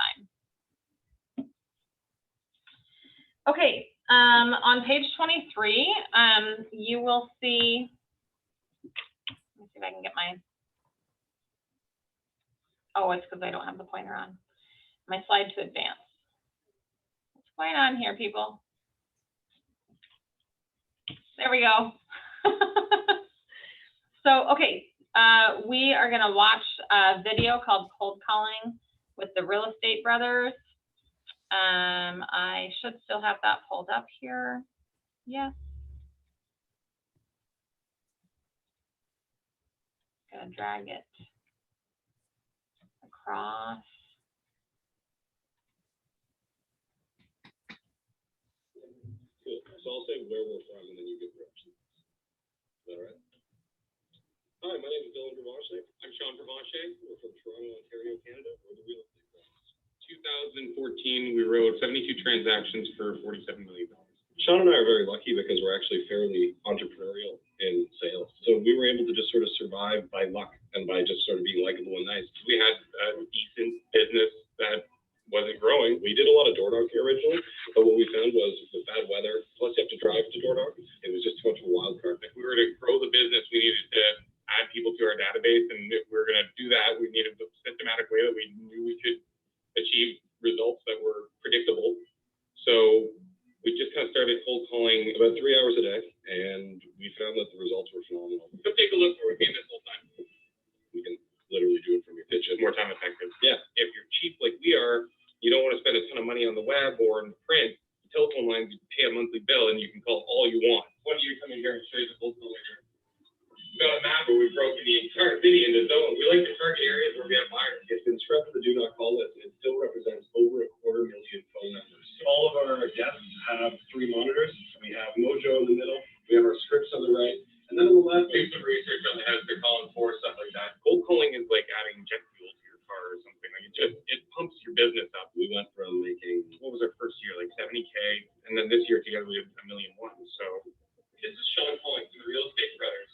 time. Okay, on page 23, you will see, let me see if I can get my, oh, it's because I don't have the pointer on. My slide to advance. What's going on here, people? There we go. So, okay, we are going to watch a video called Cold Calling with the Real Estate Brothers. I should still have that pulled up here. Yes. Gonna drag it across. Cool. So I'll say where we're from and then you give directions. Is that all right? Hi, my name is Dylan Provencher. I'm Sean Provencher. We're from Toronto, Ontario, Canada. We're the real estate guys. 2014, we wrote 72 transactions for $47 million. Sean and I are very lucky because we're actually fairly entrepreneurial in sales. So we were able to just sort of survive by luck and by just sort of being likable and nice. We had a decent business that wasn't growing. We did a lot of door knocking originally, but what we found was with bad weather, plus you have to drive to door knock, it was just too much of a wild card. If we were to grow the business, we needed to add people to our database, and if we were going to do that, we needed a systematic way that we knew we could achieve results that were predictable. So we just kind of started cold calling about 3 hours a day, and we found that the results were phenomenal. So take a look where we've been this whole time. We can literally do it from your kitchen. More time effective. Yeah. If you're cheap like we are, you don't want to spend a ton of money on the web or in print. The telephone lines, you pay a monthly bill, and you can call all you want. One year, come in here and show you the cold call later. We got a map where we've broken the entire city into zones. We like to target areas where we have buyers. It's been scrubbed to the do not call list, and it still represents over 250,000 phone numbers. All of our guests have 3 monitors. We have Mojo in the middle. We have our scripts on the right. And then on the left, do some research on the heads they're calling for, stuff like that. Cold calling is like adding jet fuel to your car or something. Like it pumps your business up. We went from making, what was our first year, like 70K, and then this year together we have 1.1 million. So this is Sean calling from the Real Estate Brothers.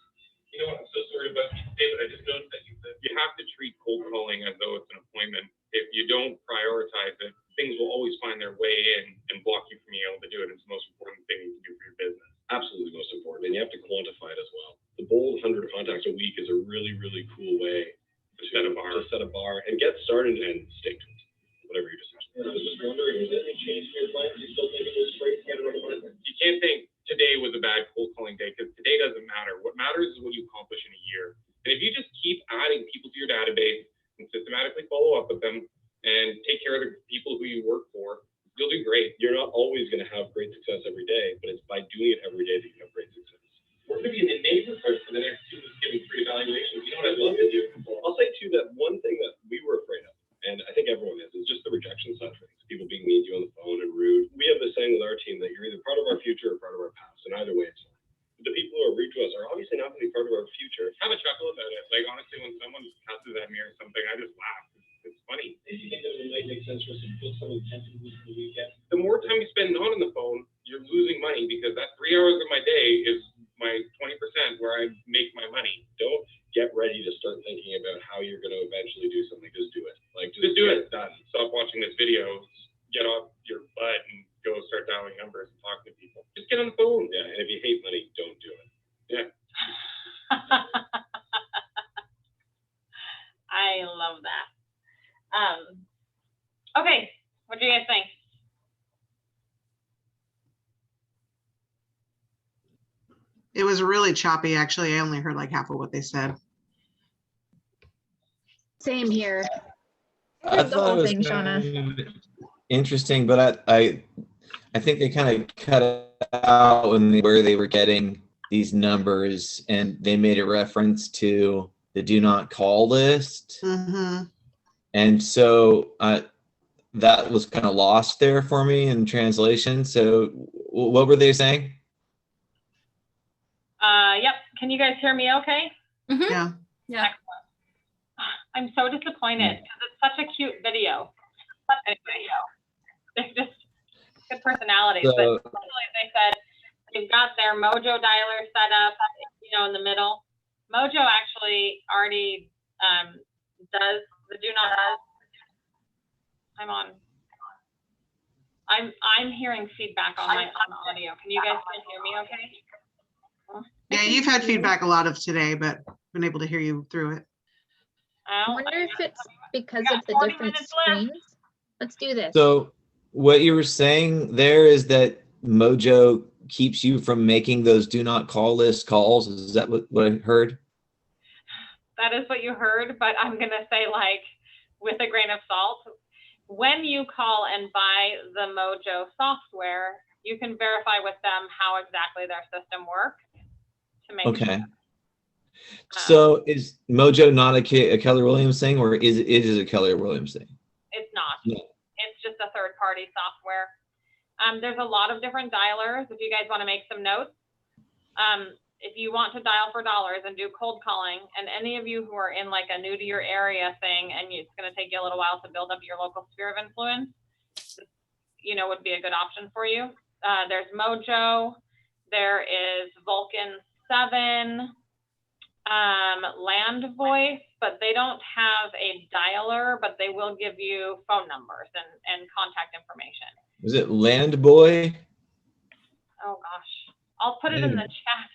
You know what? I'm so sorry about you today, but I just noticed that you have to treat cold calling as though it's an appointment. If you don't prioritize it, things will always find their way in and block you from being able to do it. It's the most important thing you can do for your business. Absolutely most important, and you have to quantify it as well. The bold 100 contacts a week is a really, really cool way to set a bar and get started and stick to it, whatever your decision. And I was just wondering, was there any change in your plans? You still think it was great to get it on the market? You can't think today was a bad cold calling day, because today doesn't matter. What matters is what you accomplish in a year. And if you just keep adding people to your database and systematically follow up with them and take care of the people who you work for, you'll do great. You're not always going to have great success every day, but it's by doing it every day that you have great success. We're going to be in the neighborhood for the next 2 weeks giving free evaluations. You know what I'd love to do? I'll say too that one thing that we were afraid of, and I think everyone is just the rejection side of things. People being mean to you on the phone and rude. We have this saying with our team that you're either part of our future or part of our past, and either way it's fine. The people who are rude to us are obviously not going to be part of our future. Have a chuckle about it. Like honestly, when someone passes at me or something, I just laugh. It's funny. If you think that it might make sense for us to put some intention into the weekend. The more time you spend not on the phone, you're losing money, because that 3 hours of my day is my 20% where I make my money. Don't get ready to start thinking about how you're going to eventually do something. Just do it. Like just do it. Done. Stop watching this video. Get off your butt and go start dialing numbers and talk to people. Just get on the phone. Yeah. And if you hate money, don't do it. Yeah. I love that. Okay, what do you guys think? It was really choppy, actually. I only heard like half of what they said. Same here. I Heard the thought whole it was thing, kind Shauna. of interesting, but I think they kind of cut out where they were getting these numbers, and they made a reference to the do not call list. Mm-hmm. And so that was kind of lost there for me in translation. So what were they saying? Yep. Can you guys hear me okay? Yeah. Yeah. Excellent. I'm so disappointed because it's such a cute video. Anyway, it's just good personalities. So- but essentially they said they've got their Mojo dialer set up, in the middle. Mojo actually already does the do not. I'm on. I'm hearing feedback on my audio. Can you guys still hear me okay? Yeah, you've had feedback a lot of today, but been able to hear you through it. I wonder if it's because of the 40 different minutes left. screens. Let's do this. So what you were saying there is that Mojo keeps you from making those do not call list calls. Is that what I heard? That is what you heard, but I'm going to say, like, with a grain of salt, when you call and buy the Mojo software, you can verify with them how exactly their system works to make Okay. sure. So is Mojo not a Keller Williams thing, or is it a Keller Williams thing? It's not. No. It's just a third-party software. There's a lot of different dialers. If you guys want to make some notes, if you want to dial for dollars and do cold calling, and any of you who are in like a new to your area thing, and it's going to take you a little while to build up your local sphere of influence, would be a good option for you. There's Mojo. There is Vulcan 7. Land Voice, but they don't have a dialer, but they will give you phone numbers and contact information. Was it Land Boy? Oh gosh, I'll put it in the chat.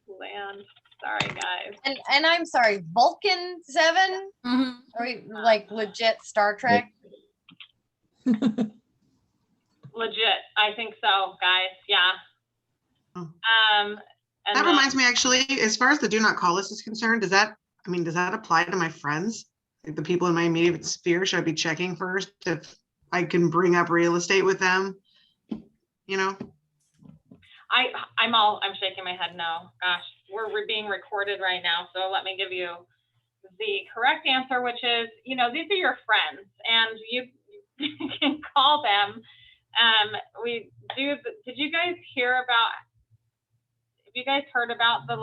Land, sorry guys. And I'm sorry, Vulcan 7? Mhm. Are we like legit Star Trek? Legit, I think so, guys. Yeah. And That then- reminds me, actually, as far as the do not call list is concerned, does that apply to my friends? Like the people in my immediate sphere, should I be checking first if I can bring up real estate with them? You know? I'm shaking my head no. Gosh, we're being recorded right now, so let me give you the correct answer, which is, these are your friends, and you can call them. Did you guys hear about? Have you guys heard about the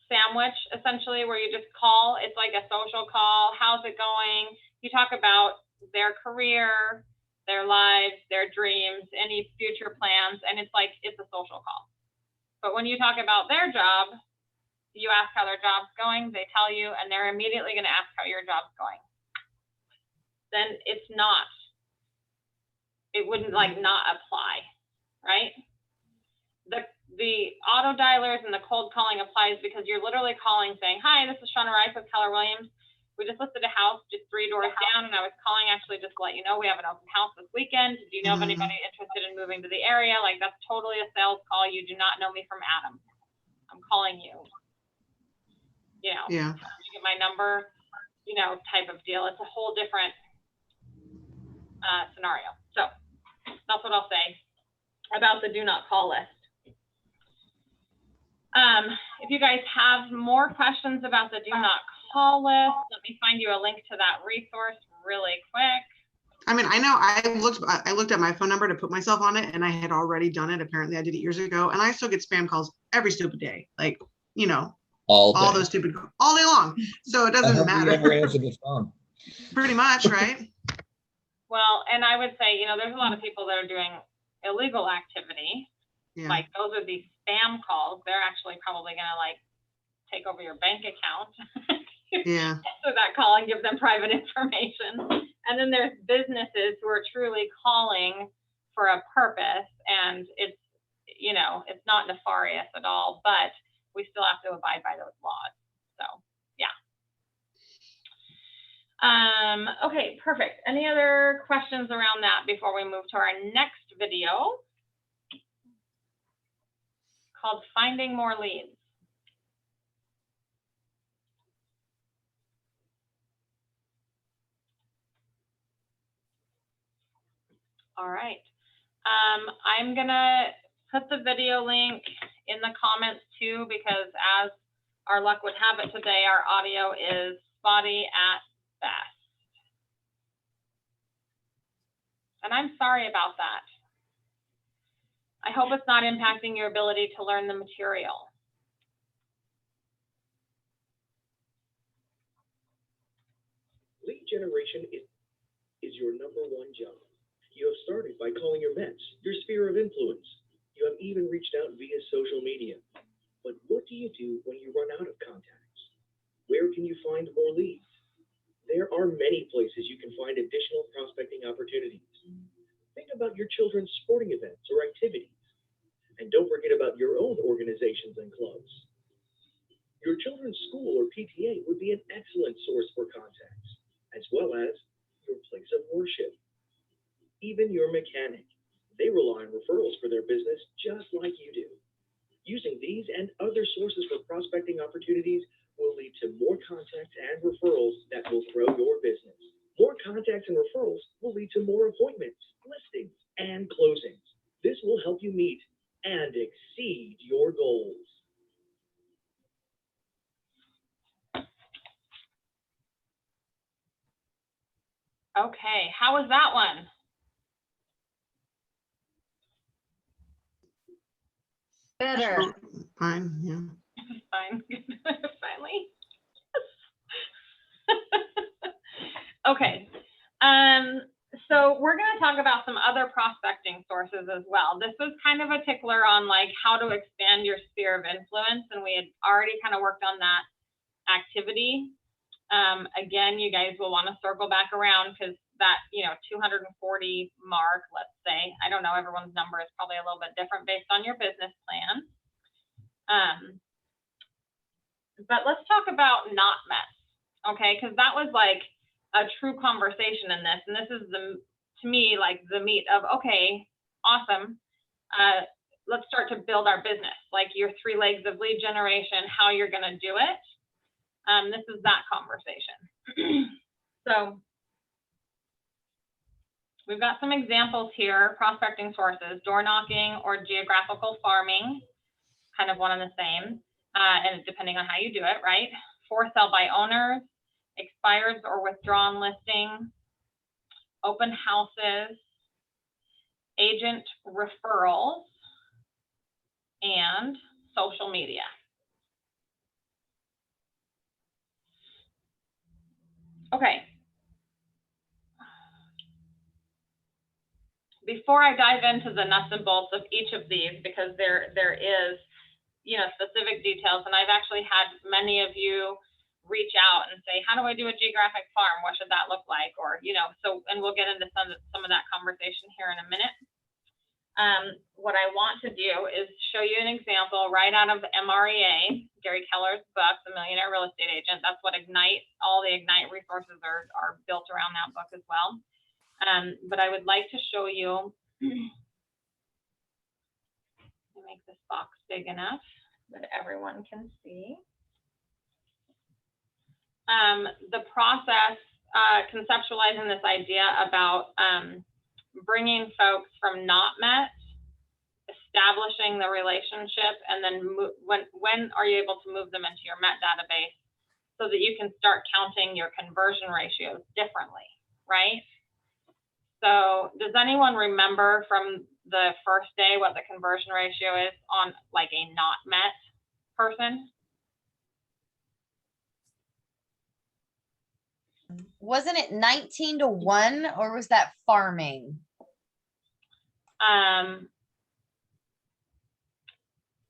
sandwich, essentially, where you just call? It's like a social call. How's it going? You talk about their career, their lives, their dreams, any future plans, and it's a social call. But when you talk about their job, you ask how their job's going, they tell you, and they're immediately going to ask how your job's going. Then it wouldn't not apply, right? The auto dialers and the cold calling applies because you're literally calling saying, hi, this is Shauna Rice with Keller Williams. We just listed a house just 3 doors down, and I was calling actually just to let you know we have an open house this weekend. Do you know of anybody interested in moving to the area? That's totally a sales call. You do not know me from Adam. I'm calling you. Yeah. You get my number, type of deal. It's a whole different scenario. So that's what I'll say about the do not call list. If you guys have more questions about the do not call list, let me find you a link to that resource really quick. I mean, I know I looked at my phone number to put myself on it, and I had already done it. Apparently I did it years ago, and I still get spam calls every stupid day. All those stupid all day long. So it doesn't matter. Never answer the phone. Pretty much, right? Well, and I would say, there's a lot of people that are doing illegal activity. Yeah. Those are these spam calls. They're actually probably going to take over your bank account. Yeah. Answer that call and give them private information. And then there's businesses who are truly calling for a purpose, and it's not nefarious at all, but we still have to abide by those laws. So yeah. Okay, perfect. Any other questions around that before we move to our next video called Finding More Leads? All right. I'm gonna put the video link in the comments too, because as our luck would have it today, our audio is spotty at best. And I'm sorry about that. I hope it's not impacting your ability to learn the material. Lead generation is your #1 job. You have started by calling your Mets, your sphere of influence. You have even reached out via social media. But what do you do when you run out of contacts? Where can you find more leads? There are many places you can find additional prospecting opportunities. Think about your children's sporting events or activities. And don't forget about your own organizations and clubs. Your children's school or PTA would be an excellent source for contacts, as well as your place of worship. Even your mechanic, they rely on referrals for their business just like you do. Using these and other sources for prospecting opportunities will lead to more contacts and referrals that will grow your business. More contacts and referrals will lead to more appointments, listings, and closings. This will help you meet and exceed your goals. Okay, how was that one? Better. Fine, yeah. Fine, finally. Okay, So we're going to talk about some other prospecting sources as well. This was kind of a tickler on like how to expand your sphere of influence, and we had already kind of worked on that activity. Again, you guys will want to circle back around because that, 240 mark, let's say, I don't know, everyone's number is probably a little bit different based on your business plan. But let's talk about not met, okay? Because that was like a true conversation in this, and this is to me, like the meat of, okay, awesome. Let's start to build our business, like your 3 legs of lead generation, how you're going to do it. This is that conversation. So we've got some examples here: prospecting sources, door knocking, or geographical farming, kind of one and the same, and depending on how you do it, right? For sale by owners, expires or withdrawn listings, open houses, agent referrals, and social media. Okay. Before I dive into the nuts and bolts of each of these, because there is, specific details, and I've actually had many of you reach out and say, how do I do a geographic farm? What should that look like? Or, so, and we'll get into some of that conversation here in a minute. What I want to do is show you an example right out of MREA, Gary Keller's book, The Millionaire Real Estate Agent. That's what Ignite, all the Ignite resources are built around that book as well. But I would like to show you, make this box big enough that everyone can see. The process, conceptualizing this idea about bringing folks from not met, establishing the relationship, and then when are you able to move them into your met database so that you can start counting your conversion ratios differently, right? So does anyone remember from the first day what the conversion ratio is on like a not met person? Wasn't it 19-1, or was that farming?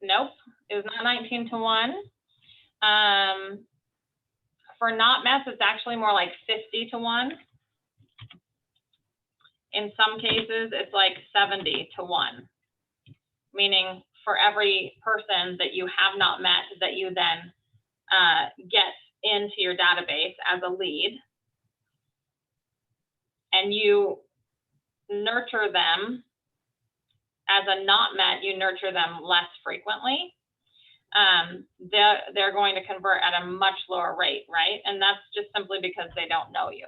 Nope, it was not 19-1. For not mets, it's actually more like 50-1. In some cases, it's like 70-1, meaning for every person that you have not met that you then get into your database as a lead, and you nurture them as a not met, you nurture them less frequently, they're going to convert at a much lower rate, right? And that's just simply because they don't know you.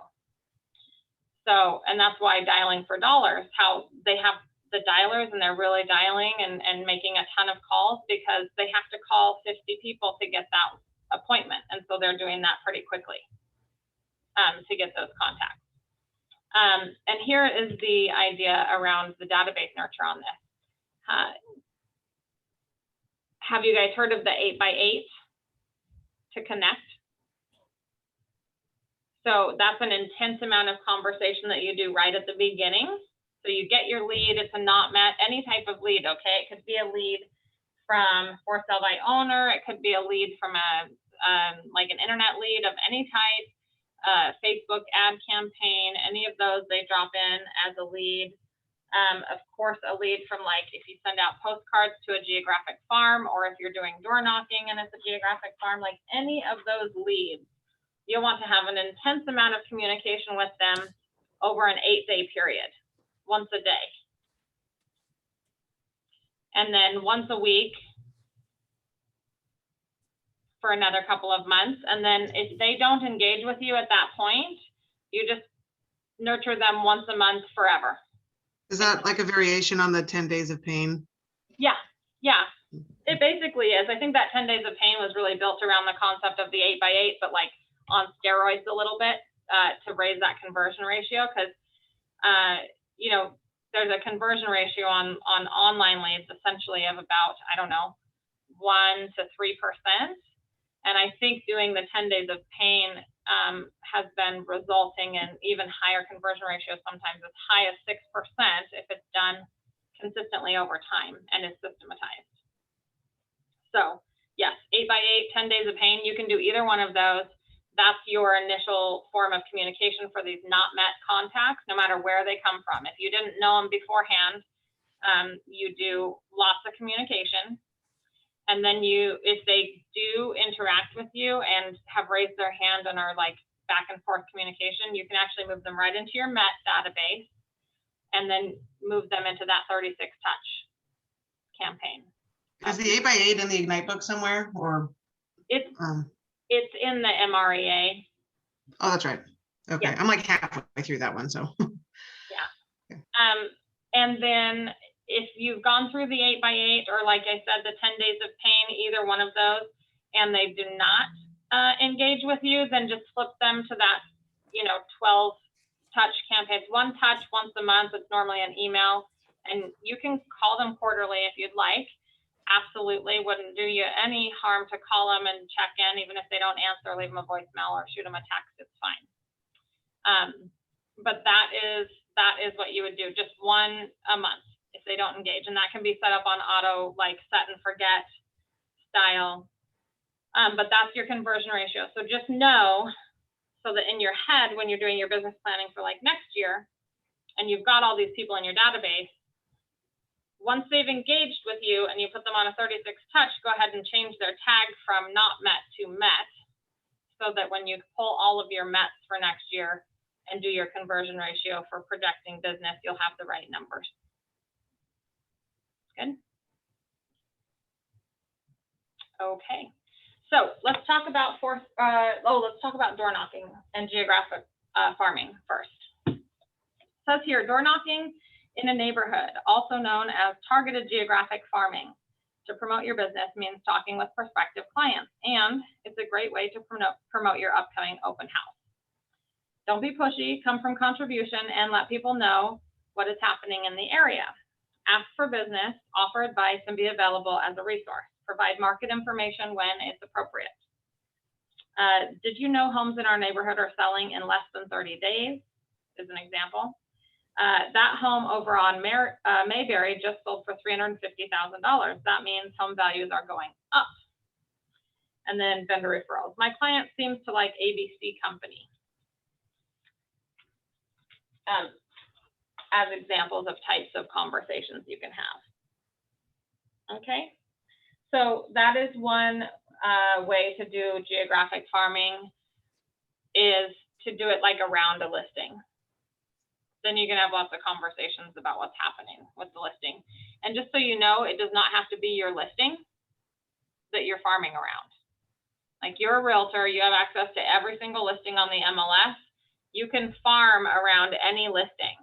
So, and that's why dialing for dollars, how they have the dialers and they're really dialing and making a ton of calls because they have to call 50 people to get that appointment. And so they're doing that pretty quickly to get those contacts. And here is the idea around the database nurture on this. Have you guys heard of the 8x8 to connect? So that's an intense amount of conversation that you do right at the beginning. So you get your lead, it's a not met, any type of lead, okay? It could be a lead from for sale by owner, it could be a lead from like an internet lead of any type, Facebook ad campaign, any of those they drop in as a lead. Of course, a lead from like if you send out postcards to a geographic farm, or if you're doing door knocking and it's a geographic farm, like any of those leads, you'll want to have an intense amount of communication with them over an 8-day period, once a day. And then once a week for another couple of months. And then if they don't engage with you at that point, you just nurture them once a month forever. Is that like a variation on the 10 days of pain? Yeah, yeah, it basically is. I think that 10 days of pain was really built around the concept of the 8x8, but like on steroids a little bit to raise that conversion ratio. Because, you know, there's a conversion ratio on online leads essentially of about, I don't know, 1 to 3%. And I think doing the 10 days of pain has been resulting in even higher conversion ratios, sometimes as high as 6% if it's done consistently over time and is systematized. So yes, 8x8, 10 days of pain, you can do either one of those. That's your initial form of communication for these not met contacts, no matter where they come from. If you didn't know them beforehand, you do lots of communication. And then if they do interact with you and have raised their hand and are like back and forth communication, you can actually move them right into your MET database and then move them into that 36 touch campaign. Is the 8x8 in the Ignite book somewhere, or? It's in the MREA. Oh, that's right. Okay, Yeah. I'm like halfway through that one, so. Yeah. And then if you've gone through the 8x8, or like I said, the 10 days of pain, either one of those, and they do not engage with you, then just flip them to that, 12 touch campaigns. One touch once a month. It's normally an email, and you can call them quarterly if you'd like. Absolutely wouldn't do you any harm to call them and check in, even if they don't answer, leave them a voicemail or shoot them a text, it's fine. But that is what you would do, just one a month if they don't engage. And that can be set up on auto, like set and forget style. But that's your conversion ratio. So just know, so that in your head, when you're doing your business planning for like next year, and you've got all these people in your database, once they've engaged with you and you put them on a 36 touch, go ahead and change their tag from not met to met, so that when you pull all of your METs for next year and do your conversion ratio for projecting business, you'll have the right numbers. Good. Okay. So let's talk about let's talk about door knocking and geographic farming first. It says here, door knocking in a neighborhood, also known as targeted geographic farming, to promote your business means talking with prospective clients, and it's a great way to promote your upcoming open house. Don't be pushy, come from contribution, and let people know what is happening in the area. Ask for business, offer advice, and be available as a resource. Provide market information when it's appropriate. Did you know homes in our neighborhood are selling in less than 30 days? Is an example. That home over on Mayberry just sold for $350,000. That means home values are going up. And then vendor referrals. My client seems to like ABC company. As examples of types of conversations you can have. Okay, so that is one way to do geographic farming, is to do it like around a listing. Then you can have lots of conversations about what's happening with the listing. And just so you know, it does not have to be your listing that you're farming around. Like, you're a realtor, you have access to every single listing on the MLS. You can farm around any listing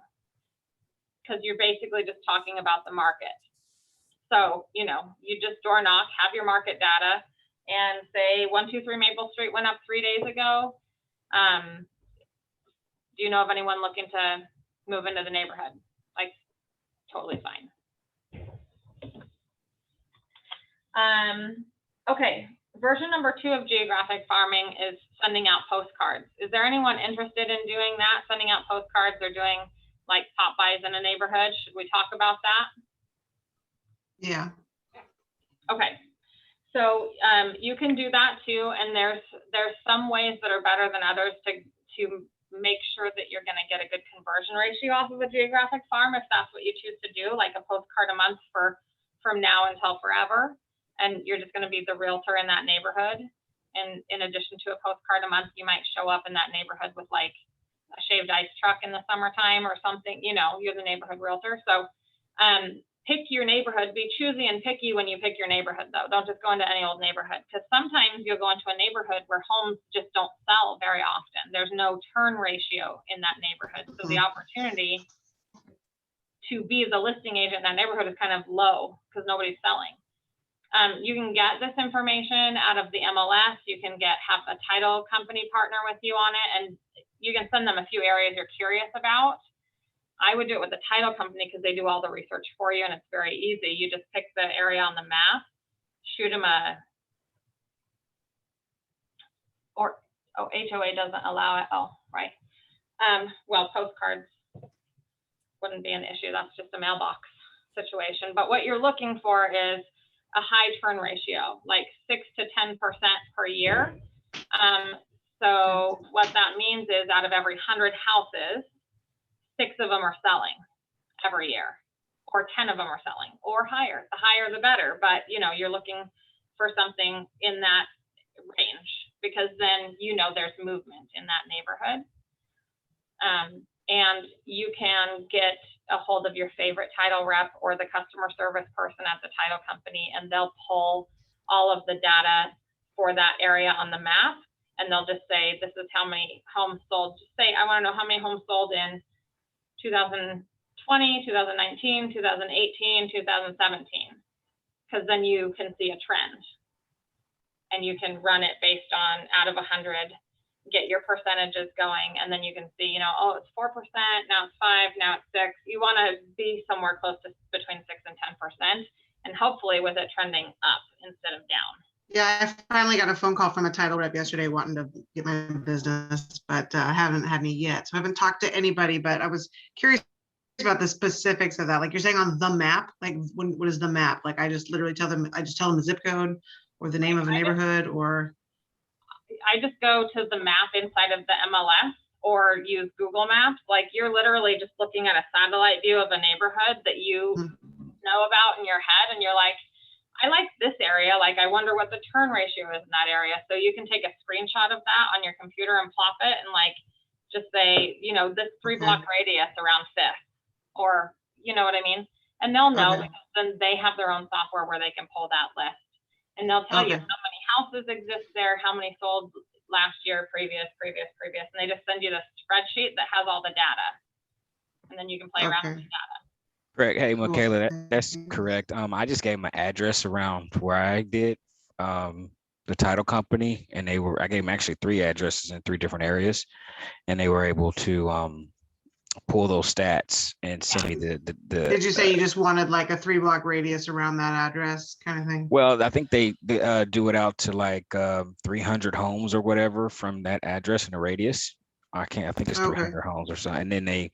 because you're basically just talking about the market. So, you just door knock, have your market data, and say 123 Maple Street went up 3 days ago. Do you know of anyone looking to move into the neighborhood? Like, totally fine. Okay, version number 2 of geographic farming is sending out postcards. Is there anyone interested in doing that, sending out postcards, or doing like pop-bys in a neighborhood? Should we talk about that? Yeah. Okay, so you can do that too, and there's some ways that are better than others to make sure that you're going to get a good conversion ratio off of a geographic farm, if that's what you choose to do, like a postcard a month from now until forever, and you're just going to be the realtor in that neighborhood. And in addition to a postcard a month, you might show up in that neighborhood with like a shaved ice truck in the summertime or something. You're the neighborhood realtor. So pick your neighborhood. Be choosy and picky when you pick your neighborhood, though. Don't just go into any old neighborhood, because sometimes you'll go into a neighborhood where homes just don't sell very often. There's no turn ratio in that neighborhood. So the opportunity to be the listing agent in that neighborhood is kind of low because nobody's selling. You can get this information out of the MLS. You can have a title company partner with you on it, and you can send them a few areas you're curious about. I would do it with a title company because they do all the research for you, and it's very easy. You just pick the area on the map, shoot them Oh, HOA doesn't allow it. Oh, right. Well, postcards wouldn't be an issue. That's just a mailbox situation. But what you're looking for is a high turn ratio, like 6 to 10% per year. So what that means is out of every 100 houses, 6 of them are selling every year, or 10 of them are selling, or higher. The higher the better, but you know, you're looking for something in that range, because then you know there's movement in that neighborhood. And you can get a hold of your favorite title rep or the customer service person at the title company, and they'll pull all of the data for that area on the map, and they'll just say, this is how many homes sold. Just say, I want to know how many homes sold in 2020, 2019, 2018, 2017, because then you can see a trend, and you can run it based on out of 100, get your percentages going, and then you can see, you know, oh, it's 4%, now it's 5, now it's 6. You want to be somewhere close to between 6 and 10%, and hopefully with it trending up instead of down. Yeah, I finally got a phone call from a title rep yesterday wanting to get my business, but I haven't had any yet. So I haven't talked to anybody, but I was curious about the specifics of that. Like you're saying on the map, like what is the map? Like I just literally tell them, I just tell them the zip code or the name of a neighborhood, or I just go to the map inside of the MLS or use Google Maps. Like you're literally just looking at a satellite view of a neighborhood that you know about in your head, and you're like, I like this area. Like, I wonder what the turn ratio is in that area. So you can take a screenshot of that on your computer and plop it and like, just say, you know, this 3-block radius around 5th, or, you know what I mean? And they'll know, because then they have their own software where they can pull that list, and they'll tell you how many houses exist there, how many sold last year, previous, and they just send you the spreadsheet that has all the data, and then you can play around with the data. Correct. Hey, Michaela, that's correct. I just gave my address around where I did the title company, and I gave them actually 3 addresses in 3 different areas, and they were able to pull those stats and send me the. Did you say you just wanted like a 3-block radius around that address kind of thing? Well, I think they do it out to like 300 homes or whatever from that address in a radius. I think it's 300 homes or so, and then they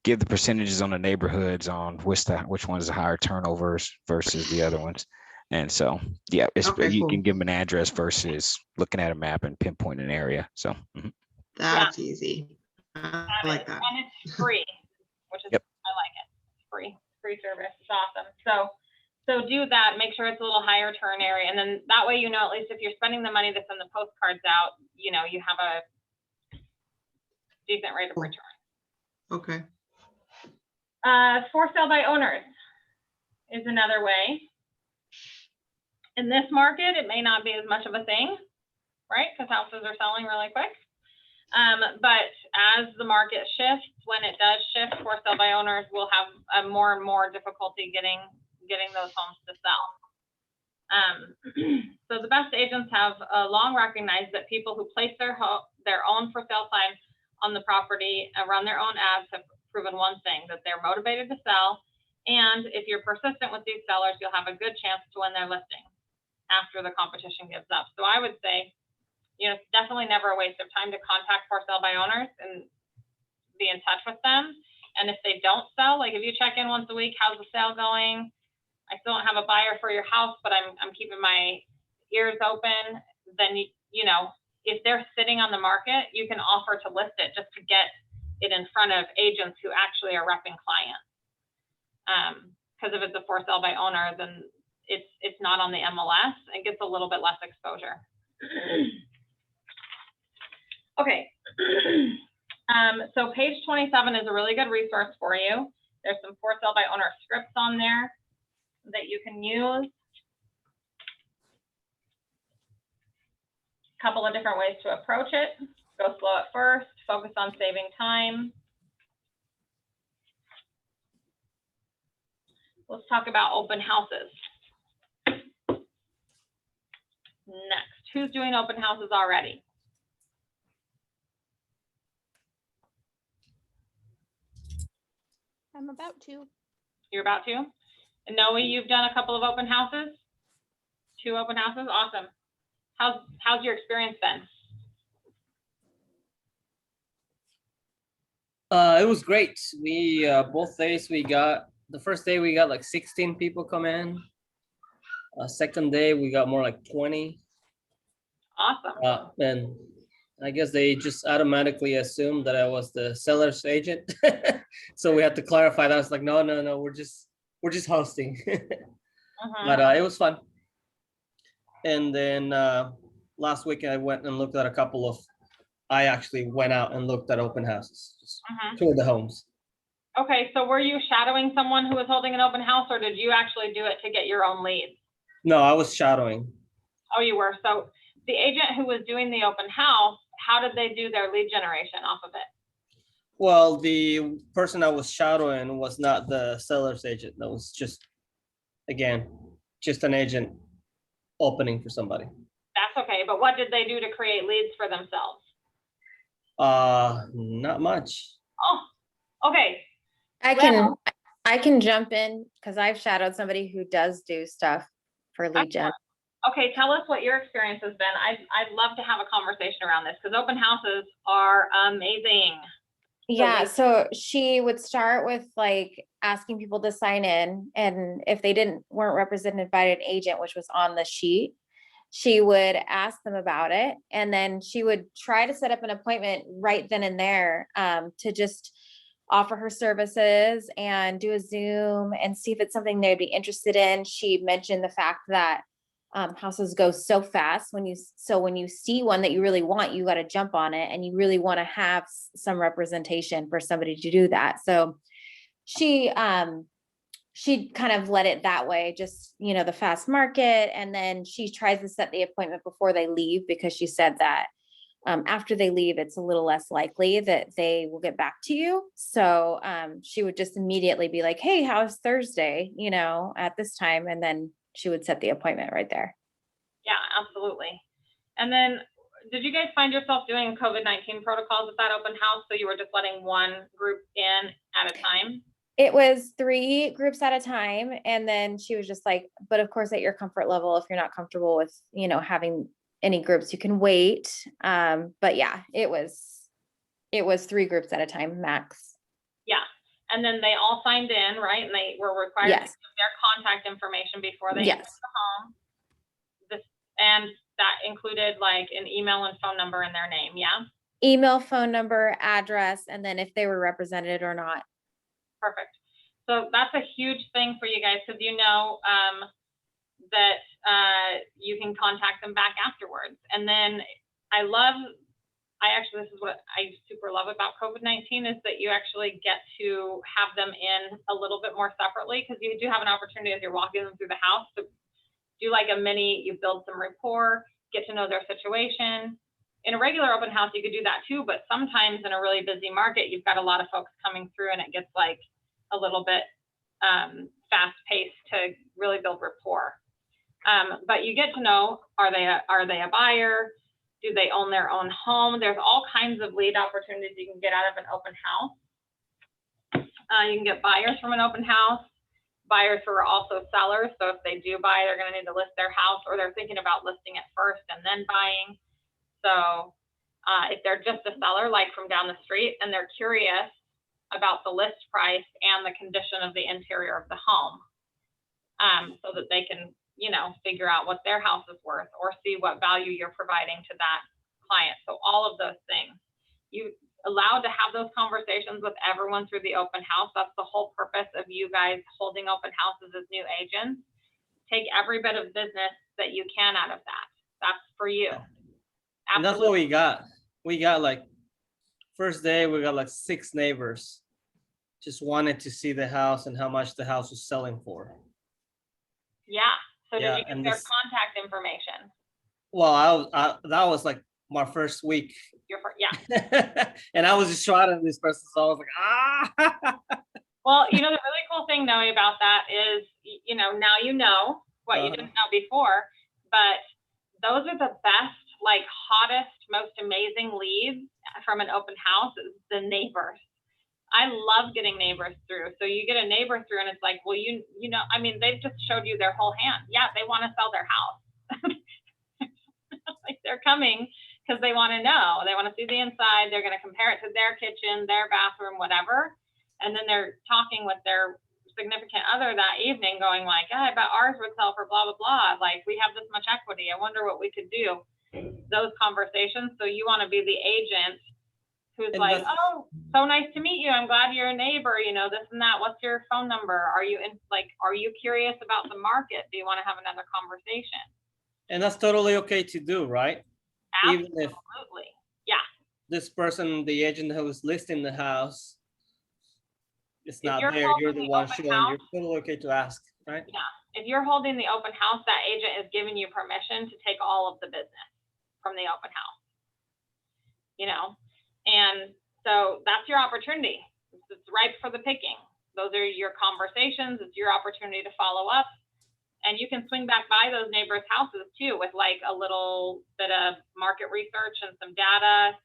give the percentages on the neighborhoods on which one's the higher turnovers versus the other ones. And so, yeah, you can give them an address versus looking at a map and pinpoint an area. So that's easy. I like that. And it's free, which is, I like it. It's free service. It's awesome. So do that. Make sure it's a little higher turn area, and then that way, you know, at least if you're spending the money to send the postcards out, you know, you have a decent rate of return. Okay. For sale by owners is another way. In this market, it may not be as much of a thing, right? Because houses are selling really quick. But as the market shifts, when it does shift, for sale by owners will have a more and more difficulty getting those homes to sell. So the best agents have long recognized that people who place their own for sale sign on the property and run their own ads have proven one thing, that they're motivated to sell. And if you're persistent with these sellers, you'll have a good chance to win their listing after the competition gives up. So I would say, you know, it's definitely never a waste of time to contact for sale by owners and be in touch with them. And if they don't sell, like if you check in once a week, how's the sale going? I still don't have a buyer for your house, but I'm keeping my ears open. Then, you know, if they're sitting on the market, you can offer to list it just to get it in front of agents who actually are repping clients. Because if it's a for sale by owner, then it's not on the MLS and gets a little bit less exposure. Okay. So page 27 is a really good resource for you. There's some for sale by owner scripts on there that you can use. Couple of different ways to approach it. Go slow at first, focus on saving time. Let's talk about open houses. Next, who's doing open houses already? I'm about to. You're about to? And Noe, you've done a couple of open houses? 2 open houses? Awesome. How's your experience been? It was great. We both days we got the first day we got like 16 people come in. Second day we got more like 20. Awesome. And I guess they just automatically assumed that I was the seller's agent. So we had to clarify that. I was like, no, we're just hosting. But it was fun. And then last week I went and looked at I actually went out and looked at open houses, just toured the homes. Okay, so were you shadowing someone who was holding an open house, or did you actually do it to get your own leads? No, I was shadowing. Oh, you were. So the agent who was doing the open house, how did they do their lead generation off of it? Well, the person I was shadowing was not the seller's agent. That was just, again, just an agent opening for somebody. That's okay, but what did they do to create leads for themselves? Not much. Oh, okay. I can jump in because I've shadowed somebody who does do stuff for lead gen. Okay, tell us what your experience has been. I'd love to have a conversation around this because open houses are amazing. Yeah, so she would start with like asking people to sign in, and if they weren't represented by an agent, which was on the sheet, she would ask them about it, and then she would try to set up an appointment right then and there to just offer her services and do a Zoom and see if it's something they'd be interested in. She mentioned the fact that houses go so fast when you see one that you really want, you got to jump on it, and you really want to have some representation for somebody to do that. So she kind of let it that way, just, the fast market. And then she tries to set the appointment before they leave, because she said that after they leave, it's a little less likely that they will get back to you. So she would just immediately be like, hey, how's Thursday, at this time? And then she would set the appointment right there. Yeah, absolutely. And then did you guys find yourself doing COVID-19 protocols at that open house? So you were just letting one group in at a time? It was 3 groups at a time. And then she was just like, but of course, at your comfort level, if you're not comfortable with, having any groups, you can wait. But yeah, it was 3 groups at a time max. Yeah. And then they all signed in, right? And they were required to give their contact information before they entered the home. And that included like an email and phone number in their name, yeah? Email, phone number, address, and then if they were represented or not. Perfect. So that's a huge thing for you guys, because that you can contact them back afterwards. And then this is what I super love about COVID-19 is that you actually get to have them in a little bit more separately, because you do have an opportunity as you're walking them through the house to do like you build some rapport, get to know their situation. In a regular open house, you could do that too, but sometimes in a really busy market, you've got a lot of folks coming through and it gets like a little bit fast paced to really build rapport. But you get to know, are they a buyer? Do they own their own home? There's all kinds of lead opportunities you can get out of an open house. You can get buyers from an open house, buyers who are also sellers. So if they do buy, they're going to need to list their house, or they're thinking about listing it first and then buying. So if they're just a seller, like from down the street, and they're curious about the list price and the condition of the interior of the home, so that they can figure out what their house is worth or see what value you're providing to that client. So all of those things, you allowed to have those conversations with everyone through the open house. That's the whole purpose of you guys holding open houses as new agents. Take every bit of business that you can out of that. That's for you. And that's what we got. We got like, first day, we got like 6 neighbors. Just wanted to see the house and how much the house was selling for. Yeah. So Yeah, did you get and their this- contact information? Well, that was like my first week. Yeah. And I was just shouting at this person, so I was like, Well, the really cool thing, Noe, about that is, now you know what you didn't know before, but those are the best, like hottest, most amazing leads from an open house is the neighbors. I love getting neighbors through. So you get a neighbor through and it's like, well, they've just showed you their whole hand. Yeah, they want to sell their house. Like they're coming because they want to know. They want to see the inside. They're going to compare it to their kitchen, their bathroom, whatever. And then they're talking with their significant other that evening going like, oh, I bet ours would sell for blah, blah, blah. Like, we have this much equity. I wonder what we could do. Those conversations. So you want to be the agent who's And like, that's- oh, so nice to meet you. I'm glad you're a neighbor, you know, this and that. What's your phone number? Are you are you curious about the market? Do you want to have another conversation? And that's totally okay to do, right? Even if Absolutely. Yeah. this person, the agent who's listing the house, is If not you're there, you're the holding the one open showing, house- you're totally okay to ask, right? Yeah. If you're holding the open house, that agent is giving you permission to take all of the business from the open house. You know, and so that's your opportunity. It's ripe for the picking. Those are your conversations. It's your opportunity to follow up. And you can swing back by those neighbors' houses too with like a little bit of market research and some data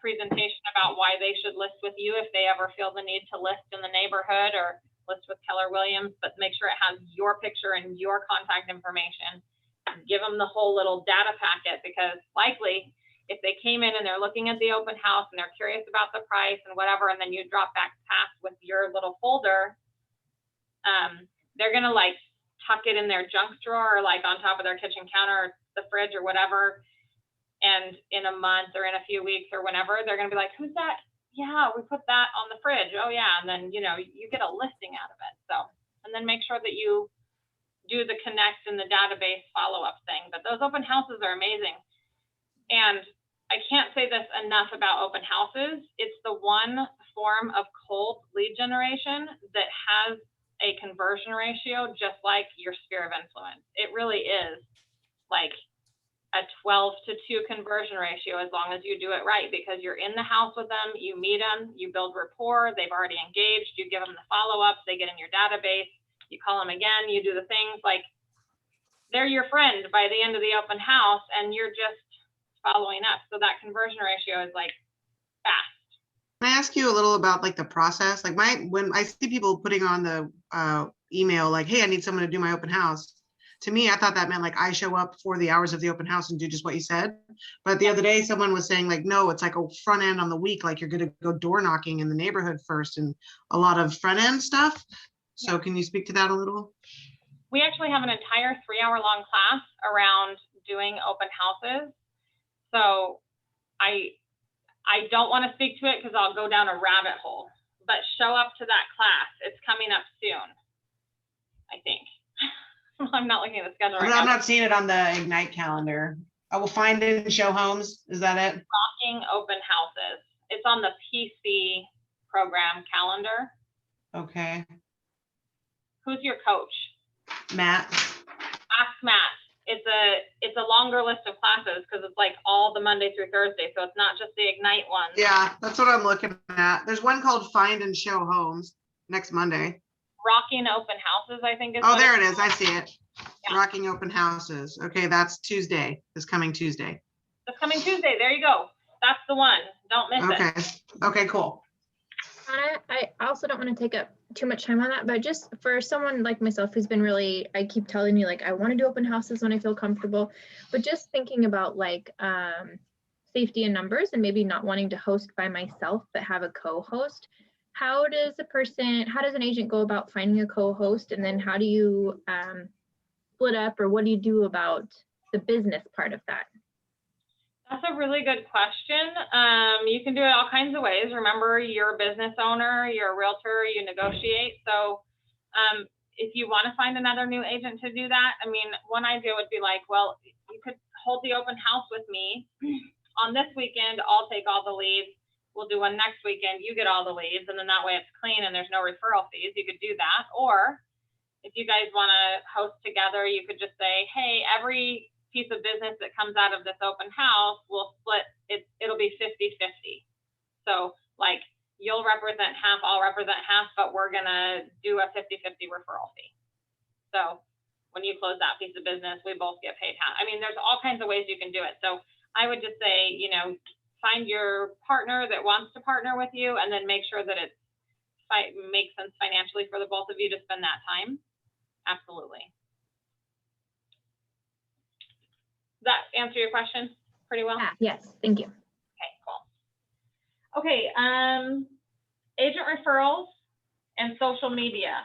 presentation about why they should list with you if they ever feel the need to list in the neighborhood or list with Keller Williams, but make sure it has your picture and your contact information. Give them the whole little data packet, because likely if they came in and they're looking at the open house and they're curious about the price and whatever, and then you drop back past with your little folder, they're gonna like tuck it in their junk drawer or like on top of their kitchen counter or the fridge or whatever. And in a month or in a few weeks or whenever, they're gonna be like, who's that? Yeah, we put that on the fridge. Oh yeah, and then you know, you get a listing out of it. So, and then make sure that you do the connect and the database follow-up thing. But those open houses are amazing. And I can't say this enough about open houses. It's the one form of cold lead generation that has a conversion ratio just like your sphere of influence. It really is like a 12-to-2 conversion ratio as long as you do it right, because you're in the house with them, you meet them, you build rapport, they've already engaged, you give them the follow-ups, they get in your database, you call them again, you do the things like they're your friend by the end of the open house and you're just following up. So that conversion ratio is like fast. Can I ask you a little about like the process? Like when I see people putting on the email, like, hey, I need someone to do my open house. To me, I thought that meant like I show up for the hours of the open house and do just what you said. But the other day, someone was saying like, no, it's like a front end on the week. Like you're going to go door knocking in the neighborhood first and a lot of front end stuff. So can you speak to that a little? We actually have an entire 3-hour-long class around doing open houses. So I don't want to speak to it because I'll go down a rabbit hole, but show up to that class. It's coming up soon, I think. I'm not looking at the schedule right now. I'm not seeing it on the Ignite calendar. I will find it and show homes. Is that it? Rocking open houses. It's on the PC program calendar. Okay. Who's your coach? Matt. Ask Matt. It's a longer list of classes because it's like all the Monday through Thursday. So it's not just the Ignite ones. Yeah, that's what I'm looking at. There's one called Find and Show Homes next Monday. Rocking open houses, I think is. Oh, what there it's it is. I called. see it. Yeah. Rocking open houses. Okay, that's Tuesday, this coming Tuesday. This coming Tuesday. There you go. That's the one. Don't miss Okay. it. Okay, cool. I also don't want to take up too much time on that, but just for someone like myself who's been really, I keep telling you like I want to do open houses when I feel comfortable, but just thinking about like safety in numbers and maybe not wanting to host by myself but have a co-host. How does an agent go about finding a co-host, and then how do you split up, or what do you do about the business part of that? That's a really good question. You can do it all kinds of ways. Remember, you're a business owner, you're a realtor, you negotiate. So if you want to find another new agent to do that, I mean, one idea would be like, well, you could hold the open house with me. On this weekend, I'll take all the leads. We'll do one next weekend, you get all the leads, and then that way it's clean and there's no referral fees. You could do that. Or if you guys want to host together, you could just say, hey, every piece of business that comes out of this open house, we'll split it. It'll be 50-50. So like you'll represent half, I'll represent half, but we're going to do a 50-50 referral fee. So when you close that piece of business, we both get paid half. I mean, there's all kinds of ways you can do it. So I would just say, you know, find your partner that wants to partner with you, and then make sure that it makes sense financially for the both of you to spend that time. Absolutely. Does that answer your question? pretty well? Yeah, yes, thank you. Okay, cool. Okay, agent referrals and social media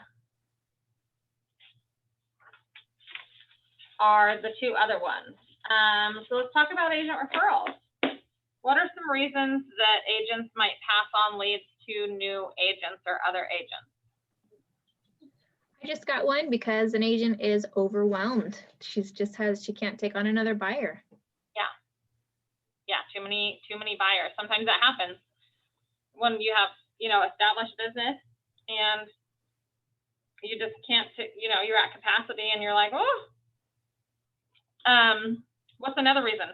are the two other ones. So let's talk about agent referrals. What are some reasons that agents might pass on leads to new agents or other agents? I just got one because an agent is overwhelmed. She can't take on another buyer. Yeah, too many buyers. Sometimes that happens when you have, established business and you just can't, you're at capacity and you're like, oh. What's another reason?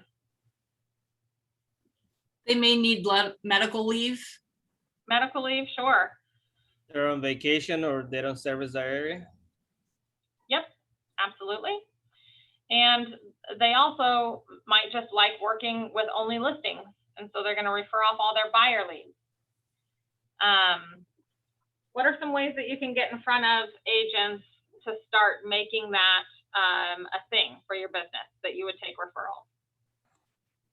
They may need medical leave. Medical leave, sure. They're on vacation or they don't service the area. Yep, absolutely. And they also might just like working with only listings. And so they're going to refer off all their buyer leads. What are some ways that you can get in front of agents to start making that a thing for your business, that you would take referrals?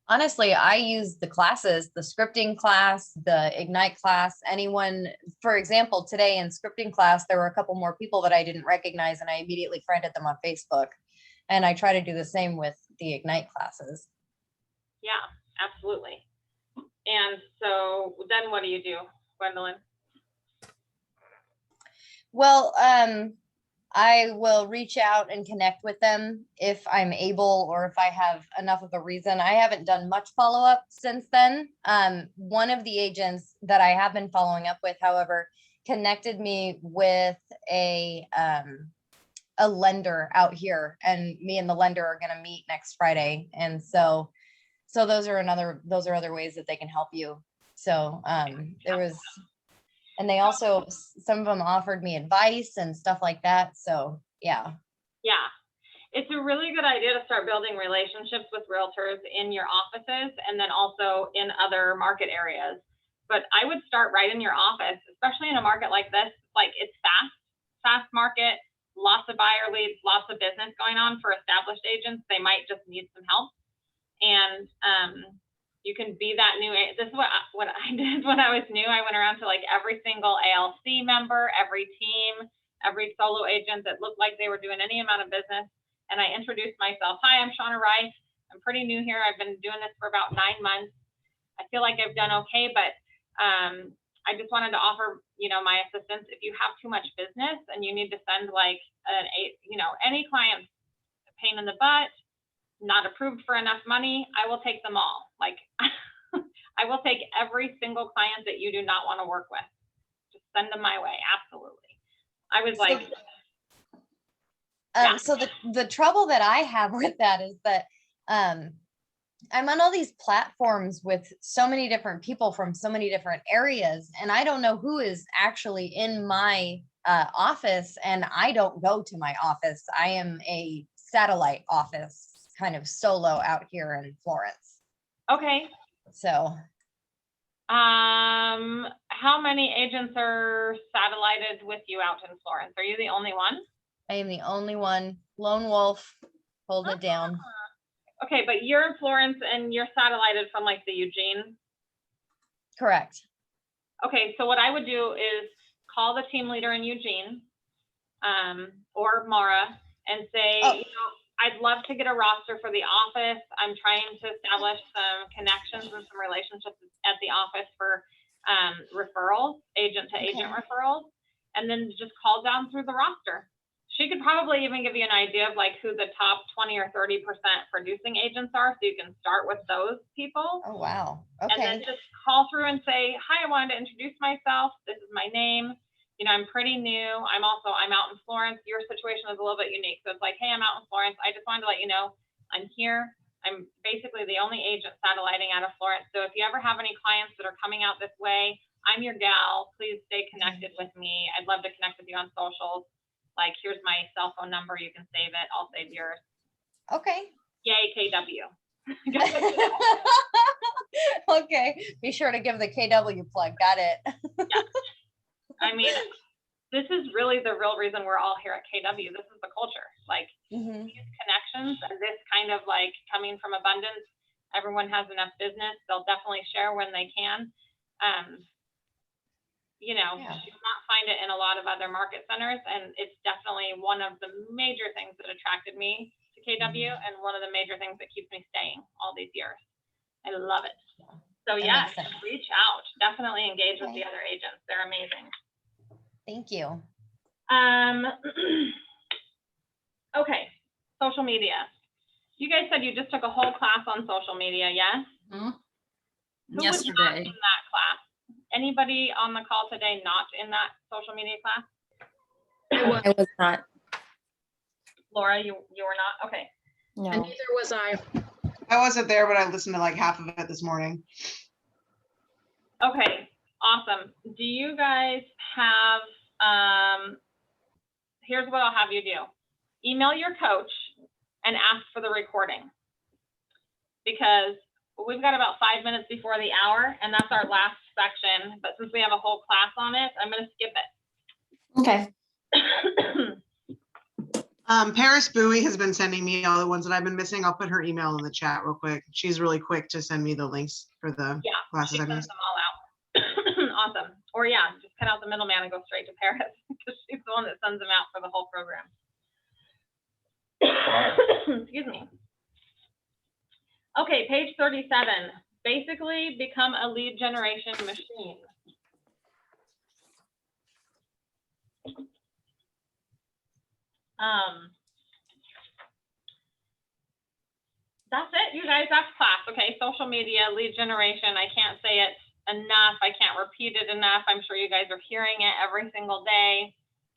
Honestly, I use the classes, the scripting class, the Ignite class, anyone, for example, today in scripting class, there were a couple more people that I didn't recognize and I immediately friended them on Facebook. And I try to do the same with the Ignite classes. Yeah, absolutely. And so then what do you do, Gwendolyn? Well, I will reach out and connect with them if I'm able or if I have enough of a reason. I haven't done much follow-up since then. One of the agents that I have been following up with, however, connected me with a lender out here, and me and the lender are going to meet next Friday. And so those are other ways that they can help you. So and they also, some of them offered me advice and stuff like that. So yeah. Yeah, it's a really good idea to start building relationships with realtors in your offices and then also in other market areas. But I would start right in your office, especially in a market like this. Like, it's fast market, lots of buyer leads, lots of business going on for established agents. They might just need some help. And you can be that new. This is what I did when I was new. I went around to like every single ALC member, every team, every solo agent that looked like they were doing any amount of business. And I introduced myself. Hi, I'm Shauna Rice. I'm pretty new here. I've been doing this for about 9 months. I feel like I've done okay, but I just wanted to offer, my assistance. If you have too much business and you need to send like any client a pain in the butt, not approved for enough money, I will take them all. Like, I will take every single client that you do not want to work with. Just send them my way. Absolutely. I was like, so the trouble that I have with that is that I'm on all these platforms with so many different people from so many different areas, and I don't know who is actually in my office, and I don't go to my office. I am a satellite office, kind of solo out here in Florence. okay. So How many agents are satellited with you out in Florence? Are you the only one? I am the only one, lone wolf, holding it down. Okay, but you're in Florence and you're satellited from like the Eugene. Correct. Okay, so what I would do is call the team leader in Eugene, or Mara, and say, I'd love to get a roster for the office. I'm trying to establish some connections and some relationships at the office for referrals, agent to agent referrals, and then just call down through the roster. She could probably even give you an idea of like who the top 20 or 30% producing agents are, so you can start with those people. Oh, wow. Okay. And then just call through and say, hi, I wanted to introduce myself. This is my name. I'm pretty new. I'm out in Florence. Your situation is a little bit unique. So it's like, hey, I'm out in Florence. I just wanted to let you know I'm here. I'm basically the only agent satelliting out of Florence. So if you ever have any clients that are coming out this way, I'm your gal. Please stay connected with me. I'd love to connect with you on socials. Like, here's my cell phone number. You can save it. I'll save yours. Okay. Yay, KW. Okay. Be sure to give the KW plug. Got it. Yeah. I mean, this is really the real reason we're all here at KW. This is the culture. Like, these connections and this kind of like coming from abundance everyone has enough business. They'll definitely share when they can. You know, Yeah. you will not find it in a lot of other market centers, and it's definitely one of the major things that attracted me to KW, and one of the major things that keeps me staying all these years. I love it. So That yeah, makes sense. reach out. Definitely engage with Okay. the other agents. They're amazing. Thank you. Okay, social media. You guys said you just took a whole class on social media, yes? Who was not Yesterday. in that class? Anybody on the call today not in that social media class? I was not. Laura, you were not? Okay. No. And neither was I. I wasn't there, but I listened to like half of it this morning. Okay, awesome. Do you guys have, here's what I'll have you do. Email your coach and ask for the recording. Because we've got about 5 minutes before the hour, and that's our last section. But since we have a whole class on it, I'm gonna skip it. Okay. Paris Bowie has been sending me all the ones that I've been missing. I'll put her email in the chat real quick. She's really quick to send me the links for the Yeah, classes she I sends missed. them all out. Awesome. Or yeah, just cut out the middleman and go straight to Paris, because she's the one that sends them out for the whole program. Excuse me. Okay, page 37. Basically become a lead generation machine. That's it, you guys, that's class. Okay, social media, lead generation. I can't say it enough. I can't repeat it enough. I'm sure you guys are hearing it every single day.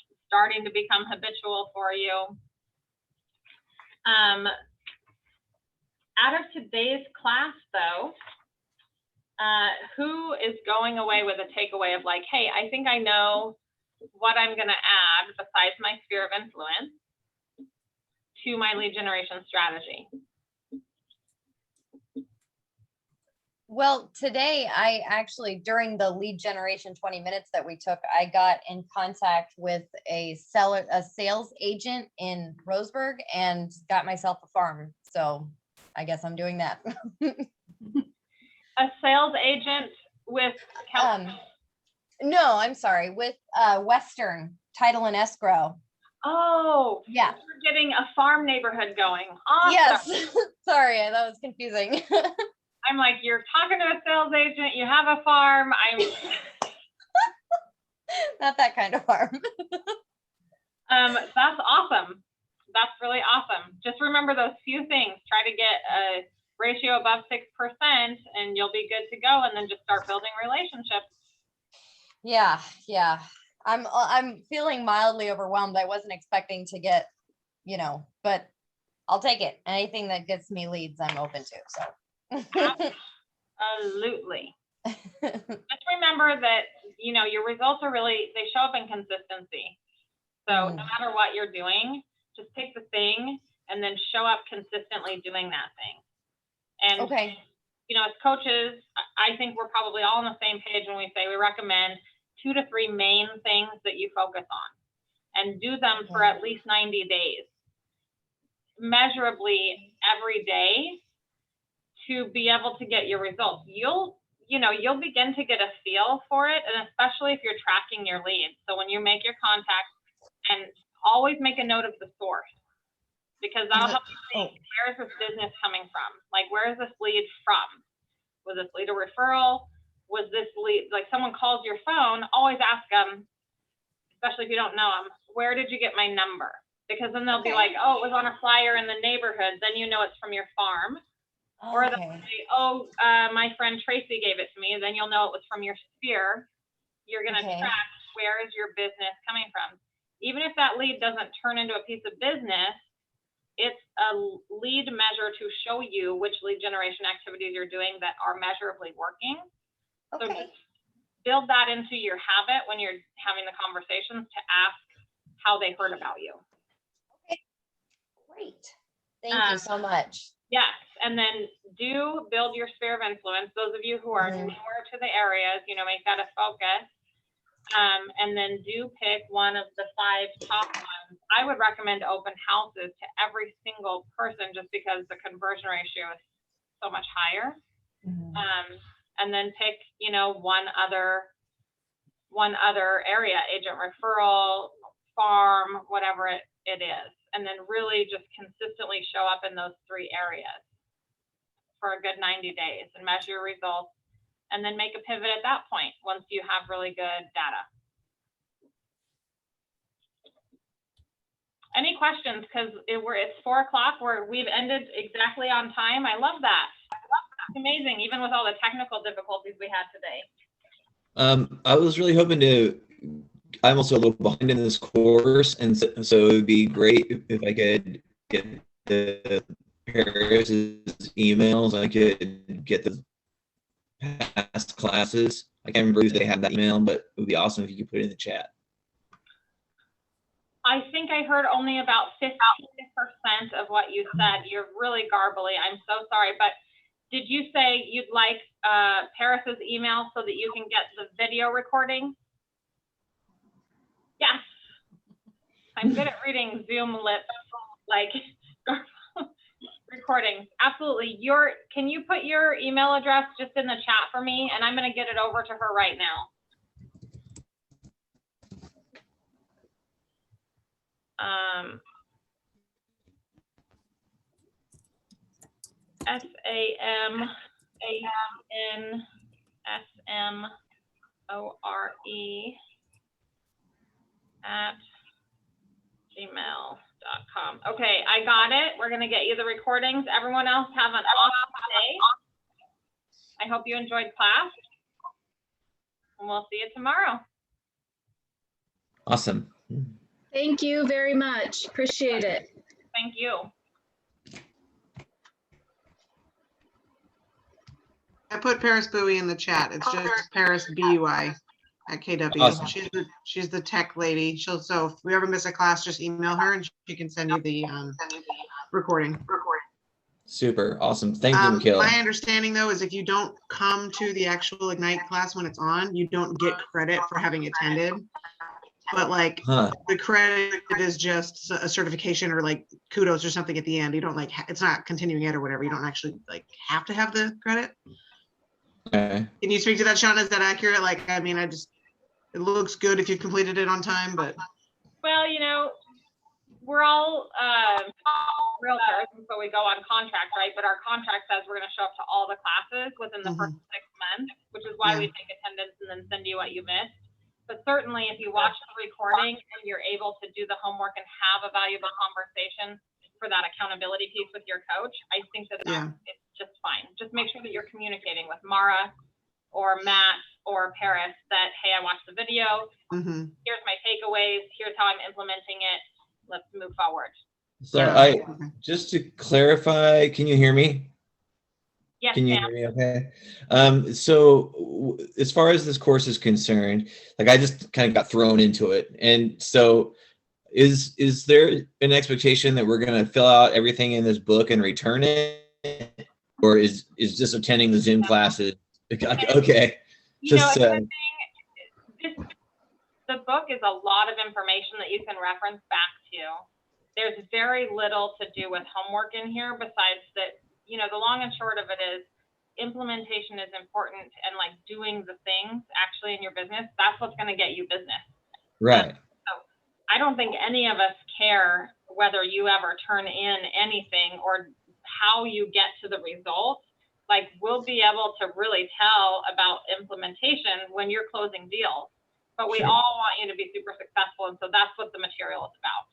It's starting to become habitual for you. Out of today's class though, who is going away with a takeaway of like, hey, I think I know what I'm gonna add besides my sphere of influence to my lead generation strategy? Well, today I actually, during the lead generation 20 minutes that we took, I got in contact with a sales agent in Roseburg and got myself a farm. So I guess I'm doing that. A sales agent with no, I'm sorry, with Western Title and Escrow. Oh, yeah. You're getting a farm neighborhood going. Awesome. Yes. Sorry, that was confusing. I'm like, you're talking to a sales agent, you have a farm. I'm not that kind of farm. That's awesome. That's really awesome. Just remember those few things. Try to get a ratio above 6% and you'll be good to go, and then just start building relationships. Yeah, yeah. I'm feeling mildly overwhelmed. I wasn't expecting to get, but I'll take it. Anything that gets me leads, I'm open to. So. Absolutely. Just remember that, your results are really, they show up in consistency. So no matter what you're doing, just pick the thing and then show up consistently doing that thing. And, okay. As coaches, I think we're probably all on the same page when we say we recommend 2 to 3 main things that you focus on and do them for at least 90 days, measurably every day, to be able to get your results. You'll begin to get a feel for it, and especially if you're tracking your leads. So when you make your contacts, and always make a note of the source, because that'll help you think, where is this business coming from? Like, where is this lead from? Was this lead a referral? Was this lead, like someone calls your phone, always ask them, especially if you don't know them, where did you get my number? Because then they'll be like, oh, it was on a flyer in the neighborhood. Then you know it's from your farm. Or they'll say, oh, my friend Tracy gave it to me. Then you'll know it was from your sphere. You're going to track, where is your business coming from? Even if that lead doesn't turn into a piece of business, it's a lead measure to show you which lead generation activities you're doing that are measurably working. So just build that into your habit when you're having the conversations to ask how they heard about you. Okay, great. Thank you so much. Yes, and then do build your sphere of influence. Those of you who are newer to the areas, make that a focus. And then do pick one of the 5 top ones. I would recommend open houses to every single person, just because the conversion ratio is so much higher. And then pick, you know, one other area, agent referral, farm, whatever it is. And then really just consistently show up in those 3 areas for a good 90 days and measure your results, and then make a pivot at that point once you have really good data. Any questions? Because it's 4 o'clock. We've ended exactly on time. I love that. It's amazing, even with all the technical difficulties we had today. I was really hoping to. I'm also a little behind in this course, and so it would be great if I could get the Paris's emails. I could get the past classes. I can't remember if they have that email, but it would be awesome if you could put it in the chat. I think I heard only about 15% of what you said. You're really garbly. I'm so sorry, but did you say you'd like Paris's email so that you can get the video recording? Yes. I'm good at reading Zoom lips, like recording. Absolutely. Can you put your email address just in the chat for me? And I'm going to get it over to her right now. SAMNSMORE@gmail.com. Okay, I got it. We're going to get you the recordings. Everyone else have an awesome day. I hope you enjoyed class. And we'll see you tomorrow. Awesome. Thank you very much. Appreciate it. Thank you. I put Paris Bowie in the chat. It's just Paris BUI at KW. Awesome. She's the tech lady. So if we ever miss a class, just email her and she can send you the recording. Super awesome. Thank you, Michaela. My understanding though is if you don't come to the actual Ignite class when it's on, you don't get credit for having attended. But like the credit is just a certification or like kudos or something at the end. You don't like, it's not continuing ed or whatever. You don't actually like have to have the credit. Okay. Can you speak to that, Shauna? Is that accurate? Like, I mean, it looks good if you completed it on time, but. Well, you know, we're all realtors, and so we go on contract, right? But our contract says we're going to show up to all the classes within the first 6 months, which is why we take attendance and then send you what you missed. But certainly if you watch the recording and you're able to do the homework and have a valuable conversation for that accountability piece with your coach, I think that it's just fine. Just make sure that you're communicating with Mara or Matt or Paris that, hey, I watched the video. Here's my takeaways. Here's how I'm implementing it. Let's move forward. So just to clarify, can you hear me? Yes, can you ma'am. hear me okay? So as far as this course is concerned, like I just kind of got thrown into it. And so is there an expectation that we're going to fill out everything in this book and return it? Or is just attending the Zoom classes? Okay. You know, the book is a lot of information that you can reference back to. There's very little to do with homework in here besides that, you know, the long and short of it is implementation is important, and like doing the things actually in your business, that's what's going to get you business. Right. So I don't think any of us care whether you ever turn in anything or how you get to the result. Like we'll be able to really tell about implementation when you're closing deals, but we all want you to be super successful. And so that's what the material is about,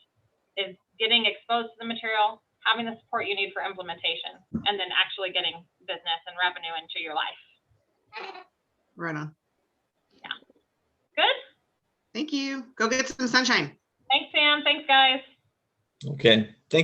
is getting exposed to the material, having the support you need for implementation, and then actually getting business and revenue into your life. Right on. Yeah. Good. Thank you. Go get some sunshine. Thanks, Sam. Thanks, guys. Okay. Thank